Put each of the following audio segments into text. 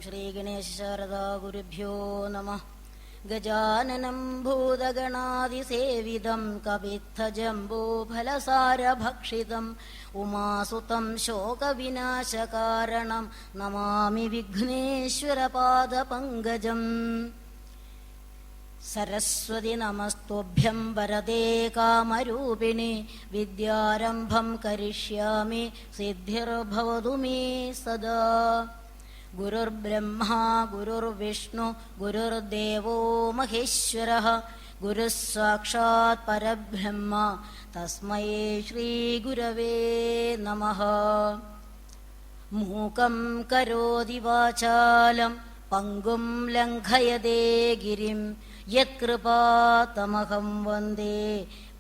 ശ്രീഗണേശശാരദാ ഗുരുഭ്യോ നമഃ. ഗജാനനം ഭൂതഗണാതിസേവിതം കവിത്തജംബൂഫലസാരഭക്ഷിതം ഉമാസുതം ശോകവിനാശകാരണം നമാമി വിഘ്നേശ്വരപാദപങ്കജം. സരസ്വതി നമസ്തുഭ്യം വരദേ കാമരൂപിണി വിദ്യാരംഭം കരിഷ്യാമി സിദ്ധിർഭവതു മേ സദാ. ഗുരുർബ്രഹ്മാ ഗുരുർവിഷ്ണു ഗുരുർദേവോ മഹേശ്വരഃ ഗുരുഃ സാക്ഷാത് പരബ്രഹ്മ തസ്മൈ ശ്രീഗുരവേ നമഃ. മൂകം കരോതി വാചാലം പങ്കും ലംഘയതേ ഗിരിം യത്കൃപാതമഹം വന്ദേ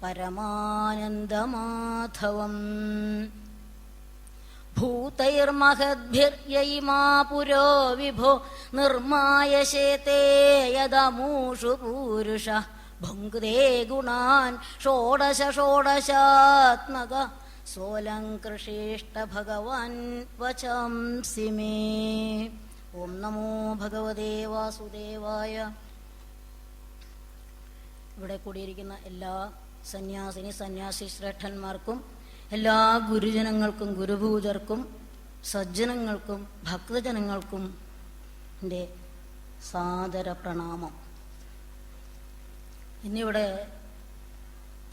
പരമാനന്ദമാധവം. ഭൂതൈർമഹദ്ഭിർയൈമാ പുരോ വിഭോ നിർമായശേതേ യദമൂഷു പൂരുഷഃ ഭുങ്ക്തേ ഗുണാൻ ഷോഡശ ഷോഡശാത്മക സോലംകൃഷിഷ്ട ഭഗവാൻ വചംസി മേ. ഓം നമോ ഭഗവതേ വാസുദേവായ. ഇവിടെ കൂടിയിരിക്കുന്ന എല്ലാ സന്യാസിനി സന്യാസി ശ്രേഷ്ഠന്മാർക്കും എല്ലാ ഗുരുജനങ്ങൾക്കും ഗുരുഭൂജർക്കും സജ്ജനങ്ങൾക്കും ഭക്തജനങ്ങൾക്കും എൻ്റെ സാദര പ്രണാമം. ഇന്നിവിടെ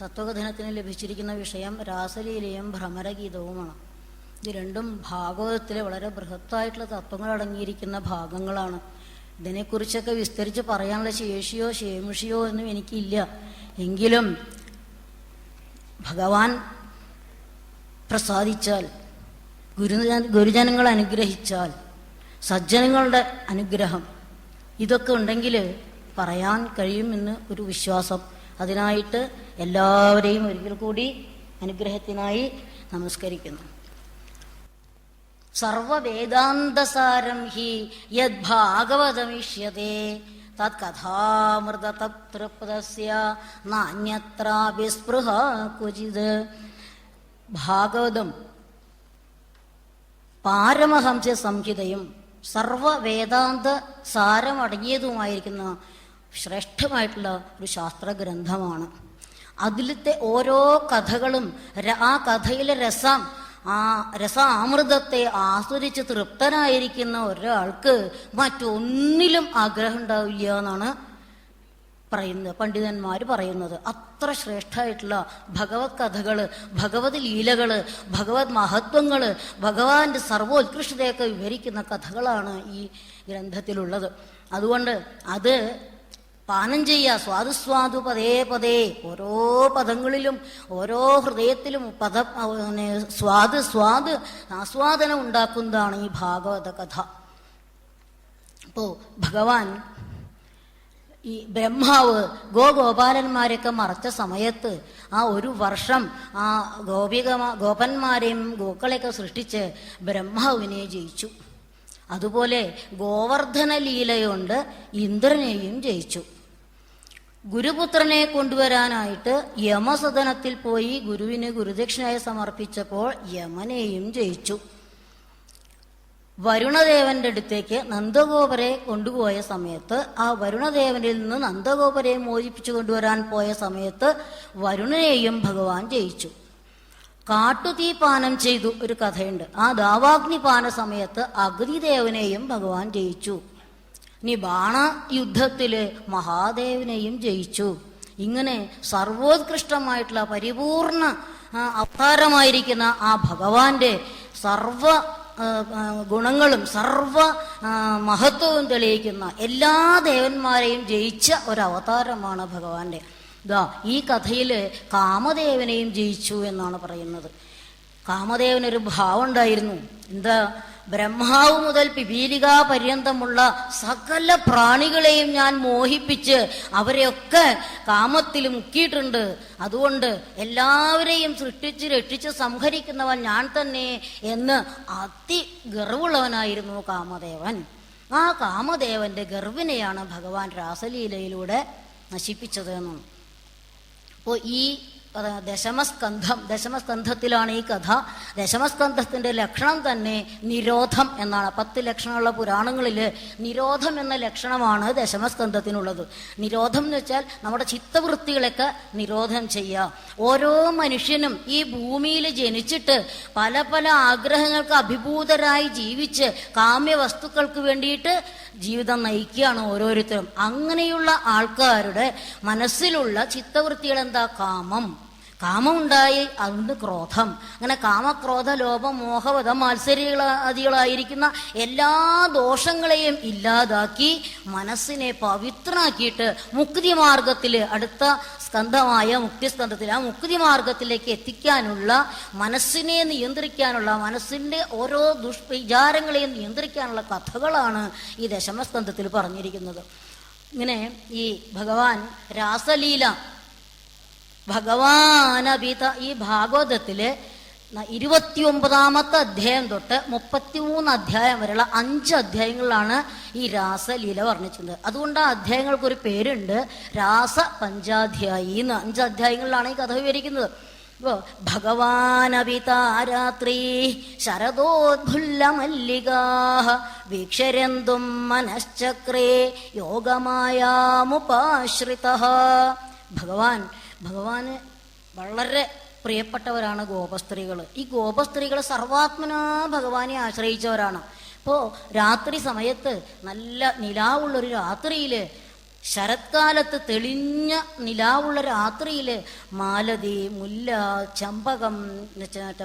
തത്വകഥനത്തിന് ലഭിച്ചിരിക്കുന്ന വിഷയം രാസലീലയും ഭ്രമരഗീതവുമാണ്. ഇത് രണ്ടും ഭാഗവതത്തിലെ വളരെ ബൃഹത്തായിട്ടുള്ള തത്വങ്ങൾ അടങ്ങിയിരിക്കുന്ന ഭാഗങ്ങളാണ്. ഇതിനെക്കുറിച്ചൊക്കെ വിസ്തരിച്ച് പറയാനുള്ള ശേഷിയോ ശേമുഷിയോ ഒന്നും എനിക്കില്ല. എങ്കിലും ഭഗവാൻ പ്രസാദിച്ചാൽ, ഗുരുജനങ്ങൾ അനുഗ്രഹിച്ചാൽ, സജ്ജനങ്ങളുടെ അനുഗ്രഹം ഇതൊക്കെ ഉണ്ടെങ്കിൽ പറയാൻ കഴിയുമെന്ന് ഒരു വിശ്വാസം. അതിനായിട്ട് എല്ലാവരെയും ഒരിക്കൽ കൂടി അനുഗ്രഹത്തിനായി നമസ്കരിക്കുന്നു. സർവവേദാന്തസാരം ഹി യത് ഭാഗവതമിഷ്യതേ തത് കഥാമൃതതൃപ്തസ്യ നാന്യത്രാപി സ്പൃഹാ ക്വചിത്. ഭാഗവതം പാരമഹംസ സംഹിതയും സർവവേദാന്ത സാരമടങ്ങിയതുമായിരിക്കുന്ന ശ്രേഷ്ഠമായിട്ടുള്ള ഒരു ശാസ്ത്രഗ്രന്ഥമാണ്. അതിലത്തെ ഓരോ കഥകളും ആ കഥയിലെ ആ രസാമൃതത്തെ ആസ്വദിച്ച് തൃപ്തനായിരിക്കുന്ന ഒരാൾക്ക് മറ്റൊന്നിലും ആഗ്രഹം ഉണ്ടാവില്ല എന്നാണ് പണ്ഡിതന്മാർ പറയുന്നത്. അത്ര ശ്രേഷ്ഠമായിട്ടുള്ള ഭഗവത് കഥകള്, ഭഗവത് ലീലകള്, ഭഗവത് മഹത്വങ്ങള്, ഭഗവാന്റെ സർവോത്കൃഷ്ടതയൊക്കെ വിവരിക്കുന്ന കഥകളാണ് ഈ ഗ്രന്ഥത്തിലുള്ളത്. അതുകൊണ്ട് അത് പാനം ചെയ്യുക. സ്വാദുസ്വാദു പദേ പദേ. ഓരോ പദങ്ങളിലും ഓരോ ഹൃദയത്തിലും സ്വാദ് ആസ്വാദനം ഉണ്ടാക്കുന്നതാണ് ഈ ഭാഗവത കഥ. അപ്പോൾ ഭഗവാൻ ഈ ബ്രഹ്മാവ് ഗോപാലന്മാരെയൊക്കെ മറച്ച സമയത്ത് ആ ഒരു വർഷം ആ ഗോപന്മാരെയും ഗോക്കളെയൊക്കെ സൃഷ്ടിച്ച് ബ്രഹ്മാവിനെ ജയിച്ചു. അതുപോലെ ഗോവർദ്ധന ലീലയുണ്ട് ഇന്ദ്രനെയും ജയിച്ചു. ഗുരുപുത്രനെ കൊണ്ടുവരാനായിട്ട് യമസദനത്തിൽ പോയി ഗുരുവിന് ഗുരുദക്ഷിണയായി സമർപ്പിച്ചപ്പോൾ യമനെയും ജയിച്ചു. വരുണദേവന്റെ അടുത്തേക്ക് നന്ദഗോപരെ കൊണ്ടുപോയ സമയത്ത് ആ വരുണദേവനിൽ നിന്ന് നന്ദഗോപരെ മോചിപ്പിച്ചു കൊണ്ടുവരാൻ പോയ സമയത്ത് വരുണനെയും ഭഗവാൻ ജയിച്ചു. കാട്ടുതീ പാനം ചെയ്തു ഒരു കഥയുണ്ട്. ആ ദാവാഗ്നി പാന സമയത്ത് അഗ്നിദേവനെയും ഭഗവാൻ ജയിച്ചു. ഇനി ബാണയുദ്ധത്തില് മഹാദേവനെയും ജയിച്ചു. ഇങ്ങനെ സർവോത്കൃഷ്ടമായിട്ടുള്ള പരിപൂർണ അവതാരമായിരിക്കുന്ന ആ ഭഗവാന്റെ സർവ ഗുണങ്ങളും സർവ മഹത്വവും തെളിയിക്കുന്ന എല്ലാ ദേവന്മാരെയും ജയിച്ച ഒരവതാരമാണ് ഭഗവാന്റെ. ഈ കഥയില് കാമദേവനെയും ജയിച്ചു എന്നാണ് പറയുന്നത്. കാമദേവനൊരു ഭാവം ഉണ്ടായിരുന്നു. എന്താ? ബ്രഹ്മാവ് മുതൽ പിപീലികാ പര്യന്തമുള്ള സകല പ്രാണികളെയും ഞാൻ മോഹിപ്പിച്ച് അവരെയൊക്കെ കാമത്തിൽ മുക്കിയിട്ടുണ്ട്. അതുകൊണ്ട് എല്ലാവരെയും സൃഷ്ടിച്ച് രക്ഷിച്ച് സംഹരിക്കുന്നവൻ ഞാൻ തന്നെ എന്ന് അതിഗർവുള്ളവനായിരുന്നു കാമദേവൻ. ആ കാമദേവന്റെ ഗർവിനെയാണ് ഭഗവാൻ രാസലീലയിലൂടെ നശിപ്പിച്ചത് എന്നാണ്. അപ്പോൾ ഈ ദശമസ്കന്ധത്തിലാണ് ഈ കഥ. ദശമസ്കന്ധത്തിൻ്റെ ലക്ഷണം തന്നെ നിരോധം എന്നാണ്. 10 ലക്ഷണമുള്ള പുരാണങ്ങളിൽ നിരോധം എന്ന ലക്ഷണമാണ് ദശമസ്കന്ധത്തിനുള്ളത്. നിരോധം എന്ന് വെച്ചാൽ നമ്മുടെ ചിത്തവൃത്തികളൊക്കെ നിരോധം ചെയ്യുക. ഓരോ മനുഷ്യനും ഈ ഭൂമിയിൽ ജനിച്ചിട്ട് പല പല ആഗ്രഹങ്ങൾക്ക് അഭിഭൂതരായി ജീവിച്ച് കാമ്യവസ്തുക്കൾക്ക് വേണ്ടിയിട്ട് ജീവിതം നയിക്കുകയാണ് ഓരോരുത്തരും. അങ്ങനെയുള്ള ആൾക്കാരുടെ മനസ്സിലുള്ള ചിത്തവൃത്തികൾ എന്താ? കാമം ഉണ്ടായി, അതുകൊണ്ട് ക്രോധം. അങ്ങനെ കാമക്രോധ ലോഭ മോഹവധ മാത്സര്യാദികളായിരിക്കുന്ന എല്ലാ ദോഷങ്ങളെയും ഇല്ലാതാക്കി മനസ്സിനെ പവിത്രമാക്കിയിട്ട് മുക്തി മാർഗത്തിൽ, അടുത്ത സ്കന്ധമായ മുക്തിസ്കന്ധത്തിൽ, ആ മുക്തി മാർഗത്തിലേക്ക് എത്തിക്കാനുള്ള, മനസ്സിനെ നിയന്ത്രിക്കാനുള്ള, മനസ്സിൻ്റെ ഓരോ ദുഷ്വിചാരങ്ങളെയും നിയന്ത്രിക്കാനുള്ള കഥകളാണ് ഈ ദശമസ്കന്ധത്തിൽ പറഞ്ഞിരിക്കുന്നത്. ഇങ്ങനെ ഈ ഭഗവാൻ രാസലീല ഭഗവാനഭിത ഈ ഭാഗവതത്തില് 29ാമത്തെ അധ്യായം തൊട്ട് 33 അധ്യായം വരെയുള്ള 5 അധ്യായങ്ങളിലാണ് ഈ രാസലീല വർണ്ണിച്ചിട്ടുണ്ട്. അതുകൊണ്ട് ആ അധ്യായങ്ങൾക്കൊരു പേരുണ്ട്, രാസപഞ്ചാധ്യായി എന്ന്. 5 അധ്യായങ്ങളിലാണ് ഈ കഥ വിവരിക്കുന്നത്. ഇപ്പോൾ ഭഗവാനഭിതാരാത്രി ശരദോദ്ഭുല്ല മല്ലികാ വീക്ഷരന്തും മനശ്ചക്രേ യോഗമായാമുപാശ്രിതഃ. ഭഗവാന് വളരെ പ്രിയപ്പെട്ടവരാണ് ഗോപസ്ത്രീകൾ. ഈ ഗോപസ്ത്രീകൾ സർവാത്മനാ ഭഗവാനെ ആശ്രയിച്ചവരാണ്. ഇപ്പോൾ രാത്രി സമയത്ത്, നല്ല നിലാവുള്ളൊരു രാത്രിയിൽ, ശരത്കാലത്ത് തെളിഞ്ഞ നിലാവുള്ള രാത്രിയിൽ മാലതി, മുല്ല, ചമ്പകം,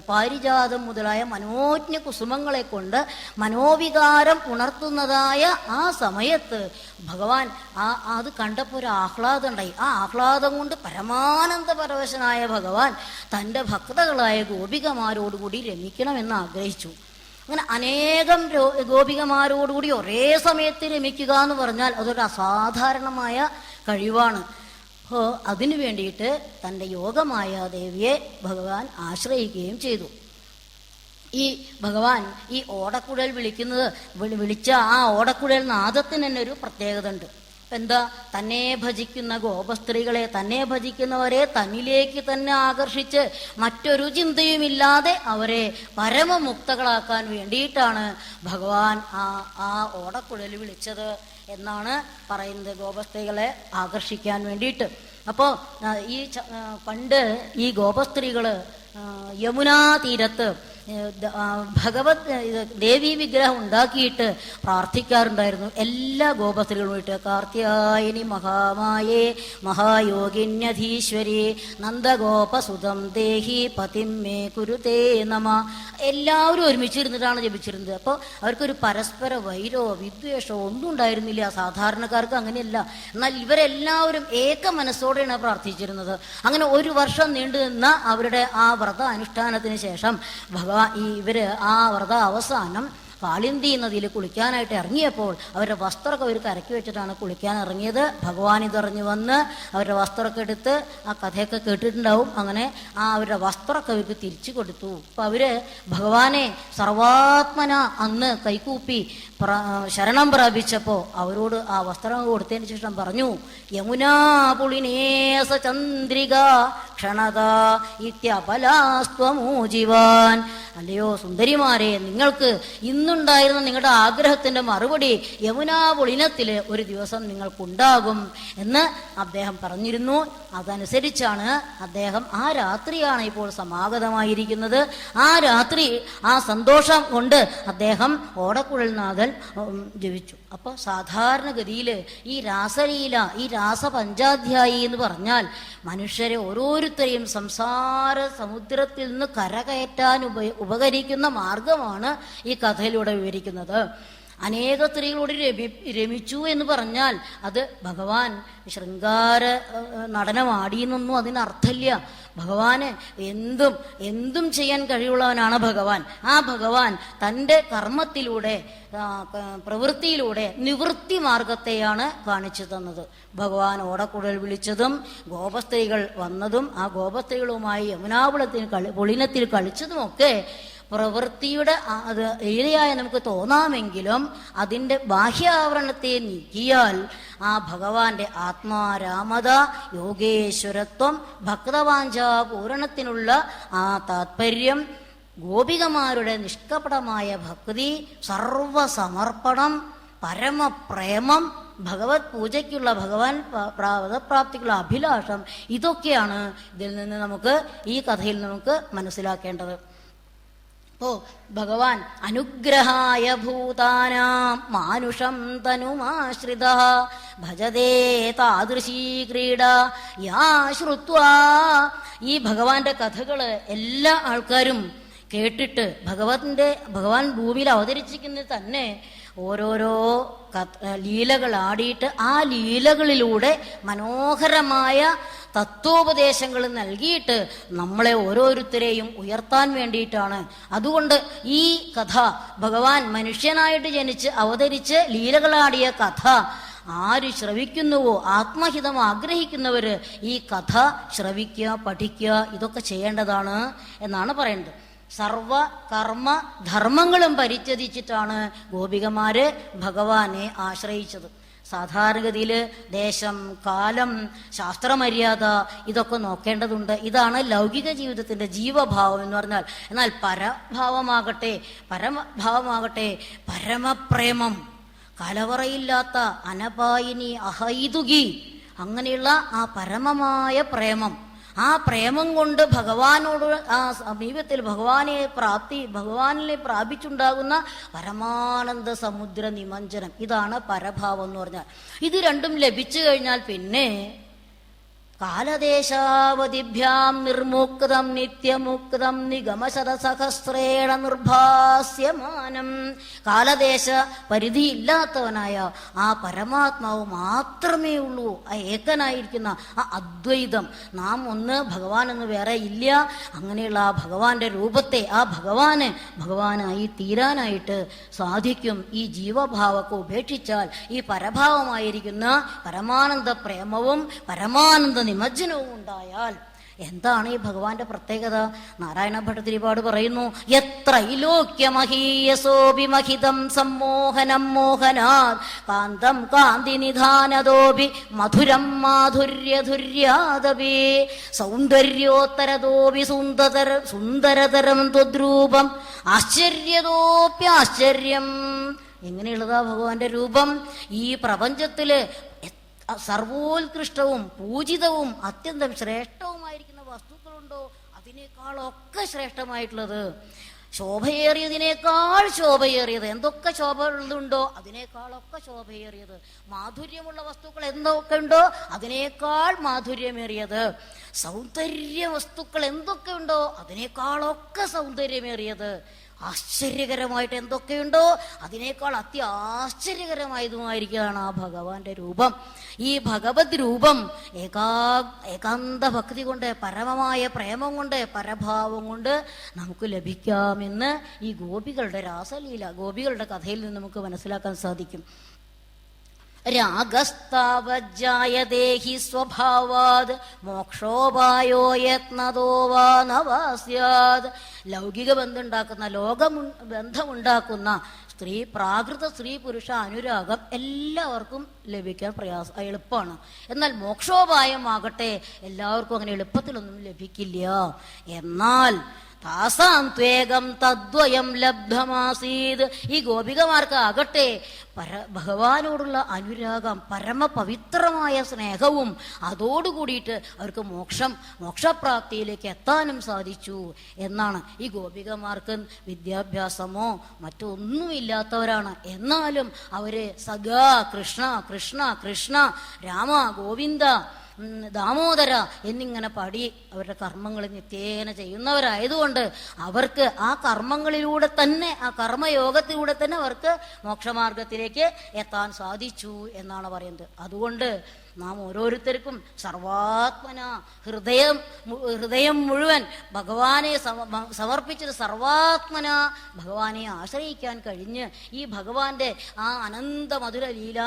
പാരിജാതം മുതലായ മനോജ്ഞ കുസുമങ്ങളെ കൊണ്ട് മനോവികാരം ഉണർത്തുന്നതായ ആ സമയത്ത് ഭഗവാൻ അത് കണ്ടപ്പോൾ ഒരു ആഹ്ലാദം ഉണ്ടായി. ആ ആഹ്ലാദം കൊണ്ട് പരമാനന്ദ പരവശനായ ഭഗവാൻ തൻ്റെ ഭക്തകളായ ഗോപികമാരോടുകൂടി രമിക്കണമെന്ന് ആഗ്രഹിച്ചു. അങ്ങനെ അനേകം ഗോപികമാരോടുകൂടി ഒരേ സമയത്ത് രമിക്കുക എന്ന് പറഞ്ഞാൽ അതൊരു അസാധാരണമായ കഴിവാണ്. അപ്പോൾ അതിനു വേണ്ടിയിട്ട് തൻ്റെ യോഗമായ ദേവിയെ ഭഗവാൻ ആശ്രയിക്കുകയും ചെയ്തു. ഈ ഭഗവാൻ ഈ ഓടക്കുഴൽ വിളിച്ച ആ ഓടക്കുഴൽ നാദത്തിന് തന്നെ ഒരു പ്രത്യേകത ഉണ്ട്. എന്താ? തന്നെ ഭജിക്കുന്ന ഗോപസ്ത്രീകളെ, തന്നെ ഭജിക്കുന്നവരെ തന്നിലേക്ക് തന്നെ ആകർഷിച്ച് മറ്റൊരു ചിന്തയുമില്ലാതെ അവരെ പരമമുക്തകളാക്കാൻ വേണ്ടിയിട്ടാണ് ഭഗവാൻ ആ ഓടക്കുഴൽ വിളിച്ചത് എന്നാണ് പറയുന്നത്, ഗോപസ്ത്രീകളെ ആകർഷിക്കാൻ വേണ്ടിയിട്ട്. അപ്പോൾ പണ്ട് ഈ ഗോപസ്ത്രീകൾ യമുനാ തീരത്ത് ദേവീ വിഗ്രഹം ഉണ്ടാക്കിയിട്ട് പ്രാർത്ഥിക്കാറുണ്ടായിരുന്നു. എല്ലാ ഗോപസ്ത്രീകളും പോയിട്ട് കാർത്യായനി മഹാമായേ മഹായോഗിന്യധീശ്വരി നന്ദഗോപസുതം ദേഹി പതിമേ കുരുതേ നമ. എല്ലാവരും ഒരുമിച്ചിരുന്നിട്ടാണ് ജപിച്ചിരുന്നത്. അപ്പോൾ അവർക്കൊരു പരസ്പര വൈരോ വിദ്വേഷമോ ഒന്നും ഉണ്ടായിരുന്നില്ല. സാധാരണക്കാർക്ക് അങ്ങനെയല്ല. എന്നാൽ ഇവരെല്ലാവരും ഏക മനസ്സോടെയാണ് പ്രാർത്ഥിച്ചിരുന്നത്. അങ്ങനെ 1 വർഷം നീണ്ടു നിന്ന അവരുടെ ആ വ്രത അനുഷ്ഠാനത്തിന് ശേഷം ഇവര് ആ വ്രത അവസാനം കാളിന്തി നദിയിൽ കുളിക്കാനായിട്ട് ഇറങ്ങിയപ്പോൾ അവരുടെ വസ്ത്രമൊക്കെ അവർ കരക്കി വെച്ചിട്ടാണ് കുളിക്കാൻ ഇറങ്ങിയത്. ഭഗവാൻ ഇതറിഞ്ഞ് വന്ന് അവരുടെ വസ്ത്രമൊക്കെ എടുത്ത്, ആ കഥയൊക്കെ കേട്ടിട്ടുണ്ടാവും, അങ്ങനെ അവരുടെ വസ്ത്രമൊക്കെ അവർക്ക് തിരിച്ചു കൊടുത്തു. അപ്പം അവര് ഭഗവാനെ സർവാത്മന അന്ന് കൈകൂപ്പി ശരണം പ്രാപിച്ചപ്പോൾ അവരോട് ആ വസ്ത്രം കൊടുത്തതിന് ശേഷം പറഞ്ഞു, യമുനാ പുളിനേസ ചന്ദ്രിക ക്ഷണത ഇത്യപലാസ്ത്വമൂജിവാൻ. അല്ലയോ സുന്ദരിമാരെ, നിങ്ങൾക്ക് ഇന്നുണ്ടായിരുന്ന നിങ്ങളുടെ ആഗ്രഹത്തിൻ്റെ മറുപടി യമുനാ പുളിനത്തിൽ ഒരു ദിവസം നിങ്ങൾക്കുണ്ടാകും എന്ന് അദ്ദേഹം പറഞ്ഞിരുന്നു. അതനുസരിച്ചാണ് അദ്ദേഹം ആ രാത്രിയാണ് ഇപ്പോൾ സമാഗതമായിരിക്കുന്നത്. ആ രാത്രി ആ സന്തോഷം കൊണ്ട് അദ്ദേഹം ഓടക്കുഴൽനാഥൻ ജപിച്ചു. അപ്പോൾ സാധാരണഗതിയിൽ ഈ രാസലീല, ഈ രാസപഞ്ചാധ്യായി എന്ന് പറഞ്ഞാൽ മനുഷ്യരെ ഓരോരുത്തരെയും സംസാര സമുദ്രത്തിൽ നിന്ന് കരകയറ്റാൻ ഉപകരിക്കുന്ന മാർഗമാണ് ഈ കഥയിലൂടെ വിവരിക്കുന്നത്. അനേക സ്ത്രീകളോട് രമിച്ചു എന്ന് പറഞ്ഞാൽ അത് ഭഗവാൻ ശൃംഗാര നടനമാടിയെന്നൊന്നും അതിനർത്ഥമില്ല. ഭഗവാന് എന്തും ചെയ്യാൻ കഴിവുള്ളവനാണ് ഭഗവാൻ. ആ ഭഗവാൻ തൻ്റെ കർമ്മത്തിലൂടെ, പ്രവൃത്തിയിലൂടെ നിവൃത്തി മാർഗത്തെയാണ് കാണിച്ചു തന്നത്. ഭഗവാൻ ഓടക്കുഴൽ വിളിച്ചതും ഗോപസ്ത്രീകൾ വന്നതും ആ ഗോപസ്ത്രീകളുമായി യമുനാപുളിനത്തിൽ കളിച്ചതുമൊക്കെ പ്രവൃത്തിയുടെ അത് ലീലയായി നമുക്ക് തോന്നാമെങ്കിലും അതിൻ്റെ ബാഹ്യാവരണത്തെ നീക്കിയാൽ ആ ഭഗവാന്റെ ആത്മാരാമത, യോഗേശ്വരത്വം, ഭക്തവാഞ്ചാ പൂരണത്തിനുള്ള ആ താത്പര്യം, ഗോപികമാരുടെ നിഷ്കപടമായ ഭക്തി, സർവസമർപ്പണം, പരമപ്രേമം, ഭഗവത് പൂജയ്ക്കുള്ള, ഭഗവാൻ പദപ്രാപ്തിക്കുള്ള അഭിലാഷം, ഇതൊക്കെയാണ് ഇതിൽ നിന്ന് നമുക്ക്, ഈ കഥയിൽ നമുക്ക് മനസ്സിലാക്കേണ്ടത്. ഭഗവാൻ അനുഗ്രഹായ ഭൂതാനാം മാനുഷം തനുമാശ്രിത ഭജതേ താദൃശീ ക്രീഡ യാ ശ്രുത്വാ. ഈ ഭഗവാന്റെ കഥകള് എല്ലാ ആൾക്കാരും കേട്ടിട്ട് ഭഗവാൻ ഭൂമിയിൽ അവതരിച്ചിരിക്കുന്നത് തന്നെ ഓരോരോ ലീലകൾ ആടിയിട്ട് ആ ലീലകളിലൂടെ മനോഹരമായ തത്വോപദേശങ്ങൾ നൽകിയിട്ട് നമ്മളെ ഓരോരുത്തരെയും ഉയർത്താൻ വേണ്ടിയിട്ടാണ്. അതുകൊണ്ട് ഈ കഥ ഭഗവാൻ മനുഷ്യനായിട്ട് ജനിച്ച് അവതരിച്ച് ലീലകളാടിയ കഥ ആര് ശ്രവിക്കുന്നുവോ, ആത്മഹിതം ആഗ്രഹിക്കുന്നവര് ഈ കഥ ശ്രവിക്കുക, പഠിക്കുക, ഇതൊക്കെ ചെയ്യേണ്ടതാണ് എന്നാണ് പറയുന്നത്. സർവ കർമ്മ ധർമ്മങ്ങളും പരിത്യജിച്ചിട്ടാണ് ഗോപികമാര് ഭഗവാനെ ആശ്രയിച്ചത്. സാധാരണഗതിയിൽ ദേശം, കാലം, ശാസ്ത്രമര്യാദ ഇതൊക്കെ നോക്കേണ്ടതുണ്ട്. ഇതാണ് ലൗകിക ജീവിതത്തിന്റെ ജീവഭാവം എന്ന് പറഞ്ഞാൽ. എന്നാൽ പരഭാവമാകട്ടെ പരമപ്രേമം, കലവറയില്ലാത്ത അനപായിനി അഹൈതുകി, അങ്ങനെയുള്ള ആ പരമമായ പ്രേമം, ആ പ്രേമം കൊണ്ട് ഭഗവാനോട് ആ സമീപത്തിൽ ഭഗവാനിലെ പ്രാപിച്ചുണ്ടാകുന്ന പരമാനന്ദ സമുദ്ര നിമഞ്ജനം, ഇതാണ് പരഭാവം എന്ന് പറഞ്ഞാൽ. ഇത് രണ്ടും ലഭിച്ചു കഴിഞ്ഞാൽ പിന്നെ കാലദേശാവധിഭ്യാം നിർമുക്തം നിത്യമുക്തം നിഗമശതസഹസ്രേണ നിർഭാസ്യമാനം. കാലദേശ പരിധിയില്ലാത്തവനായ ആ പരമാത്മാവ് മാത്രമേ ഉള്ളൂ. ആ ഏകനായിരിക്കുന്ന ആ അദ്വൈതം, നാം ഒന്ന്, ഭഗവാൻ എന്ന് വേറെ ഇല്ല. അങ്ങനെയുള്ള ആ ഭഗവാന്റെ രൂപത്തെ, ആ ഭഗവാനായി തീരാനായിട്ട് സാധിക്കും. ഈ ജീവഭാവത്തെ ഉപേക്ഷിച്ചാൽ ഈ പരഭാവമായിരിക്കുന്ന പരമാനന്ദ പ്രേമവും പരമാനന്ദ നിമജ്ജനവും ഉണ്ടായാൽ എന്താണ് ഈ ഭഗവാന്റെ പ്രത്യേകത? നാരായണ ഭട്ടതിരിപാട് പറയുന്നു, യത്രൈലോക്യമഹീയസോഭിമഹിതം സമ്മോഹനം മോഹനാത് കാന്തം കാന്തിനിധാനതോപി മധുരം മാധുര്യധുര്യാദപി സൗന്ദര്യോത്തരതോപി സുന്ദരതരം ത്വദ്രൂപം ആശ്ചര്യതോപ്യാശ്ചര്യം. എങ്ങനെയുള്ളതാ ഭഗവാന്റെ രൂപം? ഈ പ്രപഞ്ചത്തില് സർവോത്കൃഷ്ടവും പൂജിതവും അത്യന്തം ശ്രേഷ്ഠവുമായിരിക്കുന്ന വസ്തുക്കളുണ്ടോ? അതിനേക്കാളൊക്കെ ശ്രേഷ്ഠമായിട്ടുള്ളത്, ശോഭയേറിയതിനേക്കാൾ ശോഭയേറിയത്, എന്തൊക്കെ ശോഭ ഉള്ളതുണ്ടോ അതിനേക്കാളൊക്കെ ശോഭയേറിയത്, മാധുര്യമുള്ള വസ്തുക്കൾ എന്തൊക്കെ ഉണ്ടോ അതിനേക്കാൾ മാധുര്യമേറിയത്, സൗന്ദര്യ വസ്തുക്കൾ എന്തൊക്കെ ഉണ്ടോ അതിനേക്കാളൊക്കെ സൗന്ദര്യമേറിയത്, ആശ്ചര്യകരമായിട്ട് എന്തൊക്കെയുണ്ടോ അതിനേക്കാൾ അത്യാശ്ചര്യകരമായതുമായിരിക്കുകയാണ് ആ ഭഗവാന്റെ രൂപം. ഈ ഭഗവത് രൂപം ഏകാന്ത ഭക്തി കൊണ്ട്, പരമമായ പ്രേമം കൊണ്ട്, പരഭാവം കൊണ്ട് നമുക്ക് ലഭിക്കാമെന്ന് ഈ ഗോപികളുടെ രാസലീല, ഗോപികളുടെ കഥയിൽ നിന്ന് നമുക്ക് മനസ്സിലാക്കാൻ സാധിക്കും. രാഗസ്താവജ്ജായതേഹി സ്വഭാവാത് മോക്ഷോപായോ യത്നതോ വാ നവാസ്യാത്. ലൗകിക ബന്ധമുണ്ടാക്കുന്ന, ബന്ധമുണ്ടാക്കുന്ന പ്രാകൃത സ്ത്രീ പുരുഷ അനുരാഗം എല്ലാവർക്കും ലഭിക്കാൻ എളുപ്പമാണ്. എന്നാൽ മോക്ഷോപായമാകട്ടെ എല്ലാവർക്കും അങ്ങനെ എളുപ്പത്തിലൊന്നും ലഭിക്കില്ല. എന്നാൽ താസാന്ത്വേകം തദ്വയം ലബ്ധമാസീത്. ഈ ഗോപികമാർക്ക് ആകട്ടെ ഭഗവാനോടുള്ള അനുരാഗം, പരമപവിത്രമായ സ്നേഹവും അതോടുകൂടിയിട്ട് അവർക്ക് മോക്ഷപ്രാപ്തിയിലേക്ക് എത്താനും സാധിച്ചു എന്നാണ്. ഈ ഗോപികമാർക്ക് വിദ്യാഭ്യാസമോ മറ്റൊന്നുമില്ലാത്തവരാണ്. എന്നാലും അവര് സഖാ കൃഷ്ണ കൃഷ്ണ കൃഷ്ണ രാമ ഗോവിന്ദ ദാമോദര എന്നിങ്ങനെ പാടി അവരുടെ കർമ്മങ്ങൾ നിത്യേന ചെയ്യുന്നവരായതുകൊണ്ട് അവർക്ക് ആ കർമ്മങ്ങളിലൂടെ തന്നെ, ആ കർമ്മയോഗത്തിലൂടെ തന്നെ അവർക്ക് മോക്ഷമാർഗത്തിലേക്ക് എത്താൻ സാധിച്ചു എന്നാണ് പറയുന്നത്. അതുകൊണ്ട് നാം ഓരോരുത്തർക്കും സർവാത്മന ഹൃദയം മുഴുവൻ ഭഗവാനെ സമർപ്പിച്ചത്, സർവാത്മന ഭഗവാനെ ആശ്രയിക്കാൻ കഴിഞ്ഞ് ഈ ഭഗവാന്റെ ആ അനന്ത മധുര ലീല,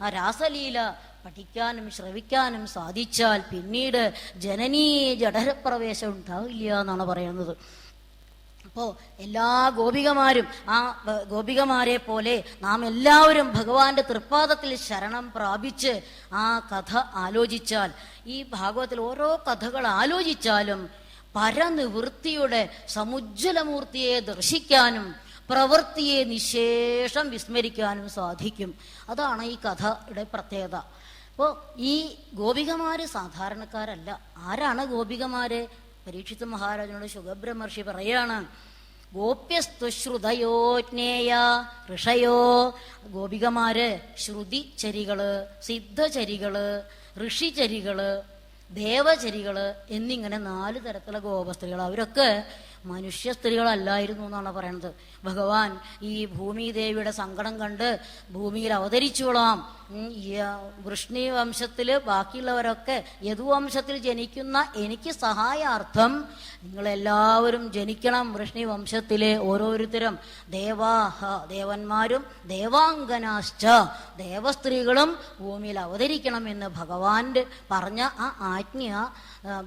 ആ രാസലീല പഠിക്കാനും ശ്രവിക്കാനും സാധിച്ചാൽ പിന്നീട് ജനനീ ജഠരപ്രവേശം ഉണ്ടാവില്ല എന്നാണ് പറയുന്നത്. അപ്പോൾ എല്ലാ ഗോപികമാരും ആ ഗോപികമാരെ പോലെ നാം എല്ലാവരും ഭഗവാന്റെ തൃപ്പാദത്തിൽ ശരണം പ്രാപിച്ച് ആ കഥ ആലോചിച്ചാൽ, ഈ ഭാഗവത്തിൽ ഓരോ കഥകൾ ആലോചിച്ചാലും പരനിവൃത്തിയുടെ സമുജ്വലമൂർത്തിയെ ദർശിക്കാനും പ്രവൃത്തിയെ നിശേഷം വിസ്മരിക്കാനും സാധിക്കും. അതാണ് ഈ കഥയുടെ പ്രത്യേകത. അപ്പോൾ ഈ ഗോപികമാര് സാധാരണക്കാരല്ല. ആരാണ് ഗോപികമാര്? പരീക്ഷിത് മഹാരാജനോട് ശുഗബ്രഹ്മർഷി പറയാണ്, ഗോപ്യസ്തുശ്രുതയോ ജ്ഞേയ ഋഷയോ. ഗോപികമാര് ശ്രുതിചരികള്, സിദ്ധചരികള്, ഋഷിചരികള്, ദേവചരികള് എന്നിങ്ങനെ 4 തരത്തിലുള്ള ഗോപസ്ത്രീകൾ. അവരൊക്കെ മനുഷ്യ സ്ത്രീകളല്ലായിരുന്നു എന്നാണ് പറയുന്നത്. ഭഗവാൻ ഈ ഭൂമിദേവിയുടെ സങ്കടം കണ്ട് ഭൂമിയിൽ അവതരിച്ചോളാം, വൃഷ്ണി വംശത്തില് ബാക്കിയുള്ളവരൊക്കെ യദുവംശത്തിൽ ജനിക്കുന്ന എനിക്ക് സഹായാർത്ഥം നിങ്ങളെല്ലാവരും ജനിക്കണം. വൃഷ്ണി വംശത്തിലെ ഓരോരുത്തരും ദേവാഹ, ദേവന്മാരും ദേവാംഗനാശ്ച, ദേവസ്ത്രീകളും ഭൂമിയിൽ അവതരിക്കണം എന്ന് ഭഗവാന്റെ പറഞ്ഞ ആ ആജ്ഞ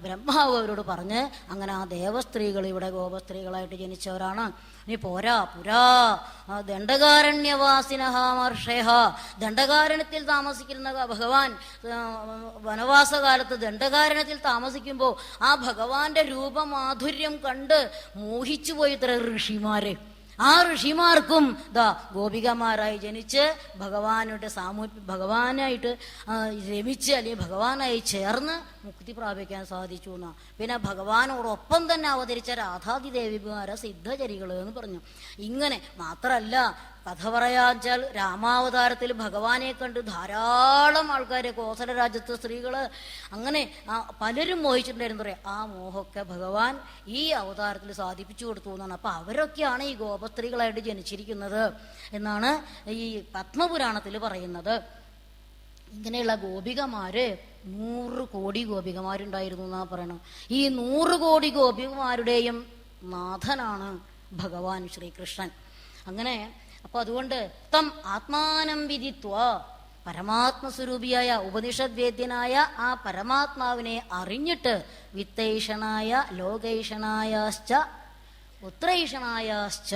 ബ്രഹ്മാവ് അവരോട് പറഞ്ഞ് അങ്ങനെ ആ ദേവസ്ത്രീകൾ ഇവിടെ ഗോപസ്ത്രീകളായിട്ട് ജനിച്ചവരാണ്. ഇനി പോരാ, പുരാ ദണ്ഡകാരണ്യവാസിനഃ മഹർഷയഃ. ദണ്ഡകാരണ്യത്തിൽ താമസിക്കുന്ന ഭഗവാൻ വനവാസകാലത്ത് ദണ്ഡകാരണ്യത്തിൽ താമസിക്കുമ്പോൾ ആ ഭഗവാന്റെ രൂപമാധുര്യം കണ്ട് മോഹിച്ചുപോയി ഇത്ര ഋഷിമാര്. ആ ഋഷിമാർക്കും ഗോപികമാരായി ജനിച്ച് ഭഗവാനായിട്ട് രമിച്ച് അല്ലെങ്കിൽ ഭഗവാനായി ചേർന്ന് മുക്തി പ്രാപിക്കാൻ സാധിച്ചു എന്നാ. പിന്നെ ഭഗവാനോടൊപ്പം തന്നെ അവതരിച്ച രാധാതിദേവിമാര സിദ്ധചരികള് എന്ന് പറഞ്ഞു. ഇങ്ങനെ മാത്രല്ല, കഥ പറയാച്ചാൽ രാമാവതാരത്തിൽ ഭഗവാനെ കണ്ട് ധാരാളം ആൾക്കാര്, കോസല രാജ്യത്തെ സ്ത്രീകള് അങ്ങനെ പലരും മോഹിച്ചിട്ടുണ്ടായിരുന്നു പറയാം. ആ മോഹമൊക്കെ ഭഗവാൻ ഈ അവതാരത്തിൽ സാധിപ്പിച്ചു കൊടുത്തു എന്നാണ്. അപ്പൊ അവരൊക്കെയാണ് ഈ ഗോപസ്ത്രീകളായിട്ട് ജനിച്ചിരിക്കുന്നത് എന്നാണ് ഈ പത്മപുരാണത്തിൽ പറയുന്നത്. ഇങ്ങനെയുള്ള ഗോപികമാര് 100 കോടി ഗോപികമാരുണ്ടായിരുന്നു എന്നാ പറയണം. ഈ 100 കോടി ഗോപികമാരുടെയും നാഥനാണ് ഭഗവാൻ ശ്രീകൃഷ്ണൻ. അങ്ങനെ അപ്പൊ അതുകൊണ്ട് തം ആത്മാനം വിദിത്വ, പരമാത്മസ്വരൂപിയായ ഉപനിഷദ് വേദ്യനായ ആ പരമാത്മാവിനെ അറിഞ്ഞിട്ട് വിത്തൈഷണായ ലോകൈഷണായാശ്ച ഉത്രൈഷണായാശ്ച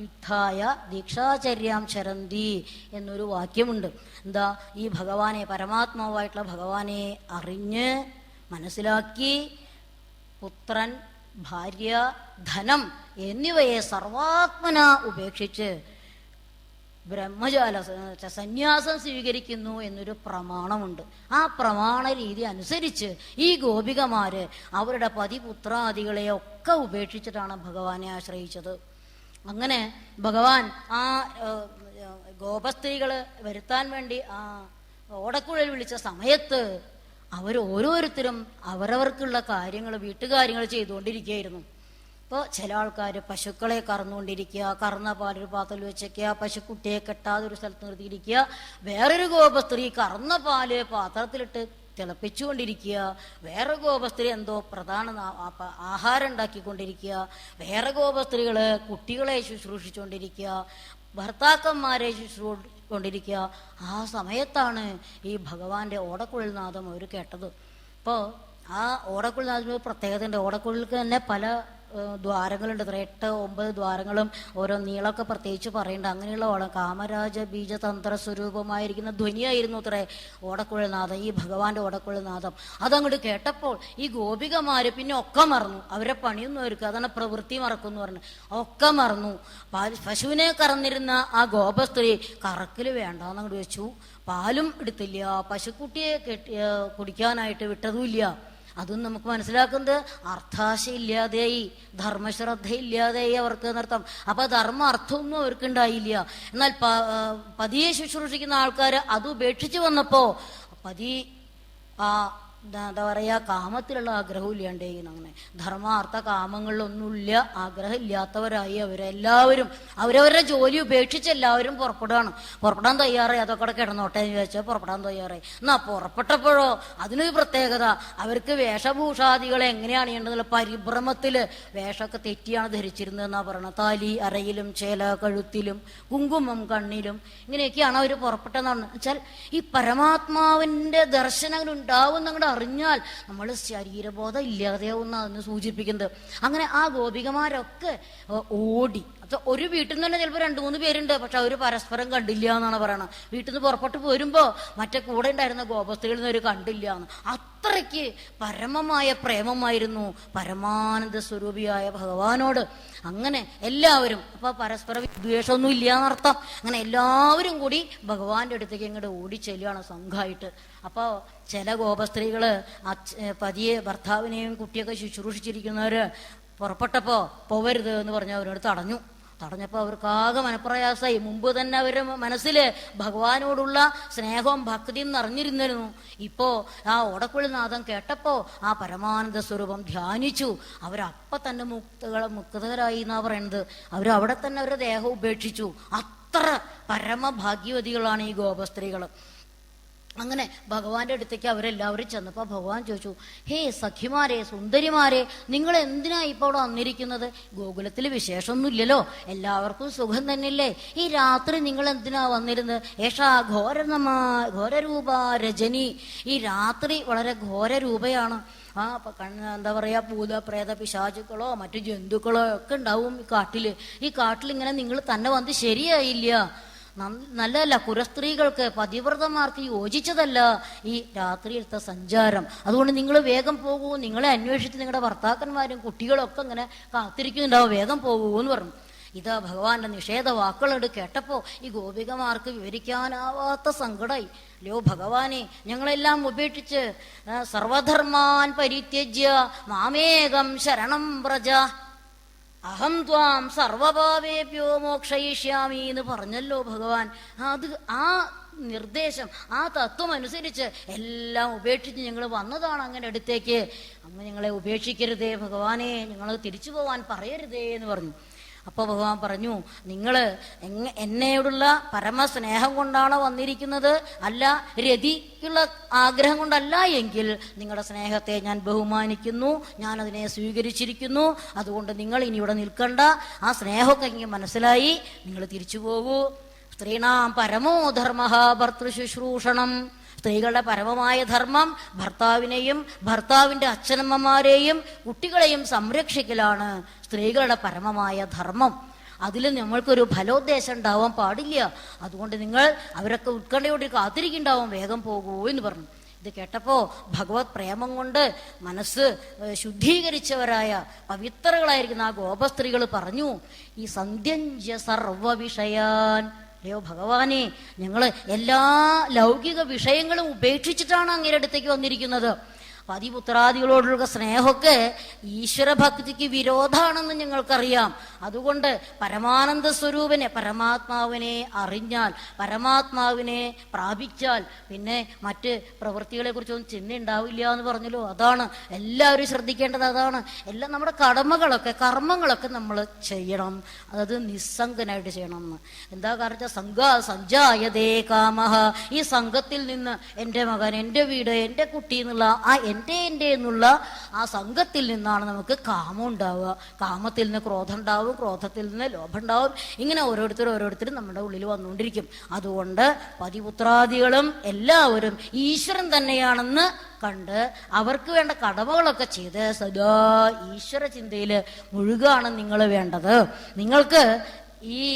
യുദ്ധായ ദീക്ഷാചര്യാം ചരന്തി എന്നൊരു വാക്യമുണ്ട്. എന്താ? ഈ ഭഗവാനെ, പരമാത്മാവായിട്ടുള്ള ഭഗവാനെ അറിഞ്ഞ് മനസ്സിലാക്കി പുത്രൻ, ഭാര്യ, ധനം എന്നിവയെ സർവാത്മന ഉപേക്ഷിച്ച് ബ്രഹ്മജാല സന്യാസം സ്വീകരിക്കുന്നു എന്നൊരു പ്രമാണമുണ്ട്. ആ പ്രമാണ രീതി അനുസരിച്ച് ഈ ഗോപികമാര് അവരുടെ പതിപുത്രാദികളെ ഒക്കെ ഉപേക്ഷിച്ചിട്ടാണ് ഭഗവാനെ ആശ്രയിച്ചത്. അങ്ങനെ ഭഗവാൻ ആ ഗോപസ്ത്രീകള് വരുത്താൻ വേണ്ടി ആ ഓടക്കുഴൽ വിളിച്ച സമയത്ത് ഓരോരുത്തരും അവരവർക്കുള്ള കാര്യങ്ങൾ, വീട്ടുകാര്യങ്ങൾ ചെയ്തുകൊണ്ടിരിക്കുകയായിരുന്നു. ഇപ്പോൾ ചില ആൾക്കാർ പശുക്കളെ കറന്നുകൊണ്ടിരിക്കുക, കറന്ന പാലൊരു പാത്രത്തിൽ വെച്ചേക്കുക, പശുക്കുട്ടിയെ കെട്ടാതെ ഒരു സ്ഥലത്ത് നിർത്തിയിരിക്കുക. വേറൊരു ഗോപസ്ത്രീ കറന്ന പാല് പാത്രത്തിലിട്ട് തിളപ്പിച്ചുകൊണ്ടിരിക്കുക. വേറെ ഗോപസ്ത്രീ എന്തോ പ്രധാന ആഹാരം ഉണ്ടാക്കിക്കൊണ്ടിരിക്കുക. വേറെ ഗോപസ്ത്രീകള് കുട്ടികളെ ശുശ്രൂഷിച്ചുകൊണ്ടിരിക്കുക, ഭർത്താക്കന്മാരെ ശുശ്രൂഷിച്ചുകൊണ്ടിരിക്കുക. ആ സമയത്താണ് ഈ ഭഗവാന്റെ ഓടക്കുഴൽ നാദം അവർ കേട്ടത്. അപ്പോൾ ആ ഓടക്കുഴൽ നാദത്തിന് പ്രത്യേകതയുണ്ട്. ഓടക്കുഴലിക്ക് തന്നെ പല ദ്വാരങ്ങളുണ്ട്. 8, 9 ദ്വാരങ്ങളും ഓരോ നീളമൊക്കെ പ്രത്യേകിച്ച് പറയുന്നുണ്ട്. അങ്ങനെയുള്ള കാമരാജ ബീജതന്ത്ര സ്വരൂപമായിരിക്കുന്ന ധ്വനിയായിരുന്നു അത്രേ ഓടക്കുഴൽനാഥം, ഈ ഭഗവാന്റെ ഓടക്കുഴൽനാഥം. അതങ്ങോട്ട് കേട്ടപ്പോൾ ഈ ഗോപികമാര് പിന്നെ ഒക്കെ മറന്നു. അവരെ പണിയൊന്നും അവർക്ക്, അതാണ് പ്രവൃത്തി മറക്കുമെന്ന് പറഞ്ഞു. ഒക്കെ മറന്നു. പശുവിനെ കറന്നിരുന്ന ആ ഗോപസ്ത്രീ കറക്കല് വേണ്ടാന്നങ്ങോട്ട് വെച്ചു. പാലും എടുത്തില്ല, പശുക്കുട്ടിയെ കുടിക്കാനായിട്ട് വിട്ടതുമില്ല. അതും നമുക്ക് മനസ്സിലാക്കുന്നത് അർത്ഥാശയില്ലാതെയായി, ധർമ്മശ്രദ്ധയില്ലാതെയായി അവർക്ക് എന്നർത്ഥം. അപ്പൊ ധർമ്മ അർത്ഥമൊന്നും അവർക്ക് ഉണ്ടായില്ല. എന്നാൽ പതിയെ ശുശ്രൂഷിക്കുന്ന ആൾക്കാർ അത് ഉപേക്ഷിച്ച് വന്നപ്പോ പതി എന്താ പറയാ, കാമത്തിലുള്ള ആഗ്രഹം ഇല്ലാണ്ടേ. അങ്ങനെ ധർമാർത്ഥ കാമങ്ങളിലൊന്നുമില്ല, ആഗ്രഹം ഇല്ലാത്തവരായി അവരെല്ലാവരും അവരവരുടെ ജോലി ഉപേക്ഷിച്ച് എല്ലാവരും പുറപ്പെടാൻ തയ്യാറായി. അതൊക്കെ കിടന്നോട്ടെ എന്ന് ചോദിച്ചാൽ പുറപ്പെടാൻ തയ്യാറായി. എന്നാ പുറപ്പെട്ടപ്പോഴോ അതിനൊരു പ്രത്യേകത, അവർക്ക് വേഷഭൂഷാദികൾ എങ്ങനെയാണ് ചെയ്യേണ്ടത് പരിഭ്രമത്തില് വേഷമൊക്കെ തെറ്റിയാണ് ധരിച്ചിരുന്നത് എന്നാ പറയണത്. താലി അരയിലും ചേല കഴുത്തിലും കുങ്കുമം കണ്ണിലും ഇങ്ങനെയൊക്കെയാണ് അവർ പുറപ്പെട്ടതെന്നാണ് വെച്ചാൽ ഈ പരമാത്മാവിന്റെ ദർശനങ്ങൾ ഉണ്ടാവുന്ന അറിഞ്ഞാൽ നമ്മൾ ശരീരബോധം ഇല്ലാതെയാവുന്ന അതിന് സൂചിപ്പിക്കുന്നത്. അങ്ങനെ ആ ഗോപികമാരൊക്കെ ഓടി. ഒരു വീട്ടിൽ നിന്ന് തന്നെ ചിലപ്പോൾ 2-3 പേരുണ്ട്, പക്ഷെ അവർ പരസ്പരം കണ്ടില്ല എന്നാണ് പറയണത്. വീട്ടിൽ നിന്ന് പുറപ്പെട്ട് പോരുമ്പോ മറ്റേ കൂടെ ഉണ്ടായിരുന്ന ഗോപസ്ത്രീകളിൽ നിന്ന് അവർ കണ്ടില്ല എന്ന്. അത്രയ്ക്ക് പരമമായ പ്രേമമായിരുന്നു പരമാനന്ദ സ്വരൂപിയായ ഭഗവാനോട്. അങ്ങനെ എല്ലാവരും, അപ്പൊ പരസ്പര വിദ്വേഷമൊന്നും ഇല്ല എന്നർത്ഥം. അങ്ങനെ എല്ലാവരും കൂടി ഭഗവാന്റെ അടുത്തേക്ക് ഇങ്ങോട്ട് ഓടിച്ചെല്ലുകയാണ് സംഘമായിട്ട്. അപ്പൊ ചില ഗോപസ്ത്രീകള് പതിയെ ഭർത്താവിനെയും കുട്ടിയൊക്കെ ശുശ്രൂഷിച്ചിരിക്കുന്നവര് പുറപ്പെട്ടപ്പോ പോവരുത് എന്ന് പറഞ്ഞ് അവരോട് തടഞ്ഞപ്പോ അവർക്കാകെ മനപ്രയാസമായി. മുമ്പ് തന്നെ അവരുടെ മനസ്സില് ഭഗവാനോടുള്ള സ്നേഹവും ഭക്തിയും നിറഞ്ഞിരുന്നിരുന്നു. ഇപ്പോ ആ ഓടക്കുഴൽനാഥം കേട്ടപ്പോ ആ പരമാനന്ദ സ്വരൂപം ധ്യാനിച്ചു. അവരപ്പ തന്നെ മുക്തരായി എന്നാ പറയുന്നത്. അവരവിടെ തന്നെ അവരുടെ ദേഹം ഉപേക്ഷിച്ചു. അത്ര പരമഭാഗ്യവതികളാണ് ഈ ഗോപസ്ത്രീകൾ. അങ്ങനെ ഭഗവാന്റെ അടുത്തേക്ക് അവരെല്ലാവരും ചെന്നപ്പോൾ ഭഗവാൻ ചോദിച്ചു, ഹേ സഖിമാരെ, സുന്ദരിമാരെ, നിങ്ങൾ എന്തിനാ ഇപ്പോൾ അവിടെ വന്നിരിക്കുന്നത്? ഗോകുലത്തിൽ വിശേഷമൊന്നും ഇല്ലല്ലോ, എല്ലാവർക്കും സുഖം തന്നെയല്ലേ? ഈ രാത്രി നിങ്ങൾ എന്തിനാ വന്നിരുന്നത്? ഏഷാ ഘോരരൂപ രജനി. ഈ രാത്രി വളരെ ഘോരരൂപയാണ്. എന്താ പറയാ, ഭൂത പ്രേത പിശാചുക്കളോ മറ്റു ജന്തുക്കളോ ഒക്കെ ഉണ്ടാവും ഈ കാട്ടില്. ഈ കാട്ടിൽ ഇങ്ങനെ നിങ്ങൾ തന്നെ വന്ന് ശരിയായില്ല, നല്ലതല്ല. കുരസ്ത്രീകൾക്ക്, പതിവ്രതമാർക്ക് യോജിച്ചതല്ല ഈ രാത്രിയിലത്തെ സഞ്ചാരം. അതുകൊണ്ട് നിങ്ങൾ വേഗം പോകൂ, നിങ്ങളെ അന്വേഷിച്ച് നിങ്ങളുടെ ഭർത്താക്കന്മാരും കുട്ടികളൊക്കെ ഇങ്ങനെ കാത്തിരിക്കുന്നുണ്ടാവും, വേഗം പോകൂ എന്ന് പറഞ്ഞു. ഇതാ ഭഗവാന്റെ നിഷേധ വാക്കുകളോട് കേട്ടപ്പോ ഈ ഗോപികമാർക്ക് വിവരിക്കാനാവാത്ത സങ്കടമായി. അല്ലയോ ഭഗവാനെ, ഞങ്ങളെല്ലാം ഉപേക്ഷിച്ച് സർവധർമാൻ പരിത്യജ്യ മാമേകം ശരണം വ്രജ അഹം ത്വാം സർവപാപേഭ്യോ മോക്ഷയിഷ്യാമി എന്ന് പറഞ്ഞല്ലോ ഭഗവാൻ. ആ നിർദ്ദേശം, ആ തത്വം അനുസരിച്ച് എല്ലാം ഉപേക്ഷിച്ച് ഞങ്ങൾ വന്നതാണ് അങ്ങനെ അടുത്തേക്ക്. അമ്മ ഞങ്ങളെ ഉപേക്ഷിക്കരുതേ ഭഗവാനെ, ഞങ്ങൾ തിരിച്ചു പോവാൻ പറയരുതേ എന്ന് പറഞ്ഞു. അപ്പൊ ഭഗവാൻ പറഞ്ഞു, നിങ്ങള് എന്നോടുള്ള പരമസ്നേഹം കൊണ്ടാണ് വന്നിരിക്കുന്നത്, അല്ല രതിക്കുള്ള ആഗ്രഹം കൊണ്ടല്ല എങ്കിൽ നിങ്ങളുടെ സ്നേഹത്തെ ഞാൻ ബഹുമാനിക്കുന്നു, ഞാൻ അതിനെ സ്വീകരിച്ചിരിക്കുന്നു. അതുകൊണ്ട് നിങ്ങൾ ഇനി ഇവിടെ നിൽക്കണ്ട. ആ സ്നേഹമൊക്കെ എനിക്ക് മനസ്സിലായി, നിങ്ങൾ തിരിച്ചു പോകൂ. സ്ത്രീണാം പരമോ ധർമ്മ ഭർതൃശുശ്രൂഷണം. സ്ത്രീകളുടെ പരമമായ ധർമ്മം ഭർത്താവിനെയും ഭർത്താവിന്റെ അച്ഛനമ്മമാരെയും കുട്ടികളെയും സംരക്ഷിക്കലാണ് സ്ത്രീകളുടെ പരമമായ ധർമ്മം. അതിൽ നമ്മൾക്കൊരു ഫലോദ്ദേശം ഉണ്ടാവാൻ പാടില്ല. അതുകൊണ്ട് നിങ്ങൾ അവരൊക്കെ ഉത്കണ്ഠയോട് കാത്തിരിക്കുന്നുണ്ടാവും, വേഗം പോകൂ എന്ന് പറഞ്ഞു. ഇത് കേട്ടപ്പോ ഭഗവത് പ്രേമം കൊണ്ട് മനസ്സ് ശുദ്ധീകരിച്ചവരായ പവിത്രകളായിരിക്കുന്ന ആ ഗോപസ്ത്രീകൾ പറഞ്ഞു, ഈ സന്ധ്യഞ്ജ സർവവിഷയാൻ. അല്ലയോ ഭഗവാനെ, ഞങ്ങള് എല്ലാ ലൗകിക വിഷയങ്ങളും ഉപേക്ഷിച്ചിട്ടാണ് അങ്ങയുടെ അടുത്തേക്ക് വന്നിരിക്കുന്നത്. പതിപുത്രാദികളോടുള്ള സ്നേഹമൊക്കെ ഈശ്വരഭക്തിക്ക് വിരോധാണെന്ന് ഞങ്ങൾക്കറിയാം. അതുകൊണ്ട് പരമാനന്ദ സ്വരൂപനെ, പരമാത്മാവിനെ അറിഞ്ഞാൽ, പരമാത്മാവിനെ പ്രാപിച്ചാൽ പിന്നെ മറ്റ് പ്രവൃത്തികളെ കുറിച്ചൊന്നും ചിന്ത ഉണ്ടാവില്ല എന്ന് പറഞ്ഞല്ലോ. അതാണ് എല്ലാവരും ശ്രദ്ധിക്കേണ്ടത്. അതാണ് എല്ലാം നമ്മുടെ കർമ്മങ്ങളൊക്കെ നമ്മൾ ചെയ്യണം. അത് നിസ്സംഗനായിട്ട് ചെയ്യണം എന്ന്. എന്താ കാരണം, സഞ്ജായതേ കാമഹ. ഈ സംഘത്തിൽ നിന്ന് എൻ്റെ മകൻ, എൻ്റെ വീട്, എൻ്റെ കുട്ടി എന്നുള്ള ആ എൻ്റെ എന്നുള്ള ആ സംഘത്തിൽ നിന്നാണ് നമുക്ക് കാമം ഉണ്ടാവുക. കാമത്തിൽ നിന്ന് ക്രോധം ഉണ്ടാവും, ക്രോധത്തിൽ നിന്ന് ലോഭം ഉണ്ടാവും. ഇങ്ങനെ ഓരോരുത്തരും നമ്മുടെ ഉള്ളിൽ വന്നുകൊണ്ടിരിക്കും. അതുകൊണ്ട് പതിപുത്രാദികളും എല്ലാവരും ഈശ്വരൻ തന്നെയാണെന്ന് കണ്ട് അവർക്ക് വേണ്ട കടമകളൊക്കെ ചെയ്ത് സദാ ഈശ്വര ചിന്തയിൽ മുഴുകാണ് നിങ്ങൾ വേണ്ടത്. നിങ്ങൾക്ക് ഈ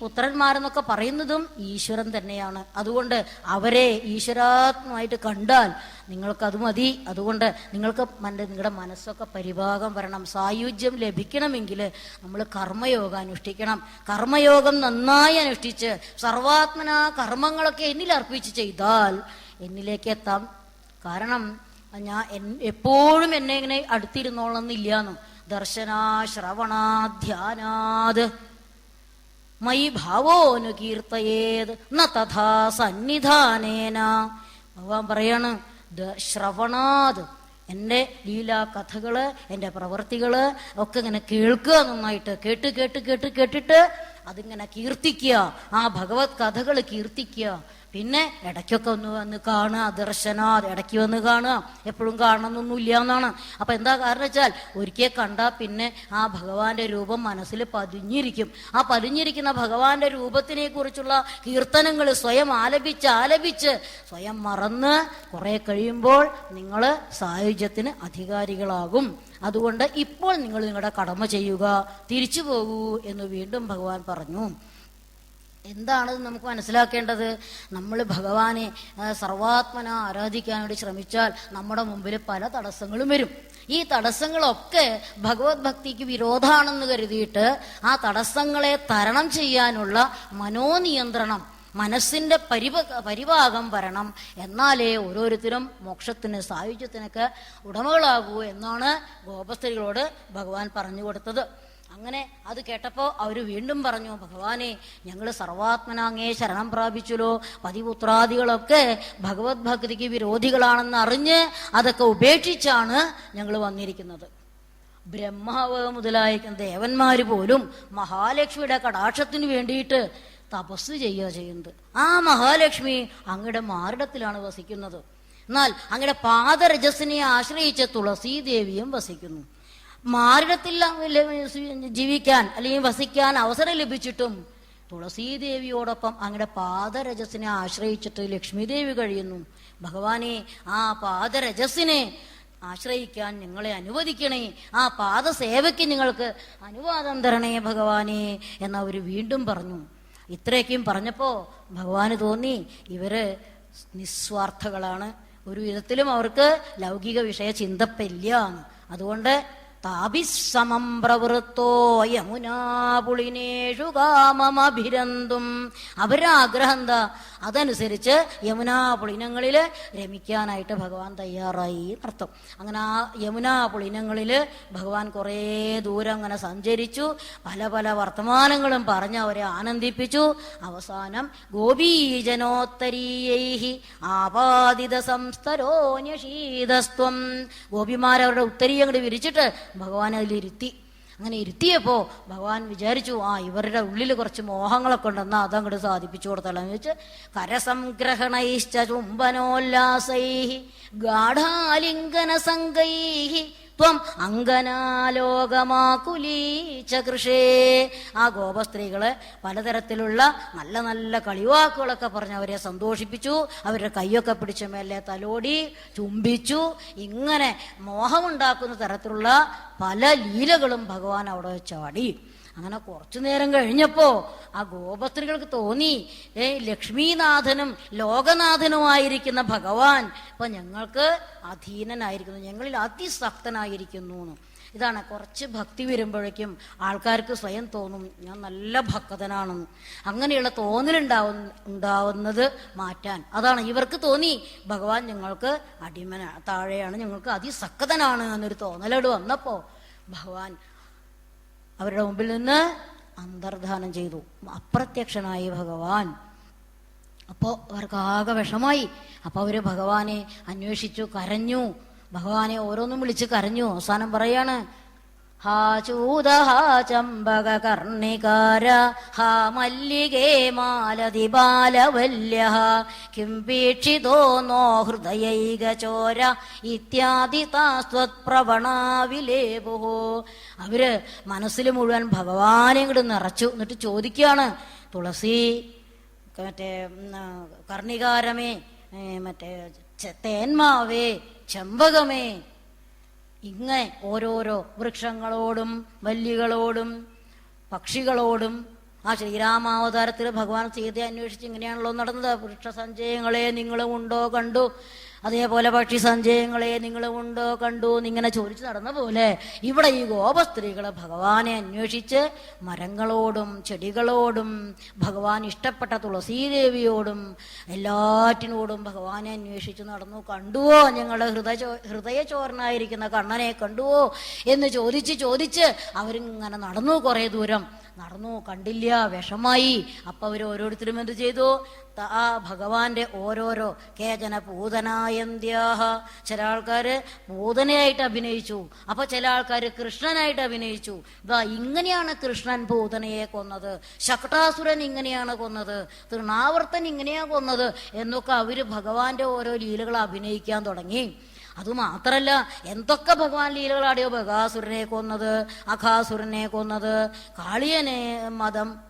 പുത്രന്മാരെന്നൊക്കെ പറയുന്നതും ഈശ്വരൻ തന്നെയാണ്. അതുകൊണ്ട് അവരെ ഈശ്വരാത്മായിട്ട് കണ്ടാൽ നിങ്ങൾക്കത് മതി. അതുകൊണ്ട് നിങ്ങളുടെ മനസ്സൊക്കെ പരിഭാഗം വരണം. സായുജ്യം ലഭിക്കണമെങ്കിൽ നമ്മൾ കർമ്മയോഗം അനുഷ്ഠിക്കണം. കർമ്മയോഗം നന്നായി അനുഷ്ഠിച്ച് സർവാത്മന കർമ്മങ്ങളൊക്കെ എന്നിൽ അർപ്പിച്ച് ചെയ്താൽ എന്നിലേക്ക് എത്താം. കാരണം ഞാൻ എപ്പോഴും എന്നെ ഇങ്ങനെ അടുത്തിരുന്നോളന്നില്ലാന്ന്. ദർശനാ ശ്രവണാധ്യാനാത് മയി ഭാവോനുകീർത്തയേത് ന തഥാ സന്നിധാനേന. ഭഗവാൻ പറയാണ്, ശ്രവണാത്, എൻ്റെ ലീലാ കഥകള്, എൻ്റെ പ്രവൃത്തികള് ഒക്കെ ഇങ്ങനെ കേൾക്കുക, നന്നായിട്ട് കേട്ടിട്ട് അതിങ്ങനെ കീർത്തിക്കുക. ആ ഭഗവത് കഥകൾ കീർത്തിക്കുക. പിന്നെ ഇടയ്ക്കൊക്കെ ഒന്ന് വന്ന് കാണുക, ദർശന ഇടയ്ക്ക് വന്ന് കാണുക, എപ്പോഴും കാണണമെന്നൊന്നുമില്ല എന്നാണ്. അപ്പം എന്താ കാരണം വെച്ചാൽ ഒരിക്കൽ കണ്ടാൽ പിന്നെ ആ ഭഗവാന്റെ രൂപം മനസ്സിൽ പതിഞ്ഞിരിക്കും. ആ പതിഞ്ഞിരിക്കുന്ന ഭഗവാന്റെ രൂപത്തിനെ കുറിച്ചുള്ള കീർത്തനങ്ങൾ സ്വയം ആലപിച്ച് സ്വയം മറന്ന് കുറെ കഴിയുമ്പോൾ നിങ്ങൾ സായുജ്യത്തിന് അധികാരികളാകും. അതുകൊണ്ട് ഇപ്പോൾ നിങ്ങൾ നിങ്ങളുടെ കടമ ചെയ്യുക, തിരിച്ചു പോകൂ എന്ന് വീണ്ടും ഭഗവാൻ പറഞ്ഞു. എന്താണ് നമുക്ക് മനസ്സിലാക്കേണ്ടത്? നമ്മൾ ഭഗവാനെ സർവാത്മന ആരാധിക്കാൻ വേണ്ടി ശ്രമിച്ചാൽ നമ്മുടെ മുമ്പിൽ പല തടസ്സങ്ങളും വരും. ഈ തടസ്സങ്ങളൊക്കെ ഭഗവത് ഭക്തിക്ക് വിരോധമാണെന്ന് കരുതിയിട്ട് ആ തടസ്സങ്ങളെ തരണം ചെയ്യാനുള്ള മനോനിയന്ത്രണം, മനസ്സിന്റെ പരിഭാഗം വരണം. എന്നാലേ ഓരോരുത്തരും മോക്ഷത്തിന് സായുജ്യത്തിനൊക്കെ ഉടമകളാകൂ എന്നാണ് ഗോപസ്ത്രീകളോട് ഭഗവാൻ പറഞ്ഞു കൊടുത്തത്. അങ്ങനെ അത് കേട്ടപ്പോൾ അവർ വീണ്ടും പറഞ്ഞു, ഭഗവാനെ, ഞങ്ങൾ സർവാത്മനാങ്ങേ ശരണം പ്രാപിച്ചുല്ലോ. പതിപുത്രാദികളൊക്കെ ഭഗവത് ഭക്തിക്ക് വിരോധികളാണെന്ന് അറിഞ്ഞ് അതൊക്കെ ഉപേക്ഷിച്ചാണ് ഞങ്ങൾ വന്നിരിക്കുന്നത്. ബ്രഹ്മാവ് മുതലായ ദേവന്മാർ പോലും മഹാലക്ഷ്മിയുടെ കടാക്ഷത്തിന് വേണ്ടിയിട്ട് തപസ് ചെയ്യുന്നത്. ആ മഹാലക്ഷ്മി അങ്ങയുടെ മാറിടത്തിലാണ് വസിക്കുന്നത്. എന്നാൽ അങ്ങയുടെ പാദരജസ്സിനെ ആശ്രയിച്ച തുളസീദേവിയും വസിക്കുന്നു. മാറിടത്തിൽ ജീവിക്കാൻ അല്ലെങ്കിൽ വസിക്കാൻ അവസരം ലഭിച്ചിട്ടും തുളസീദേവിയോടൊപ്പം അങ്ങയുടെ പാദരജസ്സിനെ ആശ്രയിച്ചിട്ട് ലക്ഷ്മിദേവി കഴിയുന്നു. ഭഗവാനെ, ആ പാദരജസ്സിനെ ആശ്രയിക്കാൻ ഞങ്ങളെ അനുവദിക്കണേ, ആ പാദസേവയ്ക്ക് നിങ്ങൾക്ക് അനുവാദം തരണേ ഭഗവാനെ എന്നവർ വീണ്ടും പറഞ്ഞു. ഇത്രയൊക്കെയും പറഞ്ഞപ്പോൾ ഭഗവാന് തോന്നി ഇവര് നിസ്വാർത്ഥകളാണ്, ഒരു വിധത്തിലും അവർക്ക് ലൗകിക വിഷയ ചിന്തപ്പില്ല. അതുകൊണ്ട് താഭിസമം പ്രവൃത്തോ യമുനാപുളിനേഷു കാമമഭിരന്തും, അവരുടെ ആഗ്രഹം എന്താ അതനുസരിച്ച് യമുനാ പുളിനങ്ങളിൽ രമിക്കാനായിട്ട് ഭഗവാൻ തയ്യാറായി അർത്ഥം. അങ്ങനെ ആ യമുനാ പുളിനങ്ങളിൽ ഭഗവാൻ കുറേ ദൂരം അങ്ങനെ സഞ്ചരിച്ചു, പല പല വർത്തമാനങ്ങളും പറഞ്ഞ് അവരെ ആനന്ദിപ്പിച്ചു. അവസാനം ഗോപീജനോത്തരീയൈഹി ആപാദിത സംസ്തരോന്യശീതസ്ത്വം, ഗോപിമാരവരുടെ ഉത്തരീയം അങ്ങോട്ട് വിരിച്ചിട്ട് ഭഗവാൻ അതിലിരുത്തി. അങ്ങനെ ഇരുത്തിയപ്പോൾ ഭഗവാൻ വിചാരിച്ചു, ഇവരുടെ ഉള്ളിൽ കുറച്ച് മോഹങ്ങളൊക്കെ ഉണ്ടെന്നാൽ അതങ്ങോട്ട് സാധിപ്പിച്ചു കൊടുത്തല്ലെന്ന് വെച്ച് കരസംഗ്രഹണൈശ്ച ചുംബനോല്ലാസൈഹി ഗാഢാലിംഗന സംഗൈഹി ത്വം അങ്കനാലോകമാകുലീച്ച കൃഷേ. ആ ഗോപസ്ത്രീകള് പലതരത്തിലുള്ള നല്ല നല്ല കളിവാക്കുകളൊക്കെ പറഞ്ഞ് അവരെ സന്തോഷിപ്പിച്ചു. അവരുടെ കൈയൊക്കെ പിടിച്ച മേലെ തലോടി ചുംബിച്ചു. ഇങ്ങനെ മോഹമുണ്ടാക്കുന്ന തരത്തിലുള്ള പല ലീലകളും ഭഗവാൻ അവിടെ ചാടി. അങ്ങനെ കുറച്ചു നേരം കഴിഞ്ഞപ്പോ ആ ഗോപസ്ത്രീകൾക്ക് തോന്നി, ലക്ഷ്മീനാഥനും ലോകനാഥനുമായിരിക്കുന്ന ഭഗവാൻ ഇപ്പൊ ഞങ്ങൾക്ക് അധീനനായിരിക്കുന്നു, ഞങ്ങളിൽ അതിസക്തനായിരിക്കുന്നു. ഇതാണ് കുറച്ച് ഭക്തി വരുമ്പോഴേക്കും ആൾക്കാർക്ക് സ്വയം തോന്നും ഞാൻ നല്ല ഭക്തനാണെന്ന്. അങ്ങനെയുള്ള തോന്നലുണ്ടാവുന്നത് മാറ്റാൻ, അതാണ് ഇവർക്ക് തോന്നി ഭഗവാൻ ഞങ്ങൾക്ക് താഴെയാണ്, ഞങ്ങൾക്ക് അതിസക്തനാണ് എന്നൊരു തോന്നലോട് വന്നപ്പോ ഭഗവാൻ അവരുടെ മുമ്പിൽ നിന്ന് അന്തർധാനം ചെയ്തു, അപ്രത്യക്ഷനായി ഭഗവാൻ. അപ്പോൾ അവർക്ക് ആകെ വിഷമായി. അപ്പോൾ അവര് ഭഗവാനെ അന്വേഷിച്ചു, കരഞ്ഞു, ഭഗവാനെ ഓരോന്നും വിളിച്ച് കരഞ്ഞു. അവസാനം പറയാണ്, ഹാ ചൂത ഹാ ചമ്പക കർണികാര ഹാ മല്ലികേ മാലതി ബാലവല്യ കിം വീക്ഷിതോ നോ ഹൃദയൈകചോര ഇത്യാദി താസ്ത്വത്പ്രവണാവിലേപോ. അവര് മനസ്സിൽ മുഴുവൻ ഭഗവാനെ ഇങ്ങോട്ട് നിറച്ചു. എന്നിട്ട് ചോദിക്കുകയാണ്, തുളസി, മറ്റേ കർണികാരമേ, മറ്റേ തേന്മാവേ, ചെമ്പകമേ, ഇങ്ങനെ ഓരോരോ വൃക്ഷങ്ങളോടും വല്ലികളോടും പക്ഷികളോടും ആ ശ്രീരാമാവതാരത്തിൽ ഭഗവാൻ സീതയെ അന്വേഷിച്ച് ഇങ്ങനെയാണല്ലോ നടന്നത്. വൃക്ഷസഞ്ചയങ്ങളെ നിങ്ങളും ഉണ്ടോ കണ്ടു, അതേപോലെ പക്ഷി സഞ്ചയങ്ങളെ നിങ്ങളും ഉണ്ടോ കണ്ടു എന്നിങ്ങനെ ചോദിച്ച് നടന്ന പോലെ ഇവിടെ ഈ ഗോപസ്ത്രീകള് ഭഗവാനെ അന്വേഷിച്ച് മരങ്ങളോടും ചെടികളോടും ഭഗവാൻ ഇഷ്ടപ്പെട്ട തുളസീദേവിയോടും എല്ലാറ്റിനോടും ഭഗവാനെ അന്വേഷിച്ച് നടന്നു. കണ്ടുവോ ഞങ്ങളുടെ ഹൃദയചോരനായിരിക്കുന്ന കണ്ണനെ കണ്ടുവോ എന്ന് ചോദിച്ച് അവരിങ്ങനെ നടന്നു കുറേ ദൂരം. നടന്നു, കണ്ടില്ല, വിഷമായി. അപ്പൊ അവർ ഓരോരുത്തരും എന്ത് ചെയ്തു? ആ ഭഗവാന്റെ ഓരോരോ കേചന പൂതനായന്ത്യാഹ, ചില ആൾക്കാര് പൂതനയായിട്ട് അഭിനയിച്ചു, അപ്പൊ ചില ആൾക്കാര് കൃഷ്ണനായിട്ട് അഭിനയിച്ചു. ഇതാ ഇങ്ങനെയാണ് കൃഷ്ണൻ പൂതനയെ കൊന്നത്, ശക്ടാസുരൻ ഇങ്ങനെയാണ് കൊന്നത്, തൃണാവർത്തൻ ഇങ്ങനെയാ കൊന്നത് എന്നൊക്കെ അവര് ഭഗവാന്റെ ഓരോ ലീലകൾ അഭിനയിക്കാൻ തുടങ്ങി. അതുമാത്രല്ല, എന്തൊക്കെ ഭഗവാൻ ലീലകളാടിയോ, ബകാസുരനെ കൊന്നത്, അഘാസുരനെ കൊന്നത്, കാളിയനെ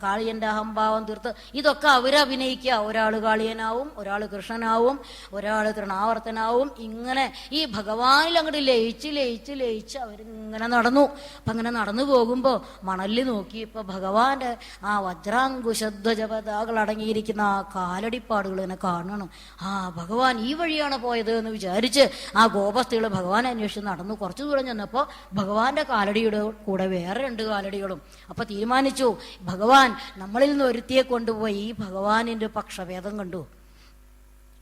കാളിയന്റെ അഹംഭാവം തീർത്ത്, ഇതൊക്കെ അവരഭിനയിക്കുക. ഒരാള് കാളിയനാവും, ഒരാള് കൃഷ്ണനാവും, ഒരാള് തൃണാവർത്തനാവും. ഇങ്ങനെ ഈ ഭഗവാനിൽ അങ്ങോട്ട് ലയിച്ച് ലയിച്ച് ലയിച്ച് അവരിങ്ങനെ നടന്നു. അപ്പൊ അങ്ങനെ നടന്നു പോകുമ്പോ മണലിൽ നോക്കി ഇപ്പൊ ഭഗവാന്റെ ആ വജ്രാങ്കുശധ്വജപതാകൾ അടങ്ങിയിരിക്കുന്ന ആ കാലടിപ്പാടുകൾ ഇങ്ങനെ കാണണം. ആ ഭഗവാൻ ഈ വഴിയാണ് പോയത് എന്ന് വിചാരിച്ച് ആ ഗോപസ്ഥികൾ ഭഗവാനെ അന്വേഷിച്ച് നടന്നു. കുറച്ചു ദൂരം ചെന്നപ്പോ ഭഗവാന്റെ കാലടിയുടെ കൂടെ വേറെ 2 കാലടികളും. അപ്പൊ തീരുമാനിച്ചു, ഭഗവാൻ നമ്മളിൽ നിന്ന് ഒരുത്തിയെ കൊണ്ടുപോയി ഈ ഭഗവാനിന്റെ പക്ഷഭേദം കണ്ടു,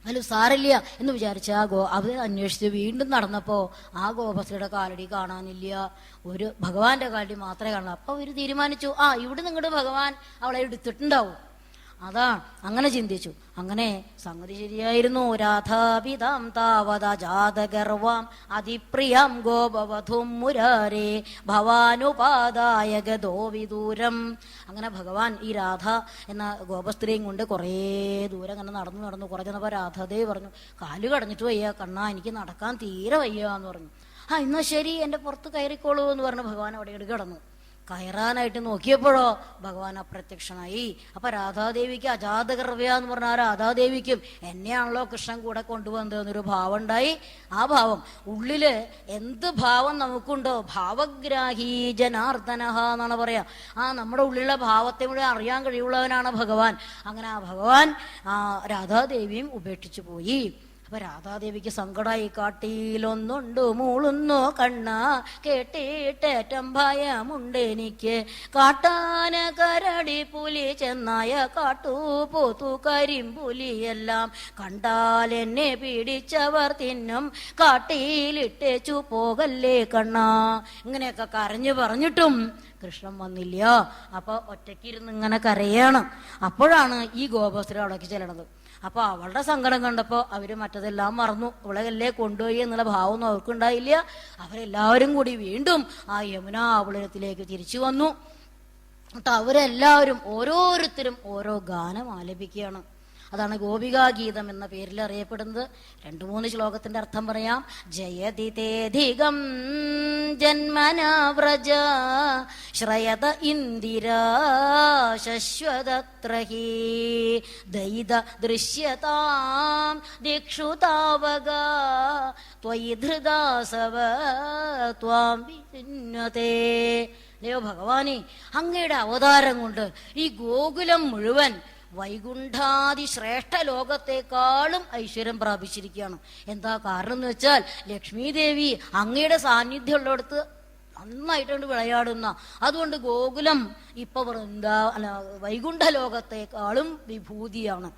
അതിൽ സാരില്ല എന്ന് വിചാരിച്ച അവരെ അന്വേഷിച്ച് വീണ്ടും നടന്നപ്പോ ആ ഗോപസ്ഥയുടെ കാലടി കാണാനില്ല, ഒരു ഭഗവാന്റെ കാലടി മാത്രമേ കാണൂ. അപ്പൊ അവര് തീരുമാനിച്ചു, ഇവിടെ നിങ്ങളുടെ ഭഗവാൻ അവളെ എടുത്തിട്ടുണ്ടാവും. അതാണ്, അങ്ങനെ ചിന്തിച്ചു. അങ്ങനെ സംഗതി ശരിയായിരുന്നു. രാധാപിതാം താവത ജാതഗർവാം അതിപ്രിയാം ഗോപവധും മുരാരേ ഭവാനുപാദായ ഗതോ വിദൂരം. അങ്ങനെ ഭഗവാൻ ഈ രാധ എന്ന ഗോപസ്ത്രീയും കൊണ്ട് കുറേ ദൂരം അങ്ങനെ നടന്നു കുറേ ചെന്നപ്പോ രാധാദേവി പറഞ്ഞു, കാല് കടഞ്ഞിട്ട് വയ്യ കണ്ണാ, എനിക്ക് നടക്കാൻ തീരെ വയ്യ എന്ന് പറഞ്ഞു. എന്നാ ശരി, എന്റെ പുറത്ത് കയറിക്കോളൂ എന്ന് പറഞ്ഞു ഭഗവാൻ അവിടെ കിടന്നു. കയറാനായിട്ട് നോക്കിയപ്പോഴോ ഭഗവാൻ അപ്രത്യക്ഷനായി. അപ്പൊ രാധാദേവിക്ക് അജാതഗർവ്യ എന്ന് പറഞ്ഞ ആ രാധാദേവിക്കും എന്നെയാണല്ലോ കൃഷ്ണൻ കൂടെ കൊണ്ടുവന്നത് എന്നൊരു ഭാവം ഉണ്ടായി. ആ ഭാവം ഉള്ളില് എന്ത് ഭാവം നമുക്കുണ്ടോ, ഭാവഗ്രാഹി ജനാർദ്ദനഹ എന്നാണ് പറയാ. നമ്മുടെ ഉള്ളിലുള്ള ഭാവത്തെ മുഴുവൻ അറിയാൻ കഴിവുള്ളവനാണ് ഭഗവാൻ. അങ്ങനെ ആ ഭഗവാൻ രാധാദേവിയും ഉപേക്ഷിച്ചു പോയി. അപ്പൊ രാധാദേവിക്ക് സങ്കടമായി. കാട്ടിയിലൊന്നുണ്ട് മൂളുന്നോ കണ്ണ, കേട്ടിട്ടേറ്റം ഭയമുണ്ട് എനിക്ക്, കാട്ടാന കരടി പുലി ചെന്നായ കാട്ടു പോത്തു കരിമ്പുലിയെല്ലാം, കണ്ടാൽ എന്നെ പിടിച്ചവർ തിന്നും, കാട്ടിയിലിട്ടേച്ചു പോകല്ലേ കണ്ണ. ഇങ്ങനെയൊക്കെ കരഞ്ഞു പറഞ്ഞിട്ടും കൃഷ്ണൻ വന്നില്ല. അപ്പൊ ഒറ്റയ്ക്കിരുന്ന് ഇങ്ങനെ കരയാണ്. അപ്പോഴാണ് ഈ ഗോപസ്ത്രീ അവിടേക്ക് ചെല്ലണത്. അപ്പൊ അവളുടെ സങ്കടം കണ്ടപ്പോ അവര് മറ്റതെല്ലാം മറന്നു. അവളെല്ലേ കൊണ്ടുപോയി എന്നുള്ള ഭാവമൊന്നും അവർക്കുണ്ടായില്ല. അവരെല്ലാവരും കൂടി വീണ്ടും ആ യമുനാ ആവളയത്തിലേക്ക് തിരിച്ചു വന്നു. എന്നിട്ട് അവരെല്ലാവരും ഓരോരുത്തരും ഓരോ ഗാനം ആലപിക്കുകയാണ്. അതാണ് ഗോപികാഗീതം എന്ന പേരിൽ അറിയപ്പെടുന്നത്. 2-3 ശ്ലോകത്തിന്റെ അർത്ഥം പറയാം. ജയതി തേധികം ജന്മനാ വ്രജ ശ്രയത ഇന്ദിരാ ശശ്വതത്രഹി ദയിത ദൃശ്യതാം ദിക്ഷുതാവഗ ത്വയി ധൃദാസവ ത്വാം വിചിന്വതേ. അല്ലയോ ഭഗവാനെ, അങ്ങയുടെ അവതാരം കൊണ്ട് ഈ ഗോകുലം മുഴുവൻ വൈകുണ്ഠാദി ശ്രേഷ്ഠ ലോകത്തെക്കാളും ഐശ്വര്യം പ്രാപിച്ചിരിക്കുകയാണ്. എന്താ കാരണം എന്ന് വെച്ചാൽ, ലക്ഷ്മീദേവി അങ്ങയുടെ സാന്നിധ്യമുള്ളിടത്ത് നന്നായിട്ടുണ്ട് വിളയാടുന്ന. അതുകൊണ്ട് ഗോകുലം ഇപ്പൊ വൈകുണ്ഠ ലോകത്തെക്കാളും വിഭൂതിയാണ്.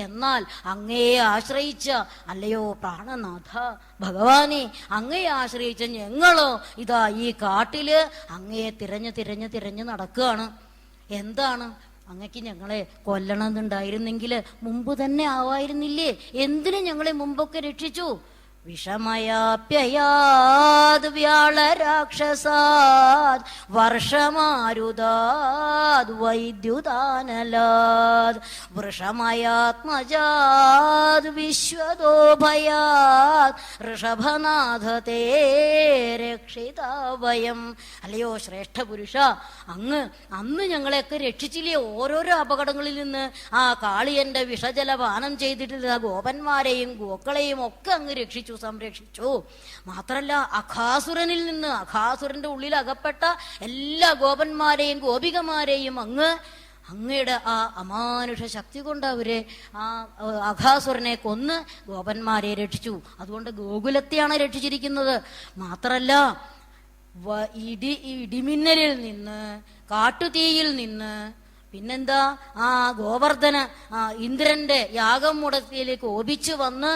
എന്നാൽ അങ്ങയെ ആശ്രയിച്ച, അല്ലയോ പ്രാണനാഥ ഭഗവാനെ, അങ്ങയെ ആശ്രയിച്ച ഞങ്ങളോ ഇതാ ഈ കാട്ടില് അങ്ങയെ തിരഞ്ഞു നടക്കുകയാണ്. എന്താണ്, അങ്ങക്ക് ഞങ്ങളെ കൊല്ലണമെന്നുണ്ടായിരുന്നെങ്കിൽ മുമ്പ് തന്നെ ആവായിരുന്നില്ലേ? എന്തിനു ഞങ്ങളെ മുമ്പൊക്കെ രക്ഷിച്ചു? വിഷമയാപ്യയാത് വ്യാളരാക്ഷസാത് വർഷമാരുതാത് വൈദ്യുതാനലാത് വൃഷമയാത്മജാത് വിശ്വതോഭയാത് ഋഷഭനാഥതേ രക്ഷിതാഭയം. അല്ലയോ ശ്രേഷ്ഠ പുരുഷ, അന്ന് ഞങ്ങളെയൊക്കെ രക്ഷിച്ചില്ലേ ഓരോരോ അപകടങ്ങളിൽ നിന്ന്? ആ കാളിയന്റെ വിഷജലപാനം ചെയ്തിട്ട് ഗോപന്മാരെയും ഗോക്കളെയും ഒക്കെ അങ്ങ് രക്ഷിച്ചു, സംരക്ഷിച്ചു. മാത്രല്ല അഘാസുരനിൽ നിന്ന്, അഘാസുരന്റെ ഉള്ളിൽ അകപ്പെട്ട എല്ലാ ഗോപന്മാരെയും ഗോപികമാരെയും അങ്ങയുടെ ആ അമാനുഷ ശക്തി കൊണ്ട് അവരെ ആ അഘാസുരനെ കൊന്ന് ഗോപന്മാരെ രക്ഷിച്ചു. അതുകൊണ്ട് ഗോകുലത്തെയാണ് രക്ഷിച്ചിരിക്കുന്നത്. മാത്രല്ല ഇടിമിന്നലിൽ നിന്ന്, കാട്ടുതീയിൽ നിന്ന്, പിന്നെന്താ, ആ ഗോവർദ്ധന ഇന്ദ്രന്റെ യാഗം മുടത്തിയിലേക്ക് ഓപിച്ചു വന്ന്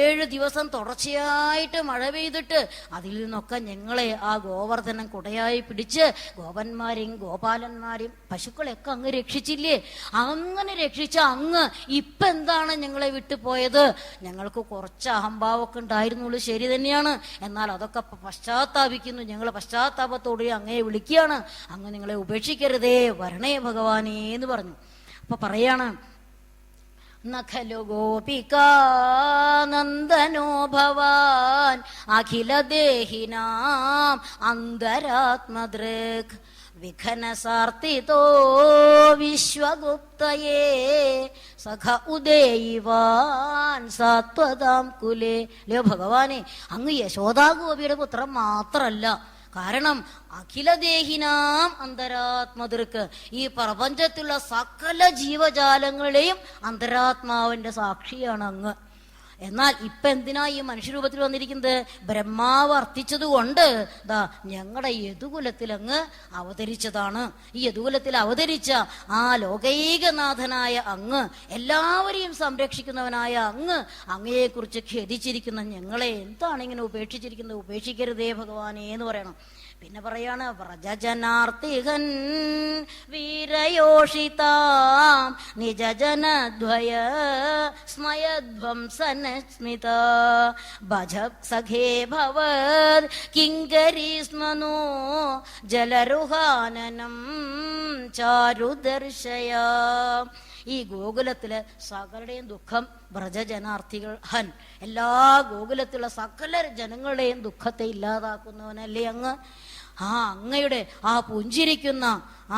7 ദിവസം തുടർച്ചയായിട്ട് മഴ പെയ്തിട്ട് അതിൽ നിന്നൊക്കെ ഞങ്ങളെ ആ ഗോവർദ്ധനം കുടയായി പിടിച്ച് ഗോപന്മാരെയും ഗോപാലന്മാരെയും പശുക്കളെയൊക്കെ അങ്ങ് രക്ഷിച്ചില്ലേ? അങ്ങനെ രക്ഷിച്ച അങ്ങ് ഇപ്പൊ എന്താണ് ഞങ്ങളെ വിട്ടുപോയത്? ഞങ്ങൾക്ക് കുറച്ച് അഹംഭാവമൊക്കെ ഉണ്ടായിരുന്നുള്ളൂ, ശരി തന്നെയാണ്. എന്നാൽ അതൊക്കെ പശ്ചാത്താപിക്കുന്നു. ഞങ്ങൾ പശ്ചാത്താപത്തോടെ അങ്ങയെ വിളിക്കുകയാണ്. അങ്ങ് നിങ്ങളെ ഉപേക്ഷിക്കരുതേ, വരണേ ഭഗവാനേ എന്ന് പറഞ്ഞു. അപ്പൊ പറയാണ്, നഖലു ഗോപികാനന്ദനോ ഭവാൻ അഖിലദേഹിനാം അന്തരാത്മദൃക് വിഘനസാർത്തിതോ വിശ്വഗുപ്തയേ സഖ ഉദയിവാൻ സാത്വതാം കുലേ. ലയോ ഭഗവാനെ, അങ്ങ് യശോദാഗോപിയുടെ പുത്രൻ മാത്രല്ല, കാരണം അഖിലദേഹിനാം അന്തരാത്മദൃക്ക്, ഈ പ്രപഞ്ചത്തിലുള്ള സകല ജീവജാലങ്ങളെയും അന്തരാത്മാവിന്റെ സാക്ഷിയാണ് അങ്ങ്. എന്നാൽ ഇപ്പൊ എന്തിനാ ഈ മനുഷ്യരൂപത്തിൽ വന്നിരിക്കുന്നത്? ബ്രഹ്മാവ് അർത്ഥിച്ചതുകൊണ്ട് ദാ ഞങ്ങളുടെ യദുകുലത്തിൽ അങ്ങ് അവതരിച്ചതാണ്. ഈ യദുകുലത്തിൽ അവതരിച്ച ആ ലോകൈകനാഥനായ അങ്ങ്, എല്ലാവരെയും സംരക്ഷിക്കുന്നവനായ അങ്ങ്, അങ്ങയെക്കുറിച്ച് ഖേദിച്ചിരിക്കുന്ന ഞങ്ങളെ എന്താണ് ഇങ്ങനെ ഉപേക്ഷിച്ചിരിക്കുന്നത്? ഉപേക്ഷിക്കരുതേ ഭഗവാനേ എന്ന് പറയണം. പിന്നെ പറയാണ്, വ്രജജനാർത്തിഹൻ വീരയോഷിതാം നിജജനദ്വയ സ്മയധ്വംസനസ്മിത ഭജ സഖേ ഭവത് കിങ്കരീസ്മനോ ജലരുഹാനനം ചാരുദർശയ. ഈ ഗോകുലത്തിലെ സകലരുടെയും ദുഃഖം വ്രജജനാർത്ഥികൾ ഹൻ, എല്ലാ ഗോകുലത്തിലുള്ള സകല ജനങ്ങളുടെയും ദുഃഖത്തെ ഇല്ലാതാക്കുന്നവനല്ലേ അങ്ങ്? അങ്ങയുടെ ആ പുഞ്ചിരിക്കുന്ന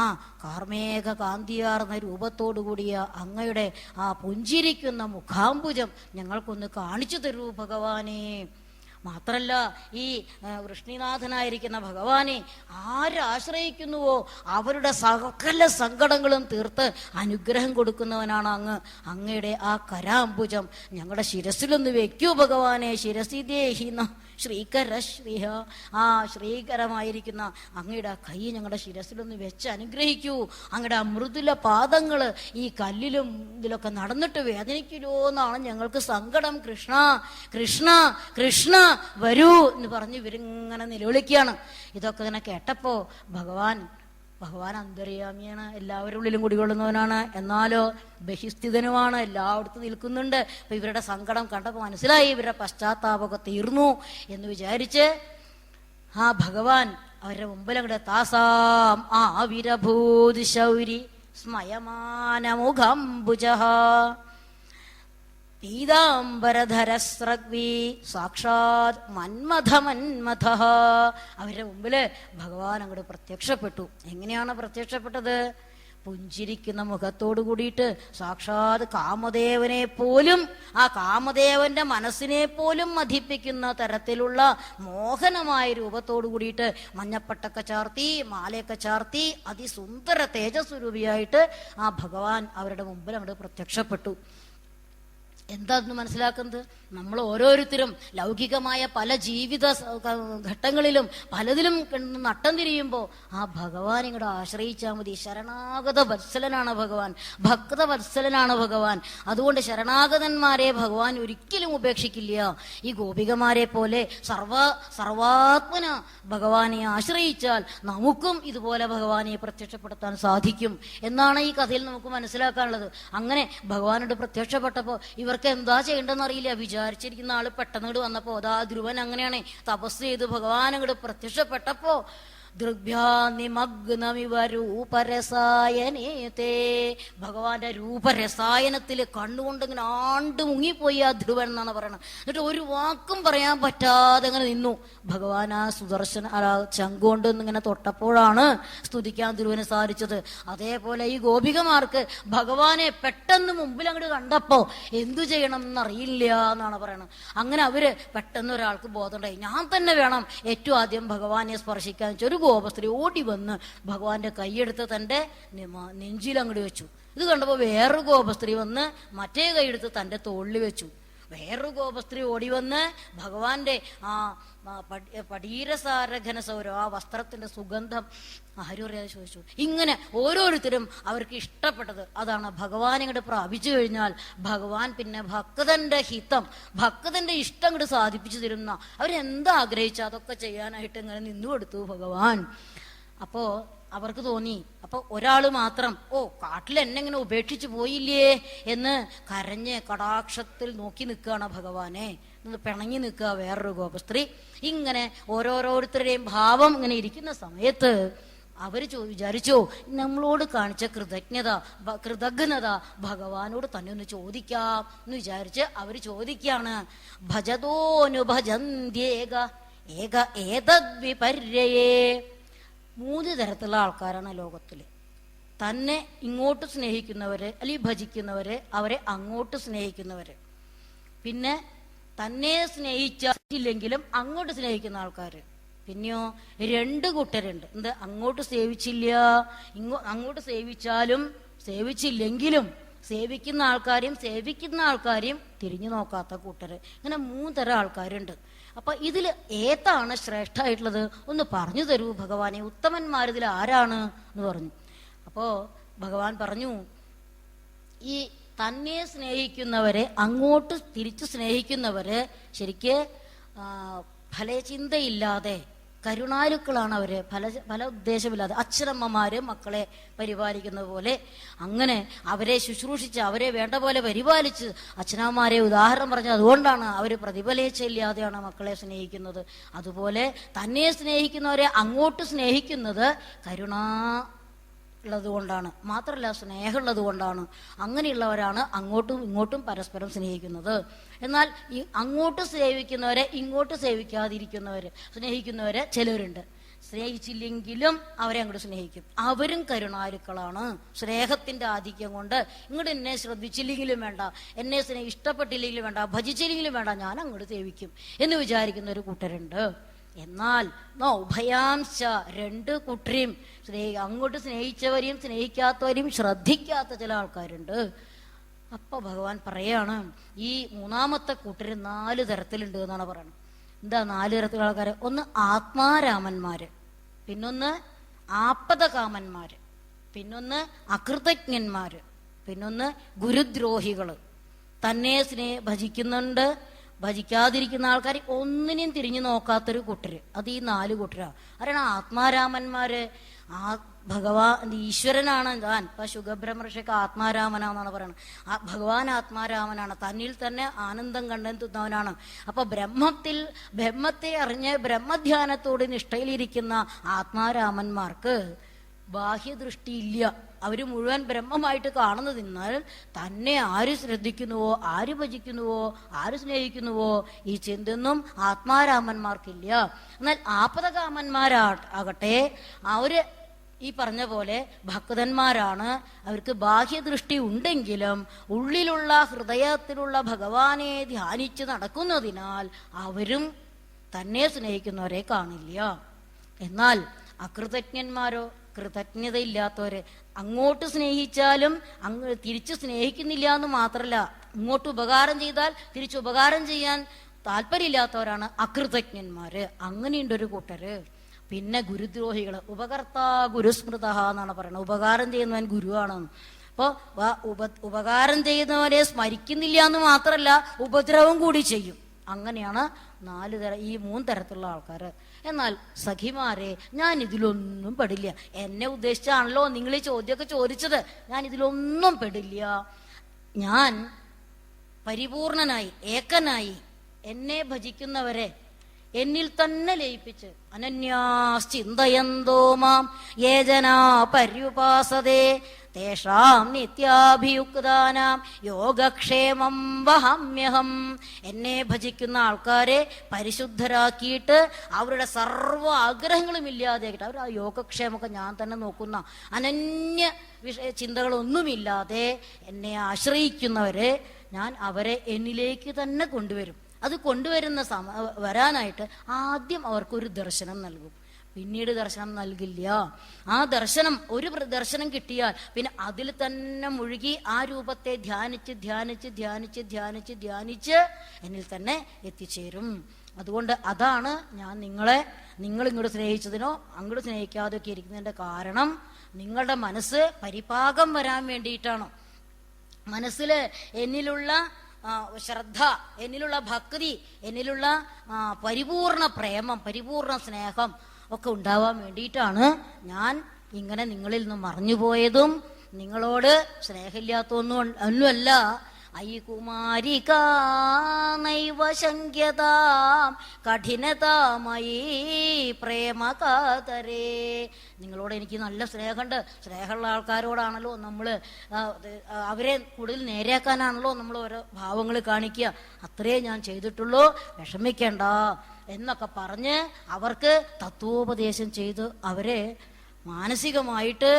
ആ കാർമേഘ കാന്തിയാർന്ന രൂപത്തോടുകൂടിയ അങ്ങയുടെ ആ പുഞ്ചിരിക്കുന്ന മുഖാംബുജം ഞങ്ങൾക്കൊന്ന് കാണിച്ചു തരൂ ഭഗവാനേ. മാത്രല്ല, ഈ വൃഷ്ണിനാഥനായിരിക്കുന്ന ഭഗവാനെ ആരാശ്രയിക്കുന്നുവോ അവരുടെ സകല സങ്കടങ്ങളും തീർത്ത് അനുഗ്രഹം കൊടുക്കുന്നവനാണ് അങ്ങ്. അങ്ങയുടെ ആ കരാംബുജം ഞങ്ങളുടെ ശിരസിലൊന്ന് വെക്കൂ ഭഗവാനെ. ശിരസിദേഹിന ശ്രീകര ശ്രീഹ, ആ ശ്രീകരമായിരിക്കുന്ന അങ്ങയുടെ ആ കൈ ഞങ്ങളുടെ ശിരസിലൊന്ന് വെച്ച് അനുഗ്രഹിക്കൂ. അങ്ങയുടെ ആ മൃദുല പാദങ്ങള് ഈ കല്ലിലും ഇതിലൊക്കെ നടന്നിട്ട് വേദനിക്കുമല്ലോ എന്നാണ് ഞങ്ങൾക്ക് സങ്കടം. കൃഷ്ണ കൃഷ്ണ കൃഷ്ണ വരൂ എന്ന് പറഞ്ഞ് ഇവരിങ്ങനെ നിലവിളിക്കുകയാണ്. ഇതൊക്കെ ഇങ്ങനെ കേട്ടപ്പോ ഭഗവാൻ അന്തര്യാമിയാണ്, എല്ലാവരുടെ ഉള്ളിലും കുടികൊള്ളുന്നവനാണ്, എന്നാലോ ബഹിസ്ഥിതനുമാണ്, എല്ലായിടത്തും നിൽക്കുന്നുണ്ട്. അപ്പൊ ഇവരുടെ സങ്കടം കണ്ടപ്പോൾ മനസ്സിലായി ഇവരുടെ പശ്ചാത്താപമൊക്കെ തീർന്നു എന്ന് വിചാരിച്ച് ആ ഭഗവാൻ അവരുടെ മുമ്പിൽ അങ്ങോട്ട് താസാം ആവിരഭൂതി ശൗരി സ്മയമാനമുഖംബുജ പീതാംബരധരസ്രഗ്വി സാക്ഷാത് മന്മഥ. അവരുടെ മുമ്പില് ഭഗവാൻ അങ്ങോട്ട് പ്രത്യക്ഷപ്പെട്ടു. എങ്ങനെയാണ് പ്രത്യക്ഷപ്പെട്ടത്? പുഞ്ചിരിക്കുന്ന മുഖത്തോടു കൂടിയിട്ട് സാക്ഷാത് കാമദേവനെ പോലും, ആ കാമദേവന്റെ മനസ്സിനെ പോലും മഥിപ്പിക്കുന്ന തരത്തിലുള്ള മോഹനമായ രൂപത്തോടു കൂടിയിട്ട് മഞ്ഞപ്പട്ടൊക്കെ ചാർത്തി മാലയൊക്കെ ചാർത്തി അതിസുന്ദര തേജസ്വരൂപിയായിട്ട് ആ ഭഗവാൻ അവരുടെ മുമ്പിൽ അങ്ങോട്ട് പ്രത്യക്ഷപ്പെട്ടു. എന്താന്ന് മനസ്സിലാക്കുന്നത്? നമ്മൾ ഓരോരുത്തരും ലൗകികമായ പല ജീവിത ഘട്ടങ്ങളിലും പലതിലും നട്ടം തിരിയുമ്പോൾ ആ ഭഗവാൻ ഇങ്ങോട്ട് ആശ്രയിച്ചാൽ മതി. ശരണാഗത വത്സലനാണ് ഭഗവാൻ, ഭക്തവത്സലനാണ് ഭഗവാൻ. അതുകൊണ്ട് ശരണാഗതന്മാരെ ഭഗവാൻ ഒരിക്കലും ഉപേക്ഷിക്കില്ല. ഈ ഗോപികമാരെ പോലെ സർവാത്മന ഭഗവാനെ ആശ്രയിച്ചാൽ നമുക്കും ഇതുപോലെ ഭഗവാനെ പ്രത്യക്ഷപ്പെടുത്താൻ സാധിക്കും എന്നാണ് ഈ കഥയിൽ നമുക്ക് മനസ്സിലാക്കാനുള്ളത്. അങ്ങനെ ഭഗവാനോട് പ്രത്യക്ഷപ്പെട്ടപ്പോൾ ഇവർക്ക് എന്താ ചെയ്യേണ്ടെന്ന് അറിയില്ല. വിചാരിച്ചിരിക്കുന്ന ആള് പെട്ടെന്ന് ഇങ്ങോട്ട് വന്നപ്പോ അതാ ധ്രുവൻ അങ്ങനെയാണ് തപസ് ചെയ്ത് ഭഗവാൻ അങ്ങോട്ട് പ്രത്യക്ഷപ്പെട്ടപ്പോ ദൃഗ്ഭ്യാനിമഗ്നമിവ രൂപരസായനേതേ, ഭഗവാന്റെ രൂപരസായനത്തിൽ കണ്ണുകൊണ്ട് ഇങ്ങനെ ആണ്ട് മുങ്ങിപ്പോയി ആ ധ്രുവൻ എന്നാണ് പറയണത്. എന്നിട്ട് ഒരു വാക്കും പറയാൻ പറ്റാതെ അങ്ങനെ നിന്നു. ഭഗവാൻ ആ സുദർശന ചങ്കുകൊണ്ട് ഇങ്ങനെ തൊട്ടപ്പോഴാണ് സ്തുതിക്കാൻ ധ്രുവന് സാധിച്ചത്. അതേപോലെ ഈ ഗോപികമാർക്ക് ഭഗവാനെ പെട്ടെന്ന് മുമ്പിൽ അങ്ങോട്ട് കണ്ടപ്പോ എന്തു ചെയ്യണം എന്നറിയില്ല എന്നാണ് പറയണത്. അങ്ങനെ അവര് പെട്ടെന്ന് ഒരാൾക്ക് ബോധമുണ്ടായി, ഞാൻ തന്നെ വേണം ഏറ്റവും ആദ്യം ഭഗവാനെ സ്പർശിക്കാൻ. ഒരു ഗോപസ്ത്രീ ഓടി വന്ന് ഭഗവാന്റെ കൈയെടുത്ത് തൻ്റെ നെഞ്ചിൽ അങ്ങോട്ട് വെച്ചു. ഇത് കണ്ടപ്പോൾ വേറൊരു ഗോപസ്ത്രീ വന്ന് മറ്റേ കൈയെടുത്ത് തൻ്റെ തോളിൽ വെച്ചു. വേറൊരു ഗോപസ്ത്രീ ഓടി വന്ന് ഭഗവാന്റെ പടീരസാരഘന സൗരം, ആ വസ്ത്രത്തിന്റെ സുഗന്ധം ആരും അറിയാതെ ചോദിച്ചു. ഇങ്ങനെ ഓരോരുത്തരും അവർക്ക് ഇഷ്ടപ്പെട്ടത് അതാണ്. ഭഗവാൻ ഇങ്ങോട്ട് പ്രാപിച്ചു കഴിഞ്ഞാൽ ഭഗവാൻ പിന്നെ ഭക്തന്റെ ഹിതം, ഭക്തന്റെ ഇഷ്ടം ഇങ്ങോട്ട് സാധിപ്പിച്ചു തരുന്ന, അവരെന്താ ആഗ്രഹിച്ച അതൊക്കെ ചെയ്യാനായിട്ട് ഇങ്ങനെ നിന്നു കൊടുത്തു ഭഗവാൻ. അപ്പോ അവർക്ക് തോന്നി, അപ്പൊ ഒരാള് മാത്രം കാട്ടിൽ എന്നെ ഇങ്ങനെ ഉപേക്ഷിച്ചു പോയില്ലേ എന്ന് കരഞ്ഞ് കടാക്ഷത്തിൽ നോക്കി നിൽക്കുകയാണ് ഭഗവാനെ. പിണങ്ങി നിൽക്കുക വേറൊരു ഗോപസ്ത്രീ. ഇങ്ങനെ ഓരോരുത്തരുടെയും ഭാവം ഇങ്ങനെ ഇരിക്കുന്ന സമയത്ത് അവര് വിചാരിച്ചോ, നമ്മളോട് കാണിച്ച കൃതജ്ഞത ഭഗവാനോട് തന്നെ ഒന്ന് ചോദിക്കാം എന്ന് വിചാരിച്ച് അവര് ചോദിക്കാണ്. ഭജതോനുഭജന്ത്യേക ഏക ഏതദ്വിപര്യയേ. 3 തരത്തിലുള്ള ആൾക്കാരാണ് ലോകത്തില്. തന്നെ ഇങ്ങോട്ട് സ്നേഹിക്കുന്നവര്, അല്ലെങ്കിൽ ഭജിക്കുന്നവര്, അവരെ അങ്ങോട്ട് സ്നേഹിക്കുന്നവര്. പിന്നെ തന്നെ സ്നേഹിച്ചില്ലെങ്കിലും അങ്ങോട്ട് സ്നേഹിക്കുന്ന ആൾക്കാര്. പിന്നെയോ 2 കൂട്ടരുണ്ട്. എന്ത്? അങ്ങോട്ട് സേവിച്ചില്ല, അങ്ങോട്ട് സേവിച്ചാലും സേവിച്ചില്ലെങ്കിലും സേവിക്കുന്ന ആൾക്കാരെയും തിരിഞ്ഞു നോക്കാത്ത കൂട്ടര്. ഇങ്ങനെ 3 തരം ആൾക്കാരുണ്ട്. അപ്പൊ ഇതിൽ ഏതാണ് ശ്രേഷ്ഠമായിട്ടുള്ളത് ഒന്ന് പറഞ്ഞു തരൂ ഭഗവാനെ, ഉത്തമന്മാരിതിൽ ആരാണ് എന്ന് പറഞ്ഞു. അപ്പോ ഭഗവാൻ പറഞ്ഞു, ഈ തന്നെ സ്നേഹിക്കുന്നവരെ അങ്ങോട്ട് തിരിച്ചു സ്നേഹിക്കുന്നവര് ശരിക്ക് ഫലചിന്തയില്ലാതെ കരുണാലുക്കളാണ് അവര്. ഫല ഉദ്ദേശമില്ലാതെ അച്ഛനമ്മമാര് മക്കളെ പരിപാലിക്കുന്ന പോലെ അങ്ങനെ അവരെ ശുശ്രൂഷിച്ച് അവരെ വേണ്ട പോലെ പരിപാലിച്ച് അച്ഛനമ്മമാരെ ഉദാഹരണം പറഞ്ഞ അതുകൊണ്ടാണ് അവര് പ്രതിഫലേച്ഛയില്ലാതെയാണ് മക്കളെ സ്നേഹിക്കുന്നത്. അതുപോലെ തന്നെ സ്നേഹിക്കുന്നവരെ അങ്ങോട്ട് സ്നേഹിക്കുന്നത് കരുണാ ഉള്ളത് കൊണ്ടാണ്, മാത്രമല്ല സ്നേഹമുള്ളത് കൊണ്ടാണ്. അങ്ങനെയുള്ളവരാണ് അങ്ങോട്ടും ഇങ്ങോട്ടും പരസ്പരം സ്നേഹിക്കുന്നത്. എന്നാൽ ഈ അങ്ങോട്ട് സേവിക്കുന്നവരെ ഇങ്ങോട്ട് സ്നേഹിക്കുന്നവരെ ചിലരുണ്ട്. സ്നേഹിച്ചില്ലെങ്കിലും അവരെ അങ്ങോട്ട് സ്നേഹിക്കും. അവരും കരുണാലുക്കളാണ്. സ്നേഹത്തിന്റെ ആധിക്യം കൊണ്ട് ഇങ്ങോട്ട് എന്നെ ശ്രദ്ധിച്ചില്ലെങ്കിലും വേണ്ട, എന്നെ ഇഷ്ടപ്പെട്ടില്ലെങ്കിലും വേണ്ട, ഭജിച്ചില്ലെങ്കിലും വേണ്ട, ഞാൻ അങ്ങോട്ട് സേവിക്കും എന്ന് വിചാരിക്കുന്ന ഒരു കൂട്ടരുണ്ട്. എന്നാൽ ഉഭയാംശ 2 കൂട്ടരെയും അങ്ങോട്ട് സ്നേഹിച്ചവരെയും സ്നേഹിക്കാത്തവരെയും ശ്രദ്ധിക്കാത്ത ചില ആൾക്കാരുണ്ട്. അപ്പൊ ഭഗവാൻ പറയാണ്, ഈ 3ാമത്തെ കൂട്ടര് 4 തരത്തിലുണ്ട് എന്നാണ് പറയുന്നത്. എന്താ 4 തരത്തിലുള്ള ആൾക്കാര്? ഒന്ന് ആത്മാരാമന്മാര്, പിന്നൊന്ന് ആപദകാമന്മാര്, പിന്നൊന്ന് അകൃതജ്ഞന്മാര്, പിന്നൊന്ന് ഗുരുദ്രോഹികള്. തന്നെ ഭജിക്കുന്നുണ്ട്, ഭജിക്കാതിരിക്കുന്ന ആൾക്കാർ ഒന്നിനെയും തിരിഞ്ഞു നോക്കാത്തൊരു കൂട്ടര്. അത് ഈ 4 കൂട്ടരാ. ആരാണ് ആത്മാരാമന്മാര്? ഭഗവാൻ ഈശ്വരനാണ് താൻ. ഇപ്പൊ ശുഗബ്രഹ്മർഷിക്ക് ആത്മാരാമനാന്നാണ് പറയുന്നത്. ഭഗവാൻ ആത്മാരാമനാണ്, തന്നിൽ തന്നെ ആനന്ദം കണ്ടെത്തുന്നവനാണ്. അപ്പൊ ബ്രഹ്മത്തെ അറിഞ്ഞ് ബ്രഹ്മധ്യാനത്തോട് നിഷ്ഠയിലിരിക്കുന്ന ആത്മാരാമന്മാർക്ക് ബാഹ്യദൃഷ്ടിയില്ല. അവര് മുഴുവൻ ബ്രഹ്മമായിട്ട് കാണുന്നതിനാൽ തന്നെ ആര് ശ്രദ്ധിക്കുന്നുവോ, ആര് ഭജിക്കുന്നുവോ, ആര് സ്നേഹിക്കുന്നുവോ ഈ ചിന്തൊന്നും ആത്മാരാമന്മാർക്കില്ല. എന്നാൽ ആപദകാമന്മാരാകട്ടെ അവര് ഈ പറഞ്ഞ പോലെ ഭക്തന്മാരാണ്. അവർക്ക് ബാഹ്യദൃഷ്ടി ഉണ്ടെങ്കിലും ഉള്ളിലുള്ള ഹൃദയത്തിലുള്ള ഭഗവാനെ ധ്യാനിച്ച് നടക്കുന്നതിനാൽ അവരും തന്നെ സ്നേഹിക്കുന്നവരെ കാണില്ല. എന്നാൽ അകൃതജ്ഞന്മാരോ, കൃതജ്ഞതയില്ലാത്തവര്, അങ്ങോട്ട് സ്നേഹിച്ചാലും തിരിച്ചു സ്നേഹിക്കുന്നില്ല എന്ന് മാത്രമല്ല, ഇങ്ങോട്ട് ഉപകാരം ചെയ്താൽ തിരിച്ചു ഉപകാരം ചെയ്യാൻ താല്പര്യമില്ലാത്തവരാണ് അകൃതജ്ഞന്മാര്. അങ്ങനെയുണ്ടൊരു കൂട്ടര്. പിന്നെ ഗുരുദ്രോഹികള്, ഉപകർത്താ ഗുരുസ്മൃത എന്നാണ് പറയുന്നത്. ഉപകാരം ചെയ്യുന്നവൻ ഗുരുവാണെന്ന്. അപ്പോ ഉപകാരം ചെയ്യുന്നവരെ സ്മരിക്കുന്നില്ല എന്ന് മാത്രമല്ല ഉപദ്രവം കൂടി ചെയ്യും. അങ്ങനെയാണ് 4 തരം, ഈ 3 തരത്തിലുള്ള ആൾക്കാര്. എന്നാൽ സഖിമാരെ, ഞാൻ ഇതിലൊന്നും പെടില്ല. എന്നെ ഉദ്ദേശിച്ചാണല്ലോ നിങ്ങൾ ഈ ചോദ്യമൊക്കെ ചോദിച്ചത്. ഞാൻ ഇതിലൊന്നും പെടില്ല. ഞാൻ പരിപൂർണനായി ഏകനായി എന്നെ ഭജിക്കുന്നവരെ എന്നിൽ തന്നെ ലയിപ്പിച്ച് അനന്യാശ്ചിന്തയന്തോ മാം യേ ജനാ പര്യുപാസതേ തേഷാം നിത്യാഭിയുക്താനാം യോഗക്ഷേമം വഹാമ്യഹം. എന്നെ ഭജിക്കുന്ന ആൾക്കാരെ പരിശുദ്ധരാക്കിയിട്ട് അവരുടെ സർവ്വ ആഗ്രഹങ്ങളും ഇല്ലാതെയാക്കിയിട്ട് അവർ ആ യോഗക്ഷേമമൊക്കെ ഞാൻ തന്നെ നോക്കുന്ന അനന്യ ചിന്തകളൊന്നുമില്ലാതെ എന്നെ ആശ്രയിക്കുന്നവരെ ഞാൻ അവരെ എന്നിലേക്ക് തന്നെ കൊണ്ടുവരും. അത് കൊണ്ടുവരാനായിട്ട് ആദ്യം അവർക്കൊരു ദർശനം നൽകും. പിന്നീട് ദർശനം നൽകില്ല. ആ ദർശനം, ഒരു ദർശനം കിട്ടിയാൽ പിന്നെ അതിൽ തന്നെ മുഴുകി ആ രൂപത്തെ ധ്യാനിച്ച് ധ്യാനിച്ച് ധ്യാനിച്ച് ധ്യാനിച്ച് ധ്യാനിച്ച് എന്നിൽ തന്നെ എത്തിച്ചേരും. അതുകൊണ്ട് അതാണ് ഞാൻ നിങ്ങൾ ഇങ്ങോട്ട് സ്നേഹിച്ചതിനോ അങ്ങോട്ട് സ്നേഹിക്കാതെയൊക്കെ ഇരിക്കുന്നതിൻ്റെ കാരണം നിങ്ങളുടെ മനസ്സ് പരിപാകം വരാൻ വേണ്ടിയിട്ടാണ്. മനസ്സിൽ എന്നിലുള്ള ശ്രദ്ധ, എന്നിലുള്ള ഭക്തി, എന്നിലുള്ള പരിപൂർണ പ്രേമം, പരിപൂർണ സ്നേഹം ഒക്കെ ഉണ്ടാവാൻ വേണ്ടിയിട്ടാണ് ഞാൻ ഇങ്ങനെ നിങ്ങളിൽ നിന്ന് മറഞ്ഞുപോയതും നിങ്ങളോട് സ്നേഹമില്ലാത്തൊന്നുമല്ല. ഐ കുമാരികാ നൈവ ശങ്ക്യതാം കഠിനതാമയീ പ്രേമകാതരേ. നിങ്ങളോട് എനിക്ക് നല്ല സ്നേഹമുണ്ട്. സ്നേഹമുള്ള ആൾക്കാരോടാണല്ലോ നമ്മൾ അവരെ കൂടുതൽ നേരെയാക്കാനാണല്ലോ നമ്മൾ ഓരോ ഭാവങ്ങൾ കാണിക്കുക. അത്രേ ഞാൻ ചെയ്തിട്ടുള്ളൂ, വിഷമിക്കേണ്ട എന്നൊക്കെ പറഞ്ഞ് അവർക്ക് തത്വോപദേശം ചെയ്ത് അവരെ മാനസികമായിട്ട്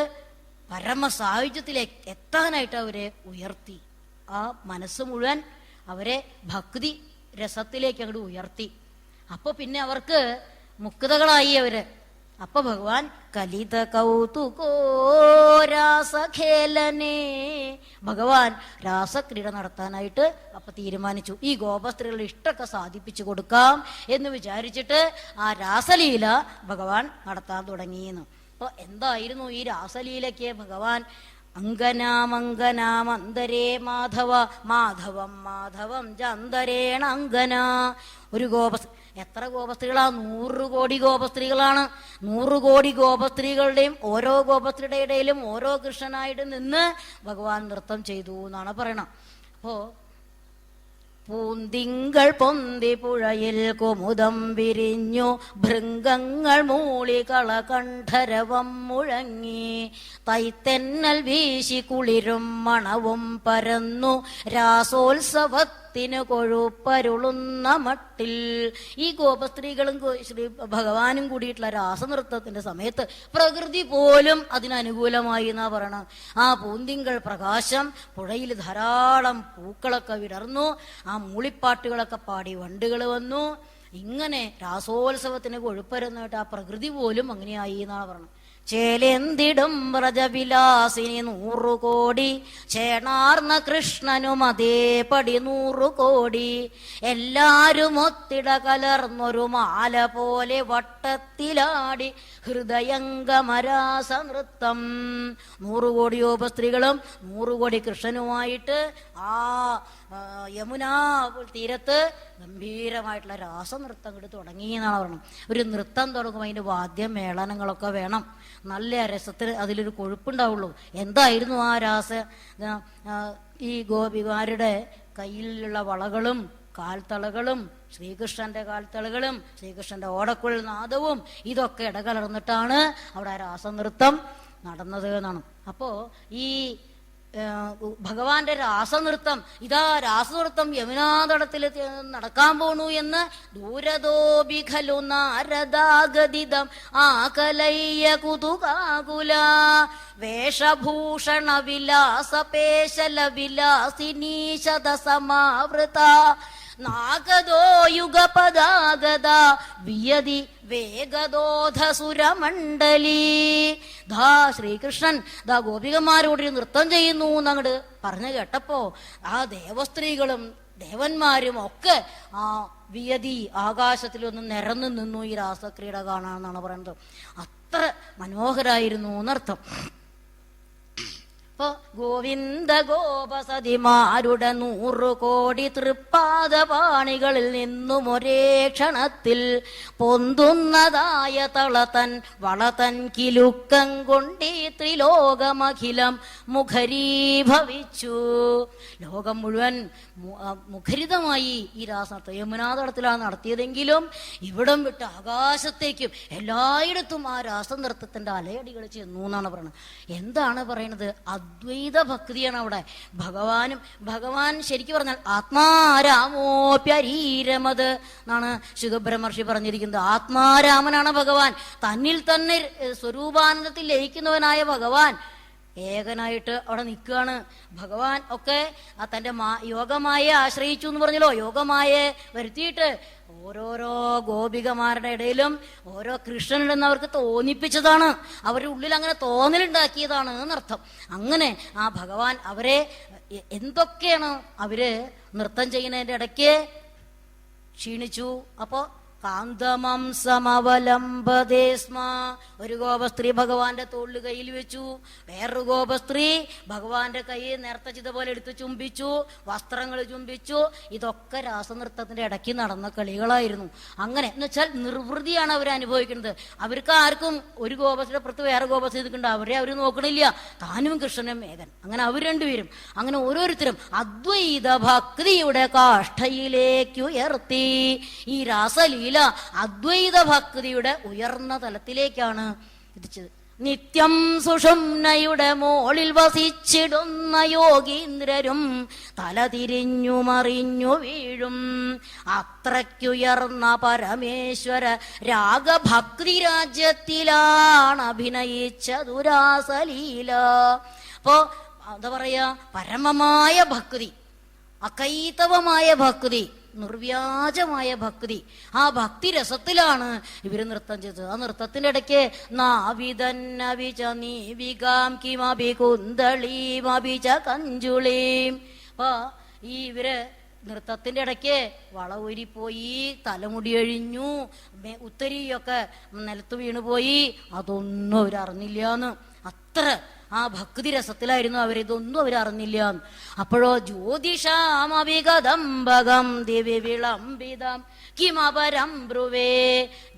പരമസായുജ്യത്തിലേക്ക് എത്താനായിട്ട് അവരെ ഉയർത്തി. ആ മനസ്സ് മുഴുവൻ അവരെ ഭക്തി രസത്തിലേക്ക് അങ്ങോട്ട് ഉയർത്തി. അപ്പൊ പിന്നെ അവർക്ക് മുക്തകളായി അവര്. അപ്പൊ ഭഗവാൻ കലിത കൗതുകോ രാസഖേലനേ, ഭഗവാൻ രാസക്രീഡ നടത്താനായിട്ട് അപ്പൊ തീരുമാനിച്ചു. ഈ ഗോപസ്ത്രീകളുടെ ഇഷ്ടമൊക്കെ സാധിപ്പിച്ചു കൊടുക്കാം എന്ന് വിചാരിച്ചിട്ട് ആ രാസലീല ഭഗവാൻ നടത്താൻ തുടങ്ങിയെന്ന്. അപ്പൊ എന്തായിരുന്നു ഈ രാസലീലയ്ക്ക് ഭഗവാൻ അങ്കനാമങ്കനാമന്തരേ മാധവ മാധവം മാധവം ചന്തരേണ അങ്കന. ഒരു എത്ര ഗോപസ്ത്രീകളാ? 100 കോടി ഗോപസ്ത്രീകളാണ്. 100 കോടി ഗോപസ്ത്രീകളുടെയും ഓരോ ഗോപസ്ത്രീയുടെ ഇടയിലും ഓരോ കൃഷ്ണനായിട്ട് നിന്ന് ഭഗവാൻ നൃത്തം ചെയ്തു എന്നാണ് പറയണം. അപ്പോ പൂന്തിങ്കൾ പൊന്തി പുഴയിൽ കുമുദം വിരിഞ്ഞു, ഭൃംഗങ്ങൾ മൂളി കളകണ്ഠരവം മുഴങ്ങി, തൈത്തെന്നൽ വീശി കുളിരും മണവും പരന്നു, രാസോത്സവത്തിന് കൊഴുപ്പരുളുന്ന മട്ടിൽ. ഈ ഗോപസ്ത്രീകളും ശ്രീ ഭഗവാനും കൂടിയിട്ടുള്ള രാസനൃത്തത്തിന്റെ സമയത്ത് പ്രകൃതി പോലും അതിനനുകൂലമായി എന്നാ പറയണം. ആ പൂന്തിങ്കൾ പ്രകാശം, പുഴയിൽ ധാരാളം പൂക്കളൊക്കെ വിടർന്നു, ആ മൂളിപ്പാട്ടുകളൊക്കെ പാടി വണ്ടുകൾ വന്നു. ഇങ്ങനെ രാസോത്സവത്തിന് കൊഴുപ്പരുന്നിട്ട് ആ പ്രകൃതി പോലും അങ്ങനെയായി എന്നാണ് പറഞ്ഞത്. ചേലെന്തിടും വ്രജവിലാസിനി 100 കോടി, ചേണാർന്ന കൃഷ്ണനും അതേപടി 100 കോടി, എല്ലാരും ഒത്തിട കലർന്നൊരു മാല പോലെ വട്ടത്തിലാടി ഹൃദയംഗമരാസ നൃത്തം. 100 കോടി ഗോപസ്ത്രീകളും 100 കോടി കൃഷ്ണനുമായിട്ട് ആ യമുനാ തീരത്ത് ഗംഭീരമായിട്ടുള്ള രാസനൃത്തം ഇങ്ങോട്ട് തുടങ്ങി എന്നാണ് പറയുന്നത്. ഒരു നൃത്തം തുടങ്ങുമ്പോൾ അതിൻ്റെ വാദ്യം മേളനങ്ങളൊക്കെ വേണം. നല്ല രസത്തിന് അതിലൊരു കൊഴുപ്പുണ്ടാവുള്ളൂ. എന്തായിരുന്നു ആ ഈ ഗോപിമാരുടെ കയ്യിലുള്ള വളകളും കാൽത്തളകളും ശ്രീകൃഷ്ണന്റെ കാൽത്തളകളും ശ്രീകൃഷ്ണന്റെ ഓടക്കുഴൽ നാദവും ഇതൊക്കെ ഇടകലർന്നിട്ടാണ് അവിടെ രാസനൃത്തം നടന്നത് എന്നാണ്. അപ്പോ ഈ ഭഗവാന്റെ രാസനൃത്തം, ഇതാ രാസനൃത്തം യമുനാതടത്തിൽ നടക്കാൻ പോണു എന്ന് ദൂരതോബിഖലു നാരദാഗതിദം ആകലയ്യ കുതുകാകുല വേഷഭൂഷണ വിലാസ പേശല വിലാസിനീശത സമാവൃത നാഗദോ യുഗപദാഗത വിയതി വേഗദോധസുരമണ്ഡലി. ദാ ശ്രീകൃഷ്ണൻ ദാ ഗോപികമാരോട് നൃത്തം ചെയ്യുന്നു എന്നങ്ങട് പറഞ്ഞു കേട്ടപ്പോ ആ ദേവസ്ത്രീകളും ദേവന്മാരും ഒക്കെ ആ വിയതി ആകാശത്തിലൊന്ന് നിരന്നു നിന്നു ഈ രാസക്രീഡ കാണാന്നാണ് പറയുന്നത്. അത്ര മനോഹരായിരുന്നു എന്നർത്ഥം. ഇപ്പൊ ഗോവിന്ദ ഗോപസതിമാരുടെ 100 കോടി തൃപ്പാദപാണികളിൽ നിന്നും ഒരേ ക്ഷണത്തിൽ പൊന്തുന്നതായ തളതൻ വളതൻ കിലുക്കം കൊണ്ടീ ത്രിലോകമഖിലം മുഖരീഭവിച്ചു. ലോകം മുഴുവൻ മുഖരിതമായി ഈ രാസനൃത്തം. യമുനാതടത്തിലാണ് നടത്തിയതെങ്കിലും ഇവിടം വിട്ട് ആകാശത്തേക്കും എല്ലായിടത്തും ആ രാസനൃത്തത്തിന്റെ അലയടികൾ ചെന്നു എന്നാണ് പറയുന്നത്. എന്താണ് പറയുന്നത്? അദ്വൈത ഭക്തിയാണ് അവിടെ. ഭഗവാൻ ശരിക്കും പറഞ്ഞാൽ ആത്മാരാമോപ്യരീരമത് എന്നാണ് ശുഖബ്രഹ്മർഷി പറഞ്ഞിരിക്കുന്നത്. ആത്മാരാമനാണ് ഭഗവാൻ. തന്നിൽ തന്നെ സ്വരൂപാനന്ദത്തിൽ ലയിക്കുന്നവനായ ഭഗവാൻ ഏകനായിട്ട് അവിടെ നിൽക്കുകയാണ്. ഭഗവാൻ ഒക്കെ തൻ്റെ യോഗമായ ആശ്രയിച്ചു എന്ന് പറഞ്ഞല്ലോ. യോഗമായെ വരുത്തിയിട്ട് ഓരോരോ ഗോപികമാരുടെ ഇടയിലും ഓരോ കൃഷ്ണനുണ്ടെന്ന് അവർക്ക് തോന്നിപ്പിച്ചതാണ്. അവരുടെ ഉള്ളിൽ അങ്ങനെ തോന്നലുണ്ടാക്കിയതാണ് എന്നർത്ഥം. അങ്ങനെ ആ ഭഗവാൻ അവരെ എന്തൊക്കെയാണ് അവര് നൃത്തം ചെയ്യുന്നതിൻ്റെ ഇടയ്ക്ക് ക്ഷീണിച്ചു. അപ്പോ കാന്തമം സമവലംബതേ സ്മ, ഒരു ഗോപസ്ത്രീ ഭഗവാന്റെ തോളിൽ കയ്യിൽ വെച്ചു. വേറൊരു ഗോപസ്ത്രീ ഭഗവാന്റെ കൈ നേർത്ത ചിത പോലെ എടുത്ത് ചുംബിച്ചു, വസ്ത്രങ്ങൾ ചുംബിച്ചു. ഇതൊക്കെ രാസനൃത്തത്തിന്റെ ഇടയ്ക്ക് നടന്ന കളികളായിരുന്നു. അങ്ങനെ എന്ന് വെച്ചാൽ നിർവൃതിയാണ് അവർ അനുഭവിക്കുന്നത്. അവർക്ക് ആർക്കും ഒരു ഗോപസ്ത്രീയുടെ പുറത്ത് വേറെ ഗോപസ്ത്രീ നിൽക്കുന്നുണ്ട്, അവരെ അവർ നോക്കണില്ല. താനും കൃഷ്ണനും ഏകൻ. അങ്ങനെ അവർ രണ്ടുപേരും അങ്ങനെ ഓരോരുത്തരും അദ്വൈത ഭക്തിയുടെ കാഷ്ഠയിലേക്കുയർത്തി. ഈ രാസലീല അദ്വൈത ഭക്തിയുടെ ഉയർന്ന തലത്തിലേക്കാണ് എത്തിച്ചത്. നിത്യം സുഷുമ്നയുടെ മോളിൽ വസിച്ചിടുന്ന യോഗീന്ദ്രരും തലതിരിഞ്ഞു മറിഞ്ഞു വീഴും. അത്രയ്ക്കുയർന്ന പരമേശ്വര രാഗഭക്തി രാജ്യത്തിലാണ് അഭിനയിച്ചതു രാസലീല. അപ്പോ എന്താ പറയാ, പരമമായ ഭക്തി, അകൈതവമായ ഭക്തി, നിർവ്യാജമായ ഭക്തി, ആ ഭക്തി രസത്തിലാണ് ഇവര് നൃത്തം ചെയ്തത്. ആ നൃത്തത്തിന്റെ ഇടയ്ക്ക് നാവിതന്നവിച നീവികാം കിമഭി കുന്തളീമഭിച കഞ്ചുളീം. അപ്പൊ ഈ ഇവര് നൃത്തത്തിന്റെ ഇടയ്ക്ക് വള ഊരിപ്പോയി, തലമുടി അഴിഞ്ഞു, ഉത്തരിയൊക്കെ നിലത്ത് വീണുപോയി. അതൊന്നും അവരറിഞ്ഞില്ലാന്ന്. അത്ര ആ ഭക്തി രസത്തിലായിരുന്നു അവരിതൊന്നും അവരറിഞ്ഞില്ല. അപ്പോഴോ ജ്യോതിഷാമവിഗതംബകം ദിവ്യ വിളംബിതം കിമപരം ബ്രുവേ,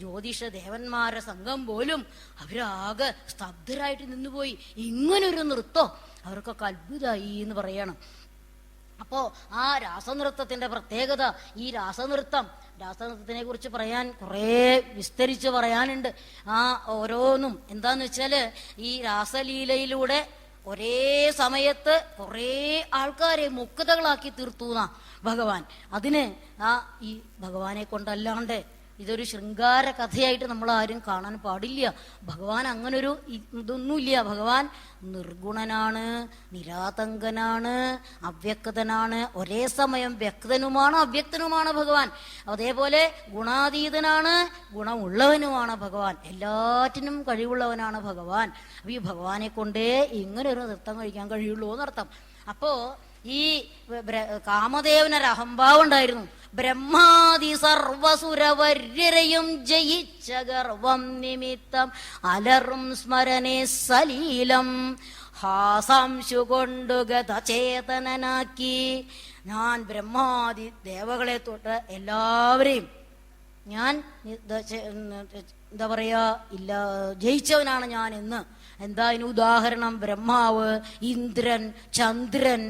ജ്യോതിഷ ദേവന്മാരുടെ സംഘം പോലും അവരാകെ സ്തബ്ധരായിട്ട് നിന്നുപോയി. ഇങ്ങനൊരു നൃത്തം അവർക്കൊക്കെ അത്ഭുതമായി എന്ന് പറയണം. അപ്പോ ആ രാസനൃത്തത്തിന്റെ പ്രത്യേകത, ഈ രാസനൃത്തത്തിനെ കുറിച്ച് പറയാൻ കുറേ വിസ്തരിച്ച് പറയാനുണ്ട്. ആ ഓരോന്നും എന്താന്ന് വെച്ചാല് ഈ രാസലീലയിലൂടെ ഒരേ സമയത്ത് കുറേ ആൾക്കാരെ മുക്തകളാക്കി തീർത്തുന്ന ഭഗവാൻ. അതിന് ഈ ഭഗവാനെ കൊണ്ടല്ലാണ്ട് ഇതൊരു ശൃംഗാര കഥയായിട്ട് നമ്മൾ ആരും കാണാൻ പാടില്ല. ഭഗവാൻ അങ്ങനൊരു ഇതൊന്നുമില്ല. ഭഗവാൻ നിർഗുണനാണ്, നിരാതങ്കനാണ്, അവ്യക്തനാണ്. ഒരേ സമയം വ്യക്തനുമാണ് അവ്യക്തനുമാണ് ഭഗവാൻ. അതേപോലെ ഗുണാതീതനാണ്, ഗുണമുള്ളവനുമാണ് ഭഗവാൻ. എല്ലാറ്റിനും കഴിവുള്ളവനാണ് ഭഗവാൻ. അപ്പൊ ഈ ഭഗവാനെ കൊണ്ടേ ഇങ്ങനൊരു നൃത്തം കഴിക്കാൻ കഴിയുള്ളൂ എന്നർത്ഥം. അപ്പോ ഈ കാമദേവനൊരു അഹംഭാവം ഉണ്ടായിരുന്നു. ബ്രഹ്മാദി സർവസുരവര്യരെയും ജയിച്ച ഗർവം നിമിത്തം അലറും സ്മരണേ സലീലം ഹാസാംശു കൊണ്ടു ഗതചേതനാക്കി. ഞാൻ ബ്രഹ്മാദി ദേവകളെ തൊട്ട് എല്ലാവരെയും ഞാൻ എന്താ പറയാ ജയിച്ചവനാണ് ഞാൻ എന്ന്. എന്താ അതിന് ഉദാഹരണം? ബ്രഹ്മാവ്, ഇന്ദ്രൻ, ചന്ദ്രൻ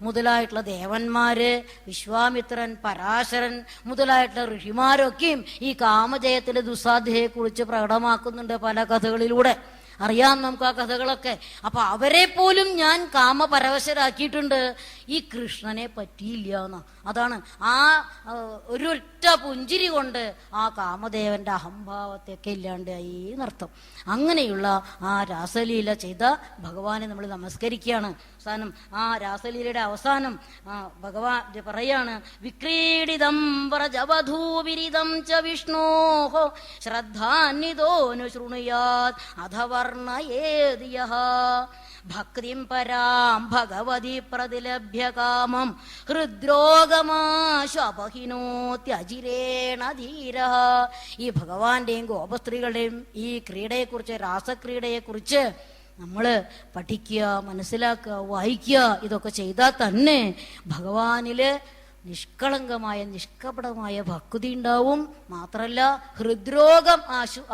മുതലായിട്ടുള്ള ദേവന്മാര്, വിശ്വാമിത്രൻ, പരാശരൻ മുതലായിട്ടുള്ള ഋഷിമാരൊക്കെയും ഈ കാമജയത്തിന്റെ ദുസ്സാധ്യതയെ കുറിച്ച് പ്രകടമാക്കുന്നുണ്ട് പല കഥകളിലൂടെ. അറിയാം നമുക്ക് ആ കഥകളൊക്കെ. അപ്പൊ അവരെ പോലും ഞാൻ കാമപരവശരാക്കിയിട്ടുണ്ട്. ഈ കൃഷ്ണനെ പറ്റിയില്ല എന്ന്. അതാണ് ആ ഒരൊറ്റ പുഞ്ചിരി കൊണ്ട് ആ കാമദേവന്റെ അഹംഭാവത്തെയൊക്കെ ഇല്ലാണ്ടായി എന്നർത്ഥം. അങ്ങനെയുള്ള ആ രാസലീല ചെയ്ത ഭഗവാനെ നമ്മൾ നമസ്കരിക്കുകയാണ്. അവസാനം ആ രാസലീലയുടെ അവസാനം ഭഗവാൻ പറയാണ്, വിക്രീഡിതം വ്രജവധൂവിരിതം ച വിഷ്ണോഹോ ശ്രദ്ധാന്വിതോനു ശൃണുയാത് അധവർണയേദിയഃ ഭക്തിം പരാം ഭഗവതി പ്രതിലഭ്യ കാമം ഹൃദ്രോഗമാശപഹിനോത്യജിരേണ ധീരഃ. ഈ ഭഗവാന്റെയും ഗോപസ്ത്രീകളുടെയും ഈ ക്രീഡയെക്കുറിച്ച്, രാസക്രീഡയെക്കുറിച്ച് നമ്മള് പഠിക്കുക, മനസ്സിലാക്കുക, വായിക്കുക. ഇതൊക്കെ ചെയ്താൽ തന്നെ ഭഗവാനില് നിഷ്കളങ്കമായ നിഷ്കപടമായ ഭക്തി ഉണ്ടാവും. മാത്രല്ല ഹൃദ്രോഗം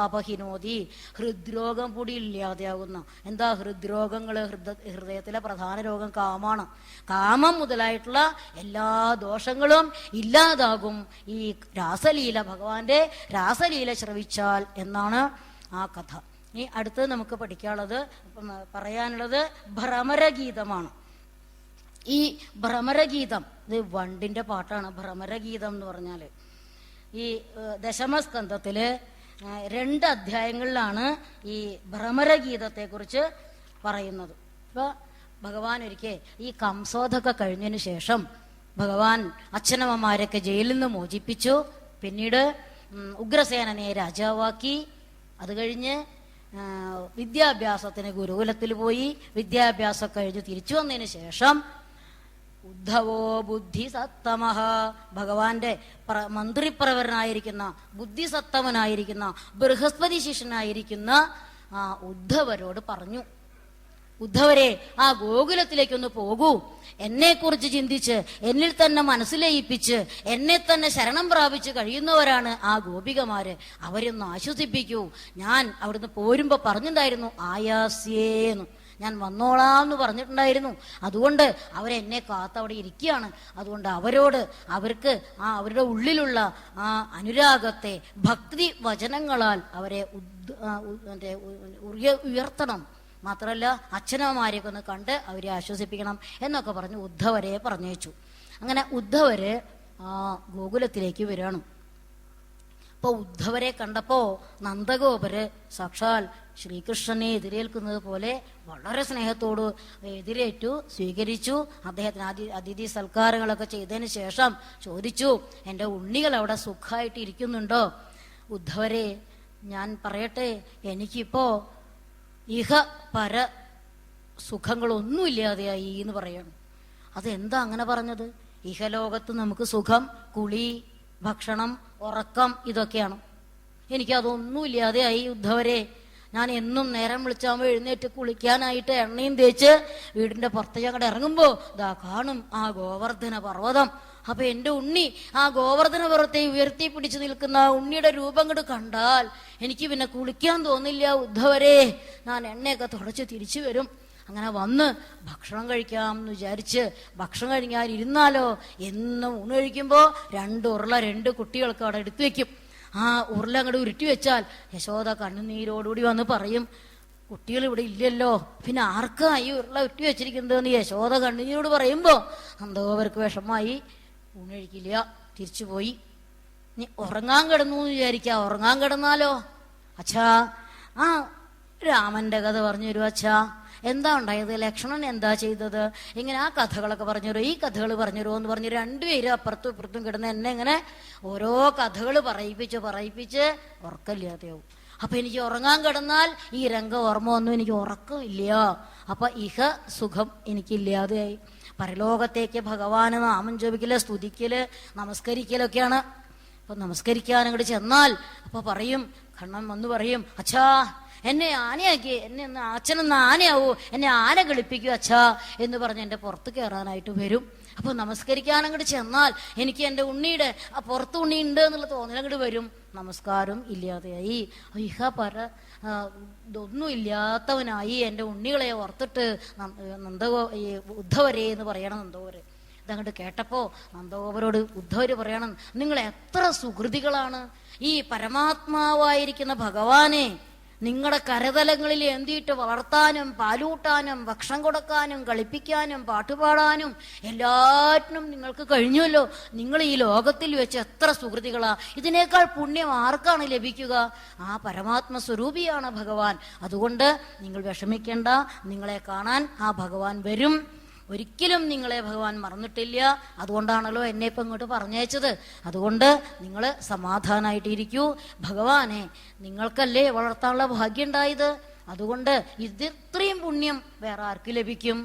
അപഹിനോതി, ഹൃദ്രോഗം കൂടി ഇല്ലാതെയാകുന്ന. എന്താ ഹൃദ്രോഗങ്ങള്? ഹൃദയത്തിലെ പ്രധാന രോഗം കാമാണ്. കാമം മുതലായിട്ടുള്ള എല്ലാ ദോഷങ്ങളും ഇല്ലാതാകും ഈ രാസലീല, ഭഗവാന്റെ രാസലീല ശ്രവിച്ചാൽ എന്നാണ് ആ കഥ. ഇനി അടുത്തത് നമുക്ക് പറയാനുള്ളത് ഭ്രമരഗീതമാണ്. ഈ ഭ്രമരഗീതം ഇത് വണ്ടിന്റെ പാട്ടാണ്. ഭ്രമരഗീതം എന്ന് പറഞ്ഞാല് ഈ ദശമസ്കന്ധത്തില് 2 അധ്യായങ്ങളിലാണ് ഈ ഭ്രമരഗീതത്തെ കുറിച്ച് പറയുന്നത്. അപ്പൊ ഭഗവാൻ ഒരിക്കൽ ഈ കംസോധൊക്കെ കഴിഞ്ഞതിന് ശേഷം ഭഗവാൻ അച്ഛനമ്മമാരൊക്കെ ജയിലിൽ നിന്ന് മോചിപ്പിച്ചു. പിന്നീട് ഉഗ്രസേനനെ രാജാവാക്കി. അത് കഴിഞ്ഞ് വിദ്യാഭ്യാസത്തിന് ഗുരുകുലത്തിൽ പോയി. വിദ്യാഭ്യാസം കഴിഞ്ഞ് തിരിച്ചു വന്നതിന് ശേഷം ഉദ്ധവോ ബുദ്ധിസത്തമഃ, ഭഗവാന്റെ മന്ത്രിപ്രവരനായിരിക്കുന്ന ബുദ്ധിസത്തമനായിരിക്കുന്ന ബൃഹസ്പതി ശിഷ്യനായിരിക്കുന്ന ഉദ്ധവരോട് പറഞ്ഞു, ഉദ്ധവരെ, ആ ഗോകുലത്തിലേക്കൊന്ന് പോകൂ. എന്നെക്കുറിച്ച് ചിന്തിച്ച് എന്നിൽ തന്നെ മനസ്സിലയിപ്പിച്ച് എന്നെ തന്നെ ശരണം പ്രാപിച്ച് കഴിയുന്നവരാണ് ആ ഗോപികമാര്. അവരൊന്ന് ആശ്വസിപ്പിക്കൂ. ഞാൻ അവിടുന്ന് പോരുമ്പോ പറഞ്ഞിട്ടുണ്ടായിരുന്നു ആയാസ്യേന്ന്, ഞാൻ വന്നോളാന്ന് പറഞ്ഞിട്ടുണ്ടായിരുന്നു. അതുകൊണ്ട് അവരെന്നെ കാത്തവിടെ ഇരിക്കുകയാണ്. അതുകൊണ്ട് അവർക്ക് അവരുടെ ഉള്ളിലുള്ള ആ അനുരാഗത്തെ ഭക്തി വചനങ്ങളാൽ അവരെ ഉയർത്തണം. മാത്രമല്ല അച്ഛനമ്മമാരെയൊക്കെ ഒന്ന് കണ്ട് അവരെ ആശ്വസിപ്പിക്കണം എന്നൊക്കെ പറഞ്ഞ് ഉദ്ധവരെ പറഞ്ഞയച്ചു. അങ്ങനെ ഉദ്ധവര് ഗോകുലത്തിലേക്ക് വരികയാണ്. അപ്പൊ ഉദ്ധവരെ കണ്ടപ്പോ നന്ദഗോപര് സാക്ഷാൽ ശ്രീകൃഷ്ണനെ എതിരേൽക്കുന്നത് പോലെ വളരെ സ്നേഹത്തോട് എതിരേറ്റു, സ്വീകരിച്ചു. അദ്ദേഹത്തിന് അതിഥി സൽക്കാരങ്ങളൊക്കെ ചെയ്തതിന് ശേഷം ചോദിച്ചു, എൻ്റെ ഉണ്ണികൾ അവിടെ സുഖമായിട്ട് ഇരിക്കുന്നുണ്ടോ? ഉദ്ധവരെ, ഞാൻ പറയട്ടെ, എനിക്കിപ്പോ ഇഹ പര സുഖങ്ങളൊന്നുമില്ലാതെയായി എന്ന് പറയണം. അതെന്താ അങ്ങനെ പറഞ്ഞത്? ഇഹലോകത്ത് നമുക്ക് സുഖം കുളി, ഭക്ഷണം, ഉറക്കം ഇതൊക്കെയാണ്. എനിക്കതൊന്നുമില്ലാതെയായി ഉദ്ധവരെ. ഞാൻ എന്നും നേരം വിളിച്ചാകുമ്പോൾ എഴുന്നേറ്റ് കുളിക്കാനായിട്ട് എണ്ണയും തേച്ച് വീടിന്റെ പുറത്തേക്ക് അങ്ങോട്ട് ഇറങ്ങുമ്പോ ദാ കാണും ആ ഗോവർദ്ധന പർവ്വതം. അപ്പൊ എന്റെ ഉണ്ണി ആ ഗോവർദ്ധന പർവ്വത്തെ ഉയർത്തി പിടിച്ചു നിൽക്കുന്ന ആ ഉണ്ണിയുടെ രൂപം അങ്ങോട്ട് കണ്ടാൽ എനിക്ക് പിന്നെ കുളിക്കാൻ തോന്നില്ല ഉദ്ധവരെ. ഞാൻ എണ്ണയൊക്കെ തുടച്ച് തിരിച്ചു വരും. അങ്ങനെ വന്ന് ഭക്ഷണം കഴിക്കാം എന്ന് വിചാരിച്ച് ഭക്ഷണം കഴിഞ്ഞാൽ ഇരുന്നാലോ, എന്നും ഊണ് കഴിക്കുമ്പോ 2 ഉരുള 2 കുട്ടികൾക്ക് അവിടെ എടുത്തു വെക്കും. ആ ഉരുള അങ്ങോട്ട് ഉരുട്ടി വെച്ചാൽ യശോദ കണ്ണുനീരോടുകൂടി വന്ന് പറയും, കുട്ടികൾ ഇവിടെ ഇല്ലല്ലോ, പിന്നെ ആർക്കാ ഈ ഉരുള ഉരുട്ടി വെച്ചിരിക്കുന്നതെന്ന് യശോദ കണ്ണുനീരോട് പറയുമ്പോ നന്ദഗോപർക്ക് വിഷമായി. ഊണ് കഴിക്കില്ല, തിരിച്ചുപോയി. നീ ഉറങ്ങാൻ കിടന്നു എന്ന് വിചാരിക്കാം. ഉറങ്ങാൻ കിടന്നാലോ? അച്ഛാ, ആ രാമന്റെ കഥ പറഞ്ഞു തരുമോ അച്ഛാ? എന്താ ഉണ്ടായത്? ലക്ഷ്മണൻ എന്താ ചെയ്തത്? ഇങ്ങനെ ആ കഥകളൊക്കെ പറഞ്ഞു തരുമോ, ഈ കഥകൾ പറഞ്ഞു തരുമോ എന്ന് പറഞ്ഞ് 2 പേരും അപ്പുറത്തും ഇപ്പുറത്തും കിടന്ന് എന്നെ ഇങ്ങനെ ഓരോ കഥകൾ പറയിപ്പിച്ച് ഉറക്കമില്ലാതെയാവും. അപ്പൊ എനിക്ക് ഉറങ്ങാൻ കിടന്നാൽ ഈ രംഗം ഓർമ്മ വന്നു, എനിക്ക് ഉറക്കമില്ല. അപ്പൊ ഇഹ സുഖം എനിക്കില്ലാതെയായി. പരലോകത്തേക്ക് ഭഗവാന് നാമം ജപിക്കല്, സ്തുതിക്കല്, നമസ്കരിക്കലൊക്കെയാണ്. അപ്പൊ നമസ്കരിക്കാൻ അങ്ങോട്ട് ചെന്നാൽ അപ്പൊ പറയും, കണ്ണൻ വന്ന് പറയും, അച്ഛാ എന്നെ ആനയാക്കി, എന്നെ ഒന്ന് അച്ഛനൊന്ന് ആനയാവൂ, എന്നെ ആന കളിപ്പിക്കൂ അച്ഛാ എന്ന് പറഞ്ഞ് എൻ്റെ പുറത്ത് കയറാനായിട്ട് വരും. അപ്പൊ നമസ്കരിക്കാൻ അങ്ങോട്ട് ചെന്നാൽ എനിക്ക് എൻ്റെ ഉണ്ണിയുടെ ആ പുറത്ത് ഉണ്ണി ഉണ്ട് എന്നുള്ള തോന്നലങ്ങോട്ട് വരും. നമസ്കാരം ഇല്ലാതെയായി. ഇഹ പര ഇതൊന്നും ഇല്ലാത്തവനായി എൻ്റെ ഉണ്ണികളെ ഓർത്തിട്ട് ഉദ്ധവരെ എന്ന് പറയണം. നന്ദഗോപര് ഇതങ്ങോട്ട് കേട്ടപ്പോ നന്ദഗോപരോട് ഉദ്ധവര് പറയണം, നിങ്ങൾ എത്ര സുഹൃതികളാണ്. ഈ പരമാത്മാവായിരിക്കുന്ന ഭഗവാനെ നിങ്ങളുടെ കരതലങ്ങളിൽ എന്തിയിട്ട് വളർത്താനും പാലൂട്ടാനും ഭക്ഷണം കൊടുക്കാനും കളിപ്പിക്കാനും പാട്ടുപാടാനും എല്ലാറ്റിനും നിങ്ങൾക്ക് കഴിഞ്ഞുവല്ലോ. നിങ്ങൾ ഈ ലോകത്തിൽ വെച്ച് എത്ര സുഹൃതികളാ. ഇതിനേക്കാൾ പുണ്യം ആർക്കാണ് ലഭിക്കുക? ആ പരമാത്മ സ്വരൂപിയാണ് ഭഗവാൻ. അതുകൊണ്ട് നിങ്ങൾ വിഷമിക്കേണ്ട, നിങ്ങളെ കാണാൻ ആ ഭഗവാൻ വരും. ഒരിക്കലും നിങ്ങളെ ഭഗവാൻ മറന്നിട്ടില്ല. അതുകൊണ്ടാണല്ലോ എന്നെ ഇപ്പം ഇങ്ങോട്ട് പറഞ്ഞയച്ചത്. അതുകൊണ്ട് നിങ്ങൾ സമാധാനമായിട്ടിരിക്കൂ. ഭഗവാനെ നിങ്ങൾക്കല്ലേ വളർത്താനുള്ള ഭാഗ്യം ഉണ്ടായത്. അതുകൊണ്ട് ഇത്രയും പുണ്യം വേറെ ആർക്ക് ലഭിക്കും?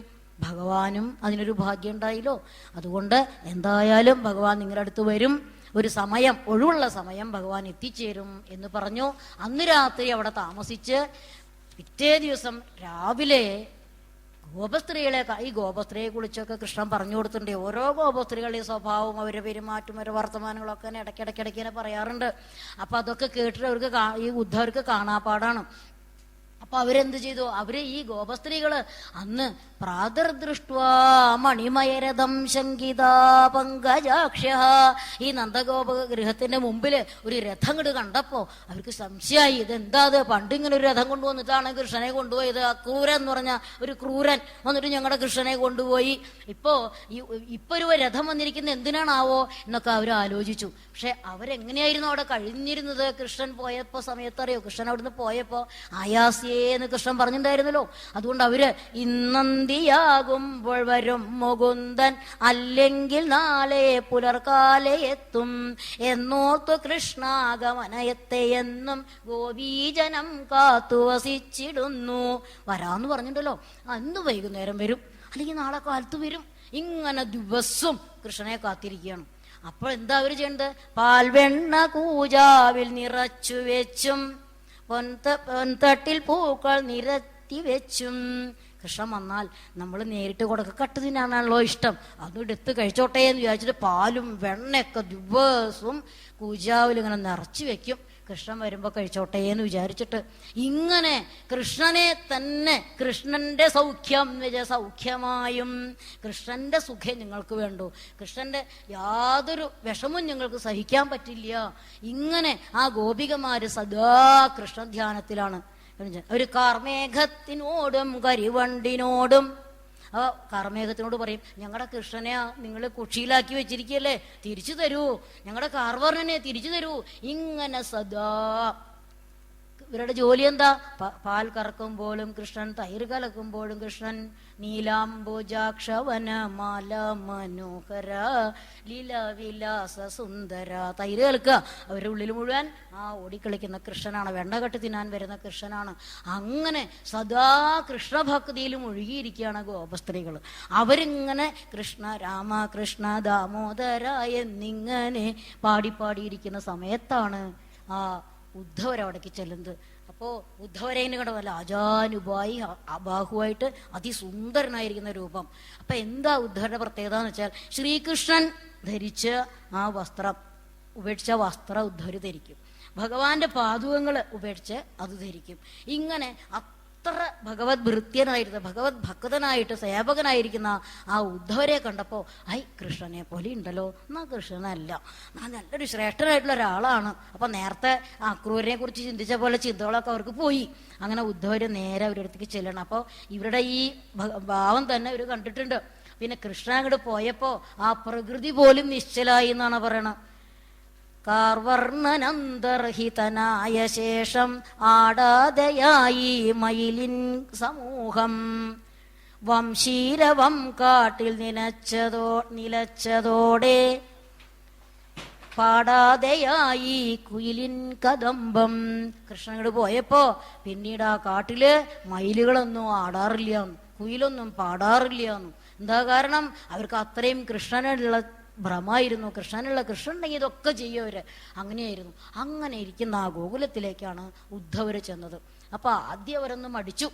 ഭഗവാനും അതിനൊരു ഭാഗ്യം ഉണ്ടായില്ലോ. അതുകൊണ്ട് എന്തായാലും ഭഗവാൻ നിങ്ങളുടെ അടുത്ത് വരും. ഒരു സമയം, ഒഴിവുള്ള സമയം ഭഗവാൻ എത്തിച്ചേരും എന്ന് പറഞ്ഞു. അന്ന് രാത്രി അവിടെ താമസിച്ച് പിറ്റേ ദിവസം രാവിലെ ഗോപസ്ത്രീകളെ, ഈ ഗോപസ്ത്രീയെ കുറിച്ചൊക്കെ കൃഷ്ണൻ പറഞ്ഞു കൊടുത്തിട്ടുണ്ട്. ഓരോ ഗോപസ്ത്രീകളുടെ സ്വഭാവവും അവരുടെ പെരുമാറ്റം അവരുടെ വർത്തമാനങ്ങളൊക്കെ ഇടയ്ക്കിടയ്ക്കിടയ്ക്കിനെ പറയാറുണ്ട്. അപ്പൊ അതൊക്കെ കേട്ടിട്ട് അവർക്ക് ഈ ഉദ്ധവർക്ക് കാണാപ്പാടാണ്. അപ്പൊ അവരെന്ത് ചെയ്തു? അവര് ഈ ഗോപസ്ത്രീകള് അന്ന് പ്രാതർദൃഷ്ട്വാ മണിമയരഥം ശങ്കിതാ പങ്കജാക്ഷ്യ, ഈ നന്ദഗോപ ഗൃഹത്തിന്റെ മുമ്പില് ഒരു രഥം ഇങ്ങോട്ട് കണ്ടപ്പോ അവർക്ക് സംശയമായി. ഇതെന്താ അത്? പണ്ട് ഇങ്ങനെ ഒരു രഥം കൊണ്ടുവന്നിട്ടാണ് കൃഷ്ണനെ കൊണ്ടുപോയത്. ആ ക്രൂരൻ എന്ന് പറഞ്ഞ ഒരു ക്രൂരൻ വന്നിട്ട് ഞങ്ങളുടെ കൃഷ്ണനെ കൊണ്ടുപോയി. ഇപ്പോ ഒരു രഥം വന്നിരിക്കുന്നത് എന്തിനാണാവോ എന്നൊക്കെ അവർ ആലോചിച്ചു. പക്ഷെ അവരെങ്ങനെയായിരുന്നു അവിടെ കഴിഞ്ഞിരുന്നത്? കൃഷ്ണൻ പോയപ്പോ സമയത്തറിയോ? കൃഷ്ണൻ അവിടുന്ന് പോയപ്പോ ആയാസ്യ എന്ന് കൃഷ്ണൻ പറഞ്ഞിട്ടുണ്ടായിരുന്നല്ലോ. അതുകൊണ്ട് അവര് ഇന്നന്തിയാകുമ്പോൾ വരും മുകുന്ദൻ, അല്ലെങ്കിൽ നാളെ പുലർക്കാലെ എത്തും എന്നോർത്തു കൃഷ്ണാഗമനയത്തെ എന്നും ഗോപീജനം കാത്തു വസിച്ചിടുന്നു. വരാന്ന് പറഞ്ഞിട്ടുണ്ടല്ലോ, അന്ന് വൈകുന്നേരം വരും, അല്ലെങ്കിൽ നാളെ കാലത്ത് വരും. ഇങ്ങനെ ദിവസം കൃഷ്ണനെ കാത്തിരിക്കുകയാണ്. അപ്പോൾ എന്താ അവര് ചെയ്യേണ്ടത്? പാൽവെണ്ണ കൂജാവിൽ നിറച്ചു വെച്ചും പൊൻതട്ടിൽ പൂക്കൾ നിരത്തി വെച്ചും. കൃഷ്ണൻ വന്നാൽ നമ്മൾ നേരിട്ട് കൊടുക്ക കട്ട് തിന്നാണല്ലോ ഇഷ്ടം, അതും എടുത്ത് കഴിച്ചോട്ടെ എന്ന് വിചാരിച്ചിട്ട് പാലും വെണ്ണയൊക്കെ ദിവസവും കൂജാവിൽ ഇങ്ങനെ നിറച്ചു വെക്കും. കൃഷ്ണൻ വരുമ്പോൾ കഴിച്ചോട്ടെ എന്ന് വിചാരിച്ചിട്ട് ഇങ്ങനെ കൃഷ്ണനെ തന്നെ, കൃഷ്ണന്റെ സൗഖ്യം സൗഖ്യമായും, കൃഷ്ണന്റെ സുഖം നിങ്ങൾക്ക് വേണ്ടു, കൃഷ്ണന്റെ യാതൊരു വിഷമവും നിങ്ങൾക്ക് സഹിക്കാൻ പറ്റില്ല. ഇങ്ങനെ ആ ഗോപികമാര് സദാ കൃഷ്ണധ്യാനത്തിലാണ്. ഒരു കാർമേഘത്തിനോടും കരിവണ്ടിനോടും കാർമേഘത്തിനോട് പറയും, ഞങ്ങളുടെ കൃഷ്ണനെ നിങ്ങൾ കുഷിയിലാക്കി വെച്ചിരിക്കുകയല്ലേ, തിരിച്ചു തരൂ, ഞങ്ങളുടെ കാർവർണനെ തിരിച്ചു തരൂ. ഇങ്ങനെ സദാ ഇവരുടെ ജോലി എന്താ? പാൽ കറക്കുമ്പോഴും കൃഷ്ണൻ, തൈര് കലക്കുമ്പോഴും കൃഷ്ണൻ, നീലാംബുജാക്ഷവന മാല മനോഹര ലീലാവിലാസ സുന്ദര. തൈര് കലക്കുക, അവരുടെ ഉള്ളിൽ മുഴുവൻ ആ ഓടിക്കളിക്കുന്ന കൃഷ്ണനാണ്, വെണ്ണകെട്ട് തിന്നാൻ വരുന്ന കൃഷ്ണനാണ്. അങ്ങനെ സദാ കൃഷ്ണഭക്തിയിൽ മുഴുകിയിരിക്കുകയാണ് ഗോപസ്ത്രീകൾ. അവരിങ്ങനെ കൃഷ്ണ രാമ കൃഷ്ണ ദാമോദര എന്നിങ്ങനെ പാടിപ്പാടിയിരിക്കുന്ന സമയത്താണ് ആ ഉദ്ധവരവിടേക്ക് ചെല്ലുന്നത്. അപ്പോൾ ഉദ്ധവരേനെ കണ്ട നല്ല ആജാനുബായി ബാഹുവായിട്ട് അതിസുന്ദരനായിരിക്കുന്ന രൂപം. അപ്പൊ എന്താ ഉദ്ധവരുടെ പ്രത്യേകത എന്ന് വെച്ചാൽ, ശ്രീകൃഷ്ണൻ ധരിച്ച ആ വസ്ത്രം ഉപേക്ഷിച്ച വസ്ത്രം ഉദ്ധവര് ധരിക്കും, ഭഗവാന്റെ പാദുകങ്ങൾ ഉപേക്ഷിച്ച് അത് ധരിക്കും. ഇങ്ങനെ അത്ര ഭഗവത് ഭൃത്യനായിട്ട്, ഭഗവത് ഭക്തനായിട്ട്, സേവകനായിരിക്കുന്ന ആ ഉദ്ധവരെ കണ്ടപ്പോ കൃഷ്ണനെ പോലെ ഉണ്ടല്ലോ, എന്നാ കൃഷ്ണനല്ല, നല്ലൊരു ശ്രേഷ്ഠനായിട്ടുള്ള ഒരാളാണ്. അപ്പൊ നേരത്തെ അക്രൂരനെ കുറിച്ച് ചിന്തിച്ച പോലെ ചിന്തകളൊക്കെ അവർക്ക് പോയി. അങ്ങനെ ഉദ്ധവര് നേരെ അവരുടെ അടുത്തേക്ക് ചെല്ലണം. അപ്പോൾ ഇവരുടെ ഈ ഭാവം തന്നെ ഇവർ കണ്ടിട്ടുണ്ട്. പിന്നെ കൃഷ്ണൻ അങ്ങോട്ട് പോയപ്പോ ആ പ്രകൃതി പോലും നിശ്ചലായി എന്നാണ് പറയണത്. കാർവർണ്ണനന്തർഹിതനായ ശേഷം ആടാതയായി മയിലിൻ സമൂഹം, വംശീരവം കാട്ടിൽ നിലച്ചതോടെ പാടാതെയായി കുയിലിൻ കദംബം. കൃഷ്ണനോട് പോയപ്പോ പിന്നീട് ആ കാട്ടില് മയിലുകളൊന്നും ആടാറില്ല, കുയിലൊന്നും പാടാറില്ല. എന്താ കാരണം? അവർക്ക് അത്രയും കൃഷ്ണനുള്ള ഭ്രമായിരുന്നു. കൃഷ്ണൻ ഉണ്ടെങ്കിൽ ഇതൊക്കെ ചെയ്യും അവര്. അങ്ങനെയായിരുന്നു. അങ്ങനെ ഇരിക്കുന്ന ആ ഗോകുലത്തിലേക്കാണ് ഉദ്ധവര് ചെന്നത്. അപ്പൊ ആദ്യം അവരൊന്ന് മടിച്ചു.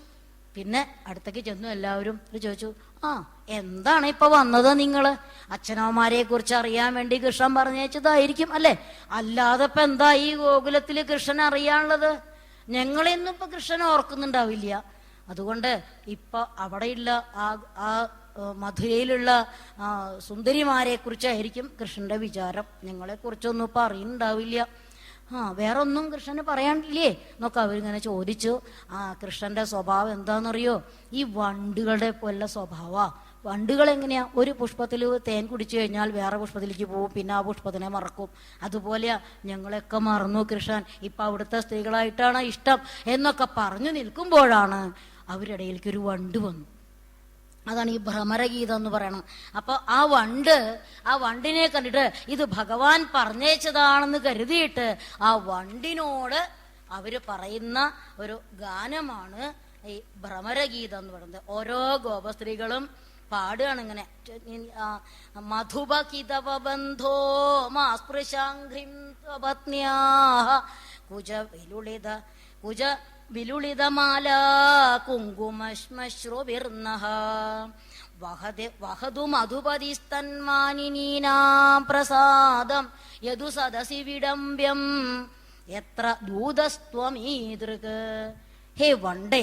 പിന്നെ അടുത്തേക്ക് ചെന്നു. എല്ലാവരും ചോദിച്ചു, എന്താണ് ഇപ്പൊ വന്നത് നിങ്ങള്? അച്ഛനമ്മമാരെ കുറിച്ച് അറിയാൻ വേണ്ടി കൃഷ്ണൻ പറഞ്ഞയച്ചതായിരിക്കും അല്ലെ? അല്ലാതെ ഇപ്പൊ എന്താ ഈ ഗോകുലത്തില് കൃഷ്ണൻ അറിയാനുള്ളത്? ഞങ്ങളെയൊന്നും ഇപ്പൊ കൃഷ്ണൻ ഓർക്കുന്നുണ്ടാവില്ല. അതുകൊണ്ട് ഇപ്പൊ അവിടെയുള്ള ആ മധുരയിലുള്ള സുന്ദരിമാരെ കുറിച്ചായിരിക്കും കൃഷ്ണന്റെ വിചാരം. ഞങ്ങളെ കുറിച്ചൊന്നും ഇപ്പൊ അറിയുന്നുണ്ടാവില്ല. വേറെ ഒന്നും കൃഷ്ണന് പറയാനില്ലേ എന്നൊക്കെ അവരിങ്ങനെ ചോദിച്ചു. കൃഷ്ണന്റെ സ്വഭാവം എന്താണെന്നറിയോ? ഈ വണ്ടുകളുടെ പോലെ സ്വഭാവ. വണ്ടുകൾ എങ്ങനെയാ? ഒരു പുഷ്പത്തിൽ തേൻ കുടിച്ചു കഴിഞ്ഞാൽ വേറെ പുഷ്പത്തിലേക്ക് പോകും, പിന്നെ ആ പുഷ്പത്തിനെ മറക്കും. അതുപോലെയാ ഞങ്ങളെയൊക്കെ മറന്നു കൃഷ്ണൻ, ഇപ്പൊ അവിടുത്തെ സ്ത്രീകളായിട്ടാണ് ഇഷ്ടം എന്നൊക്കെ പറഞ്ഞു നിൽക്കുമ്പോഴാണ് അവരുടെ ഇടയിലേക്ക് ഒരു വണ്ട് വന്നു. അതാണ് ഈ ഭ്രമരഗീതം എന്ന് പറയണം. അപ്പൊ ആ വണ്ടിനെ കണ്ടിട്ട് ഇത് ഭഗവാൻ പറഞ്ഞയച്ചതാണെന്ന് കരുതിയിട്ട് ആ വണ്ടിനോട് അവര് പറയുന്ന ഒരു ഗാനമാണ് ഈ ഭ്രമരഗീതം എന്ന് പറയുന്നത്. ഓരോ ഗോപസ്ത്രീകളും പാടുകയാണ് ഇങ്ങനെ. മധുബകിതവബന്ധോ മാസ്പൃശാഘ്രിം പത്ന്യാഹ കുജ വിലുളിതമാല കുങ്കുമശ്മശ്രുവിർണഃ വഹതു മധുപതിസ്തന്മാനിനീനാം പ്രസാദം യദു സദസി വിഡംബ്യം എത്ര ദൂതസ്ത്വമീദൃക്. ഹേ വണ്ടേ,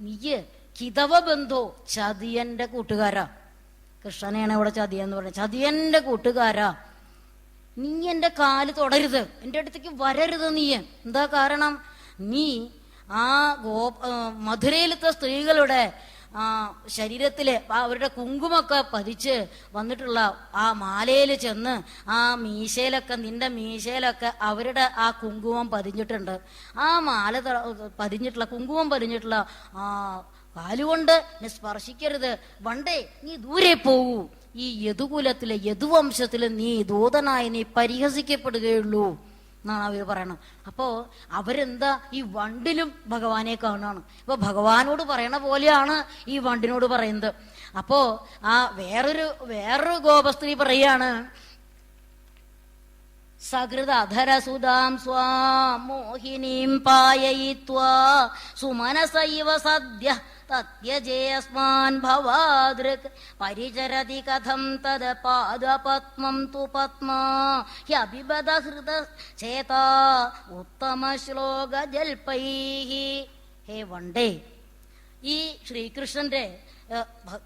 നീയ് കിതവബന്ധോ, ചതിയന്റെ കൂട്ടുകാരാ. കൃഷ്ണനെയാണ് ഇവിടെ ചതിയെന്ന് പറഞ്ഞത്. ചതിയന്റെ കൂട്ടുകാരാ, നീ എന്റെ കാല് തൊടരുത്, എന്റെ അടുത്തേക്ക് വരരുത്. നീ എന്താ കാരണം? നീ ആ മധുരയിലത്തെ സ്ത്രീകളുടെ ശരീരത്തില് അവരുടെ കുങ്കുമൊക്കെ പതിച്ച് വന്നിട്ടുള്ള ആ മാലയിൽ ചെന്ന് ആ മീശയിലൊക്കെ, നിന്റെ മീശയിലൊക്കെ അവരുടെ ആ കുങ്കുമം പതിഞ്ഞിട്ടുണ്ട്. ആ മാല പതിഞ്ഞിട്ടുള്ള കുങ്കുമം പതിഞ്ഞിട്ടുള്ള കാലുകൊണ്ട് നീ സ്പർശിക്കരുത്, വണ്ടേ നീ ദൂരെ പോകൂ, ഈ യദുകുലത്തിലെ യദുവംശത്തില് നീ ദൂതനായി നീ പരിഹസിക്കപ്പെടുകയുള്ളൂ എന്നാണ് അവർ പറയണം. അപ്പോ അവരെന്താ ഈ വണ്ടിലും ഭഗവാനെ കാണുകയാണ്. ഇപ്പൊ ഭഗവാനോട് പറയണ പോലെയാണ് ഈ വണ്ടിനോട് പറയുന്നത്. അപ്പോ ആ വേറൊരു ഗോപസ്ത്രീ പറയാണ്, സകൃത അധരസുതാം സ്വാം മോഹിനീം പായയിത്വാ സുമനസൈവ സദ്യ തത്യജേയസ്മാൻ ഭവാദൃക് പരിചരതി കഥം തദ പാദപത്മം തു പത്മാ ഹ്യഭിബദ ഹൃദ ചേതാ ഉത്തമ ശ്ലോക ജൽപൈഹി. ഹേ വണ്ടേ, ഈ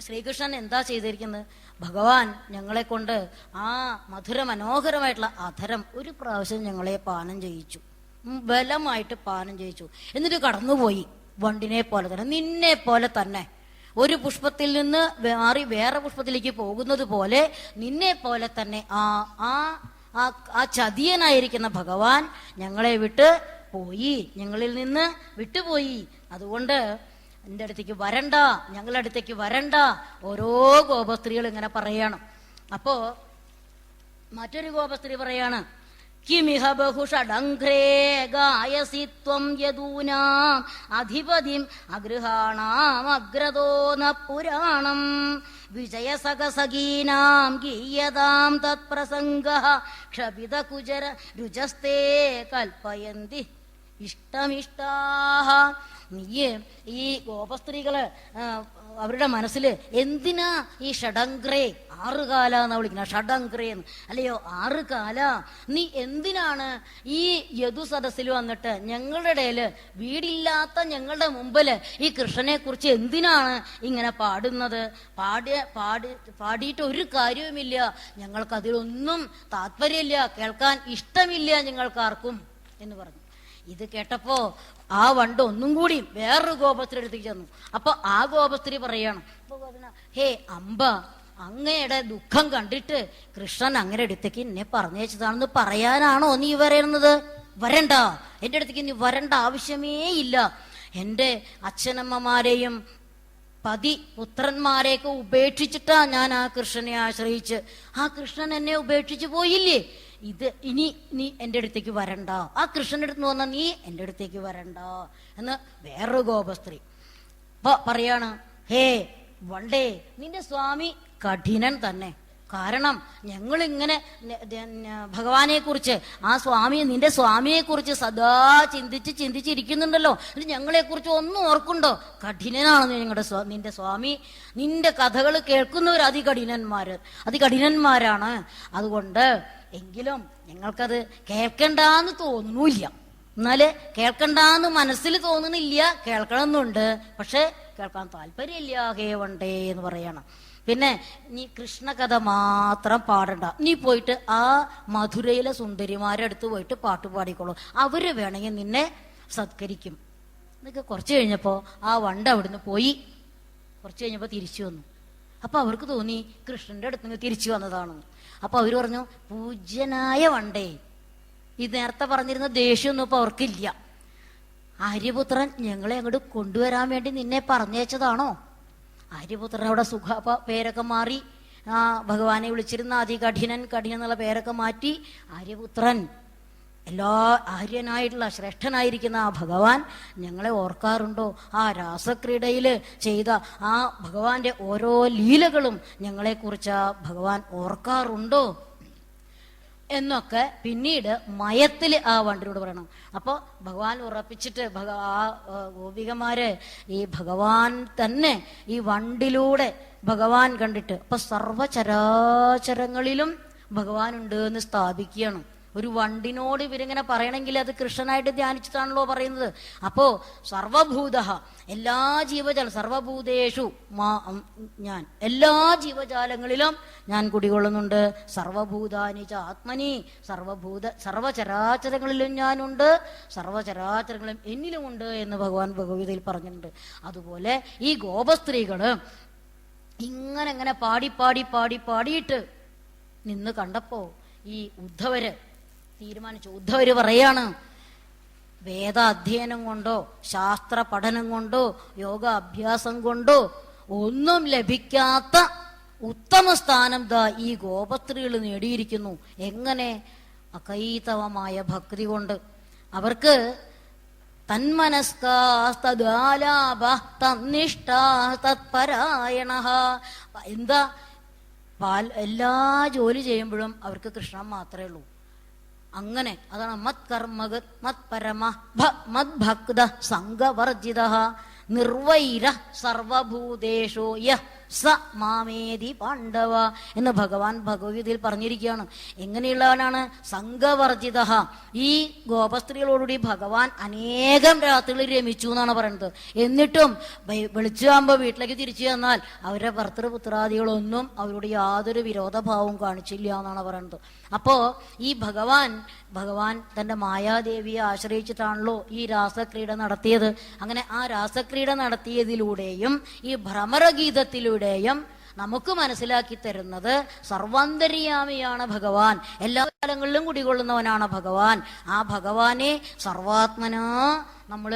ശ്രീകൃഷ്ണൻ എന്താ ചെയ്തിരിക്കുന്നത്? ഭഗവാൻ ഞങ്ങളെ കൊണ്ട് ആ മധുര മനോഹരമായിട്ടുള്ള അധരം ഒരു പ്രാവശ്യം ഞങ്ങളെ പാനം ചെയ്യിച്ചു, ബലമായിട്ട് പാനം ചെയ്യിച്ചു. എന്നിട്ട് കടന്നുപോയി. വണ്ടിനെ പോലെ തന്നെ, നിന്നെ പോലെ തന്നെ, ഒരു പുഷ്പത്തിൽ നിന്ന് മാറി വേറെ പുഷ്പത്തിലേക്ക് പോകുന്നത് പോലെ നിന്നെ പോലെ തന്നെ ആ ചതിയനായിരിക്കുന്ന ഭഗവാൻ ഞങ്ങളെ വിട്ട് പോയി, ഞങ്ങളിൽ നിന്ന് വിട്ടുപോയി. അതുകൊണ്ട് എൻ്റെ അടുത്തേക്ക് വരണ്ട, ഞങ്ങളുടെ അടുത്തേക്ക് വരണ്ട, ഓരോ ഗോപസ്ത്രീകൾ ഇങ്ങനെ പറയണം. അപ്പോ മറ്റൊരു ഗോപസ്ത്രീ പറയാണ്, കിമിഹ ബഹുഷഡംഘ്രേ ഗായസി ത്വം യദൂനാം അധിപതിം അഗൃഹാണാം അഗ്രതോ ന പുരാണം വിജയസഖസഖീനാം ഗീയതാം തത്പ്രസംഗഃ ക്ഷപിത കുജര രുചസ്തേ കൽപ്പയന്തി ഇഷ്ടമിഷ്ടാഹ. നീയ് ഈ ഗോപസ്ത്രീകള് അവരുടെ മനസ്സില് എന്തിനാ ഈ ഷഡംഗ്രേ, 6 കാല എന്നാ വിളിക്കുന്നത്, ഷഡംഗ്രേ എന്ന്, അല്ലയോ 6 കാല, നീ എന്തിനാണ് ഈ യദു സദസ്സിൽ വന്നിട്ട് ഞങ്ങളുടെ ഇടയില്, വീടില്ലാത്ത ഞങ്ങളുടെ മുമ്പില് ഈ കൃഷ്ണനെ കുറിച്ച് എന്തിനാണ് ഇങ്ങനെ പാടുന്നത്? പാടിയിട്ട് ഒരു കാര്യവുമില്ല, ഞങ്ങൾക്ക് അതിലൊന്നും താല്പര്യമില്ല, കേൾക്കാൻ ഇഷ്ടമില്ല ഞങ്ങൾക്കാർക്കും എന്ന് പറഞ്ഞു. ഇത് കേട്ടപ്പോ ആ വണ്ട് ഒന്നും കൂടി വേറൊരു ഗോപസ്ത്രീ അടുത്തേക്ക് ചെന്നു. അപ്പൊ ആ ഗോപസ്ത്രീ പറയാണ്, ഹേ അമ്പ, അങ്ങയുടെ ദുഃഖം കണ്ടിട്ട് കൃഷ്ണൻ അങ്ങനെ അടുത്തേക്ക് എന്നെ പറഞ്ഞയച്ചതാണെന്ന് പറയാനാണോ നീ പറയുന്നത്? വരണ്ട, എന്റെ അടുത്തേക്ക് നീ വരണ്ട, ആവശ്യമേ ഇല്ല. എന്റെ അച്ഛനമ്മമാരെയും പുത്രന്മാരെയൊക്കെ ഉപേക്ഷിച്ചിട്ടാ ഞാൻ ആ കൃഷ്ണനെ ആശ്രയിച്ച്, ആ കൃഷ്ണൻ എന്നെ ഉപേക്ഷിച്ചു പോയില്ലേ, ഇനി നീ എൻ്റെ അടുത്തേക്ക് വരണ്ട, ആ കൃഷ്ണന്റെ അടുത്ത് വന്ന നീ എൻ്റെ അടുത്തേക്ക് വരണ്ട എന്ന് വേറൊരു ഗോപസ്ത്രീ പറയാണ്. ഹേ വണ്ടേ, നിന്റെ സ്വാമി കഠിനൻ തന്നെ. കാരണം ഞങ്ങളിങ്ങനെ ഭഗവാനെ കുറിച്ച്, നിന്റെ സ്വാമിയെ കുറിച്ച് സദാ ചിന്തിച്ചിരിക്കുന്നുണ്ടല്ലോ, ഞങ്ങളെ കുറിച്ച് ഒന്നും ഓർക്കുണ്ടോ? കഠിനനാണ് നിന്റെ സ്വാമി. നിന്റെ കഥകൾ കേൾക്കുന്നവർ അതികഠിനന്മാരാണ്. അതുകൊണ്ട് എങ്കിലും ഞങ്ങൾക്കത് കേൾക്കണ്ടെന്ന് തോന്നുന്നില്ല. എന്നാല് കേൾക്കണ്ടെന്ന് മനസ്സിൽ തോന്നുന്നില്ല, കേൾക്കണമെന്നുണ്ട്, പക്ഷെ കേൾക്കാൻ താല്പര്യമില്ല. ഹേ വണ്ടേ എന്ന് പറയണം. പിന്നെ നീ കൃഷ്ണകഥ മാത്രം പാടണ്ട, നീ പോയിട്ട് ആ മധുരയിലെ സുന്ദരിമാരുടെ അടുത്ത് പോയിട്ട് പാട്ട് പാടിക്കോളൂ, അവര് വേണമെങ്കിൽ നിന്നെ സത്കരിക്കും. എന്നൊക്കെ കുറച്ച് കഴിഞ്ഞപ്പോ ആ വണ്ട് അവിടുന്ന് പോയി. കുറച്ച് കഴിഞ്ഞപ്പോ തിരിച്ചു വന്നു. അപ്പൊ അവർക്ക് തോന്നി കൃഷ്ണന്റെ അടുത്ത് നിന്ന് തിരിച്ചു വന്നതാണെന്ന്. അപ്പൊ അവര് പറഞ്ഞു, പൂജ്യനായ വണ്ടേ, ഈ നേരത്തെ പറഞ്ഞിരുന്ന ദേഷ്യമൊന്നും ഇപ്പൊ അവർക്കില്ല. ആര്യപുത്രൻ ഞങ്ങളെ അങ്ങോട്ട് കൊണ്ടുവരാൻ വേണ്ടി നിന്നെ പറഞ്ഞയച്ചതാണോ? ആര്യപുത്രൻ അവിടെ പേരൊക്കെ മാറി, ഭഗവാനെ വിളിച്ചിരുന്ന കഠിനൻ എന്നുള്ള പേരൊക്കെ മാറ്റി ആര്യപുത്രൻ, എല്ലാ ആര്യനായിട്ടുള്ള ശ്രേഷ്ഠനായിരിക്കുന്ന ആ ഭഗവാൻ ഞങ്ങളെ ഓർക്കാറുണ്ടോ? ആ രാസക്രീഡയില് ചെയ്ത ആ ഭഗവാന്റെ ഓരോ ലീലകളും ഞങ്ങളെക്കുറിച്ച് ആ ഭഗവാൻ ഓർക്കാറുണ്ടോ എന്നൊക്കെ പിന്നീട് മയത്തില് ആ വണ്ടിനോട് പറയണം. അപ്പൊ ഭഗവാൻ ഉറപ്പിച്ചിട്ട് ആ ഗോപികമാര് ഈ ഭഗവാൻ തന്നെ ഈ വണ്ടിലൂടെ ഭഗവാൻ കണ്ടിട്ട് അപ്പൊ സർവചരാചരങ്ങളിലും ഭഗവാൻ ഉണ്ട് എന്ന് സ്ഥാപിക്കുകയാണ്. ഒരു വണ്ടിനോട് ഇവരിങ്ങനെ പറയണമെങ്കിൽ അത് കൃഷ്ണനായിട്ട് ധ്യാനിച്ചിട്ടാണല്ലോ പറയുന്നത്. അപ്പോ സർവഭൂത, എല്ലാ ജീവജാലം, സർവഭൂതേഷു ഞാൻ, എല്ലാ ജീവജാലങ്ങളിലും ഞാൻ കുടികൊള്ളുന്നുണ്ട്. സർവഭൂതാനി ച ആത്മനി, സർവചരാചരങ്ങളിലും ഞാനുണ്ട്, സർവചരാചരങ്ങളും എന്നിലുമുണ്ട് എന്ന് ഭഗവാൻ ഭഗവത്ഗീതയിൽ പറഞ്ഞിട്ടുണ്ട്. അതുപോലെ ഈ ഗോപസ്ത്രീകള് ഇങ്ങനെ പാടിയിട്ട് നിന്ന് കണ്ടപ്പോ ഈ ഉദ്ധവര് തീരുമാനിച്ചു. ഉദ്ധവര് പറയാണ്, വേദ അധ്യയനം കൊണ്ടോ ശാസ്ത്ര പഠനം കൊണ്ടോ യോഗ അഭ്യാസം കൊണ്ടോ ഒന്നും ലഭിക്കാത്ത ഉത്തമ സ്ഥാനം ദാ ഈ ഗോപസ്ത്രീകൾ നേടിയിരിക്കുന്നു. എങ്ങനെ? അകൈതവമായ ഭക്തി കൊണ്ട്. അവർക്ക് തന്മനസ്കാസ്തദാലാഭ തന്നിഷ്ടാ തത്പരായണ. എന്താ? എല്ലാ ജോലി ചെയ്യുമ്പോഴും അവർക്ക് കൃഷ്ണൻ മാത്രമേ ഉള്ളൂ. അങ്ങനെ അതാണ് മത്കർമ്മഗത് മത്പരമ മദ്ഭക്ത സംഘവർജിത നിർവൈര സർവഭൂതേഷു യഃ സ മാമേതി പാണ്ഡവ എന്ന് ഭഗവാൻ ഭഗവത്ഗീതയിൽ പറഞ്ഞിരിക്കുകയാണ്. എങ്ങനെയുള്ളവനാണ്? സംഘവർജിത. ഈ ഗോപസ്ത്രീകളോടുകൂടി ഭഗവാൻ അനേകം രാത്രികളിൽ രമിച്ചു എന്നാണ് പറയുന്നത്. എന്നിട്ടും വെളിച്ചാകുമ്പോൾ വീട്ടിലേക്ക് തിരിച്ചു ചെന്നാൽ അവരുടെ ഭർത്തൃപുത്രാദികളൊന്നും അവരോട് യാതൊരു വിരോധഭാവവും കാണിച്ചില്ല എന്നാണ് പറയുന്നത്. അപ്പോ ഈ ഭഗവാൻ തന്റെ മായാദേവിയെ ആശ്രയിച്ചിട്ടാണല്ലോ ഈ രാസക്രീഡ നടത്തിയത്. അങ്ങനെ ആ രാസക്രീഡ നടത്തിയതിലൂടെയും ഈ ഭ്രമരഗീതത്തിലൂടെയും നമുക്ക് മനസ്സിലാക്കി തരുന്നത് സർവാന്തര്യാമിയാണ് ഭഗവാൻ. എല്ലാ കാലങ്ങളിലും കുടികൊള്ളുന്നവനാണ് ഭഗവാൻ. ആ ഭഗവാനെ സർവാത്മനാ നമ്മൾ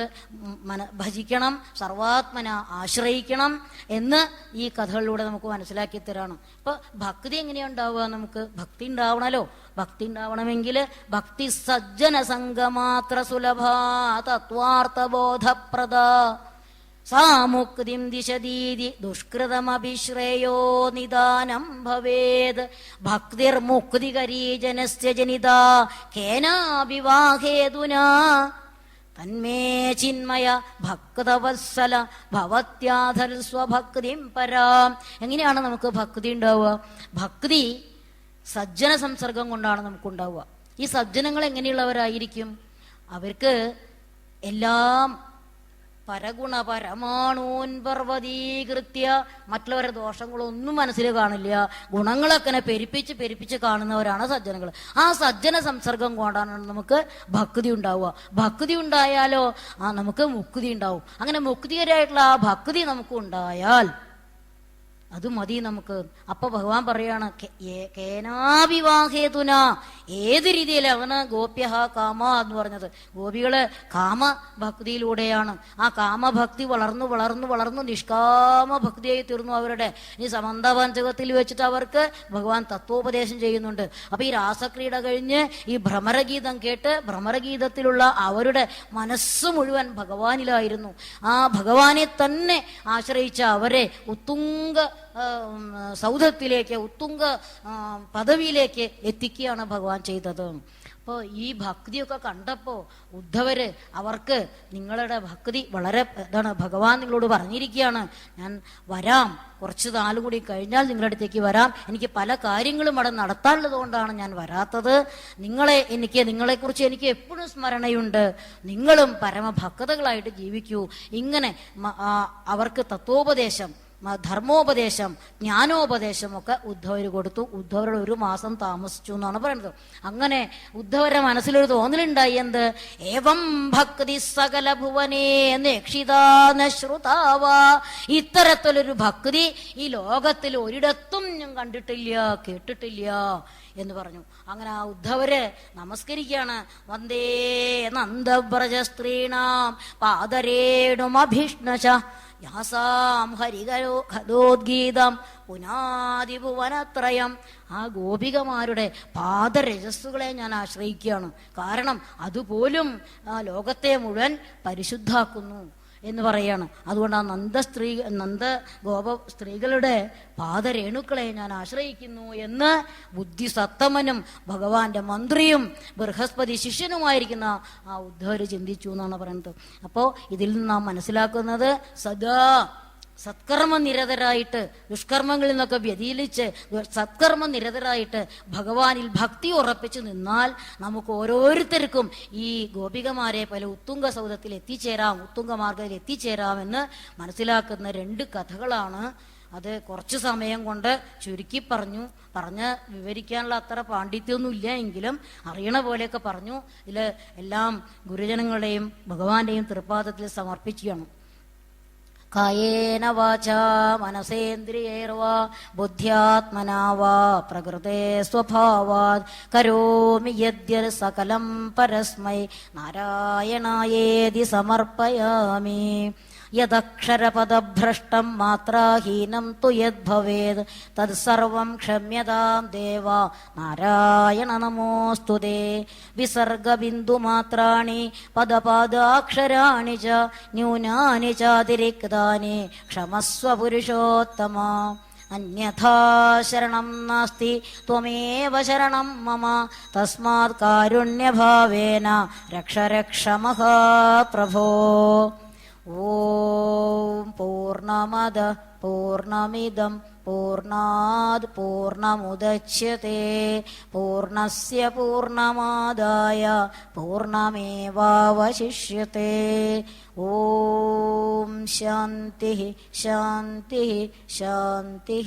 ഭജിക്കണം, സർവാത്മന ആശ്രയിക്കണം എന്ന് ഈ കഥകളിലൂടെ നമുക്ക് മനസ്സിലാക്കി തരാണ്. ഇപ്പൊ ഭക്തി എങ്ങനെയുണ്ടാവുക? നമുക്ക് ഭക്തി ഉണ്ടാവണല്ലോ. ഭക്തി ഉണ്ടാവണമെങ്കിൽ ഭക്തി സജ്ജന സംഗമാത്ര സുലഭാ തത്വാർത്ഥബോധപ്രദ സാമുക്തിം ദിശതീതി ദുഷ്കൃതമഭിശ്രേയോ നിദാനം ഭവേത് ഭക്തിർമുക്തികരീ ജനസ്യ ജനിതാ കേനാഭിവാഹേതുനാ തന്മേ ചിന്മയ ഭക്തവത്സല ഭവത്യാധൽ സ്വഭക്തിം പരാം. എങ്ങനെയാണ് നമുക്ക് ഭക്തി ഉണ്ടാവുക? ഭക്തി സജ്ജന സംസർഗം കൊണ്ടാണ് നമുക്കുണ്ടാവുക. ഈ സജ്ജനങ്ങൾ എങ്ങനെയുള്ളവരായിരിക്കും? അവർക്ക് എല്ലാം പരഗുണ പരമാണൂൻ പർവ്വതീകൃത്യ മറ്റുള്ളവരുടെ ദോഷങ്ങളൊന്നും മനസ്സിൽ കാണില്ല. ഗുണങ്ങളൊക്കെ പെരുപ്പിച്ച് കാണുന്നവരാണ് സജ്ജനങ്ങൾ. ആ സജ്ജന സംസർഗം കൊണ്ടാണ് നമുക്ക് ഭക്തി ഉണ്ടാവുക. ഭക്തി ഉണ്ടായാലോ നമുക്ക് മുക്തി ഉണ്ടാവും. അങ്ങനെ മുക്തികരായിട്ടുള്ള ആ ഭക്തി നമുക്ക് ഉണ്ടായാൽ അത് മതി നമുക്ക്. അപ്പൊ ഭഗവാൻ പറയാണ്, കേനാവിവാഹേതുന, ഏത് രീതിയിൽ അവന് ഗോപ്യ കാമ എന്ന് പറഞ്ഞത്, ഗോപികള് കാമഭക്തിയിലൂടെയാണ്. ആ കാമഭക്തി വളർന്നു നിഷ്കാമ ഭക്തിയായി തീർന്നു അവരുടെ. ഈ സമന്തപഞ്ചകത്തിൽ വെച്ചിട്ട് അവർക്ക് ഭഗവാൻ തത്വോപദേശം ചെയ്യുന്നുണ്ട്. അപ്പൊ ഈ രാസക്രീഡ കഴിഞ്ഞ് ഈ ഭ്രമരഗീതം കേട്ട് ഭ്രമരഗീതത്തിലുള്ള അവരുടെ മനസ്സ് മുഴുവൻ ഭഗവാനിലായിരുന്നു. ആ ഭഗവാനെ തന്നെ ആശ്രയിച്ച അവരെ ഉത്തുംഗ സൗധത്തിലേക്ക്, ഉത്തുംഗ പദവിയിലേക്ക് എത്തിക്കുകയാണ് ഭഗവാൻ ചെയ്തത്. അപ്പോൾ ഈ ഭക്തിയൊക്കെ കണ്ടപ്പോൾ ഉദ്ധവര് അവർക്ക് നിങ്ങളുടെ ഭക്തി വളരെ ഇതാണ്, ഭഗവാൻ നിങ്ങളോട് പറഞ്ഞിരിക്കുകയാണ്, ഞാൻ വരാം, കുറച്ച് നാളും കൂടി കഴിഞ്ഞാൽ നിങ്ങളുടെ അടുത്തേക്ക് വരാം, എനിക്ക് പല കാര്യങ്ങളും അവിടെ നടത്താനുള്ളത് കൊണ്ടാണ് ഞാൻ വരാത്തത്. നിങ്ങളെക്കുറിച്ച് എനിക്ക് എപ്പോഴും സ്മരണയുണ്ട്, നിങ്ങളും പരമഭക്തകളായിട്ട് ജീവിക്കൂ. ഇങ്ങനെ അവർക്ക് തത്വോപദേശം, ധർമ്മോപദേശം, ജ്ഞാനോപദേശം ഒക്കെ ഉദ്ധവര് കൊടുത്തു. ഉദ്ധവരുടെ 1 മാസം താമസിച്ചു എന്നാണ് പറയുന്നത്. അങ്ങനെ ഉദ്ധവരുടെ മനസ്സിലൊരു തോന്നലുണ്ടായി. എന്ത്? ഏവം ഭക്തി സകല ഭുവനേ നേക്ഷിതാശ്രുതാവ, ഇത്തരത്തിലൊരു ഭക്തി ഈ ലോകത്തിൽ ഒരിടത്തും ഞാൻ കണ്ടിട്ടില്ല, കേട്ടിട്ടില്ല എന്ന് പറഞ്ഞു. അങ്ങനെ ആ ഉദ്ധവര് നമസ്കരിക്കുകയാണ്. വന്ദേ നന്ദവ്രജ സ്ത്രീണാം പാദരേണുമഭിഷ്ണശ യാസാം ഹരികരോദ്ഗീതം പുനാദിഭുവനത്രയം. ആ ഗോപികമാരുടെ പാദരജസ്സുകളെ ഞാൻ ആശ്രയിക്കുകയാണ്. കാരണം അതുപോലും ലോകത്തെ മുഴുവൻ പരിശുദ്ധാക്കുന്നു എന്ന് പറയാണ്. അതുകൊണ്ട് ആ നന്ദ ഗോപ സ്ത്രീകളുടെ പാദരേണുക്കളെ ഞാൻ ആശ്രയിക്കുന്നു എന്ന് ബുദ്ധിസത്തമനും ഭഗവാന്റെ മന്ത്രിയും ബൃഹസ്പതി ശിഷ്യനുമായിരിക്കുന്ന ആ ഉദ്ധവര് ചിന്തിച്ചു എന്നാണ് പറയുന്നത്. അപ്പോൾ ഇതിൽ നിന്ന് നാം മനസ്സിലാക്കുന്നത്, സദാ സത്കർമ്മനിരതരായിട്ട് ദുഷ്കർമ്മങ്ങളിൽ നിന്നൊക്കെ വ്യതിചലിച്ച് സത്കർമ്മനിരതരായിട്ട് ഭഗവാനിൽ ഭക്തി ഉറപ്പിച്ചു നിന്നാൽ നമുക്ക് ഓരോരുത്തർക്കും ഈ ഗോപികമാരെ പോലെ ഉത്തുംഗ സൗധത്തിൽ എത്തിച്ചേരാം, ഉത്തുംഗമാർഗത്തിൽ എത്തിച്ചേരാമെന്ന് മനസ്സിലാക്കുന്ന 2 കഥകളാണ്. അത് കുറച്ച് സമയം കൊണ്ട് ചുരുക്കി പറഞ്ഞ് വിവരിക്കാനുള്ള അത്ര പാണ്ഡിത്യമൊന്നും ഇല്ല എങ്കിലും അറിയണ പോലെയൊക്കെ പറഞ്ഞു. ഇതിൽ എല്ലാം ഗുരുജനങ്ങളുടെയും ഭഗവാന്റെയും തൃപ്പാദത്തിൽ സമർപ്പിക്കുകയാണ്. കായേന വാചാ മനസേന്ദ്രിയൈർവാ ബുദ്ധ്യാത്മനാ വാ പ്രകൃതേ സ്വഭാവാത് കരോമി യദ്യത് സകലം പരസ്മൈ നാരായണായേതി സമർപ്പയാമി. യദക്ഷരപദഭ്രഷ്ടം മാത്രാഹീനം തു യദ്ഭവേത് തത്സർവം ക്ഷമ്യതാം ദേവ നാരായണ നമോസ്തുതേ. വിസർഗബിന്ദുമാത്രാണി പദപാദാക്ഷരാണി ച ന്യൂനാനി ചാതിരിക്താനി ക്ഷമസ്വ പുരുഷോത്തമ. അന്യഥാ ശരണം നാസ്തി ത്വമേവ ശരണം മമ തസ്മാത് കാരുണ്യഭാവേന രക്ഷ രക്ഷ മഹാപ്രഭോ. ഓം പൂർണ്ണമദ പൂർണ്ണമിദം പൂർണ്ണാത് പൂർണ്ണമുദച്യത്തെ പൂർണ്ണസ്യ പൂർണ്ണമാദായ പൂർണ്ണമേവാവശിഷ്യത്തെ. ഓം ശാന്തി ശാന്തി ശാന്തി.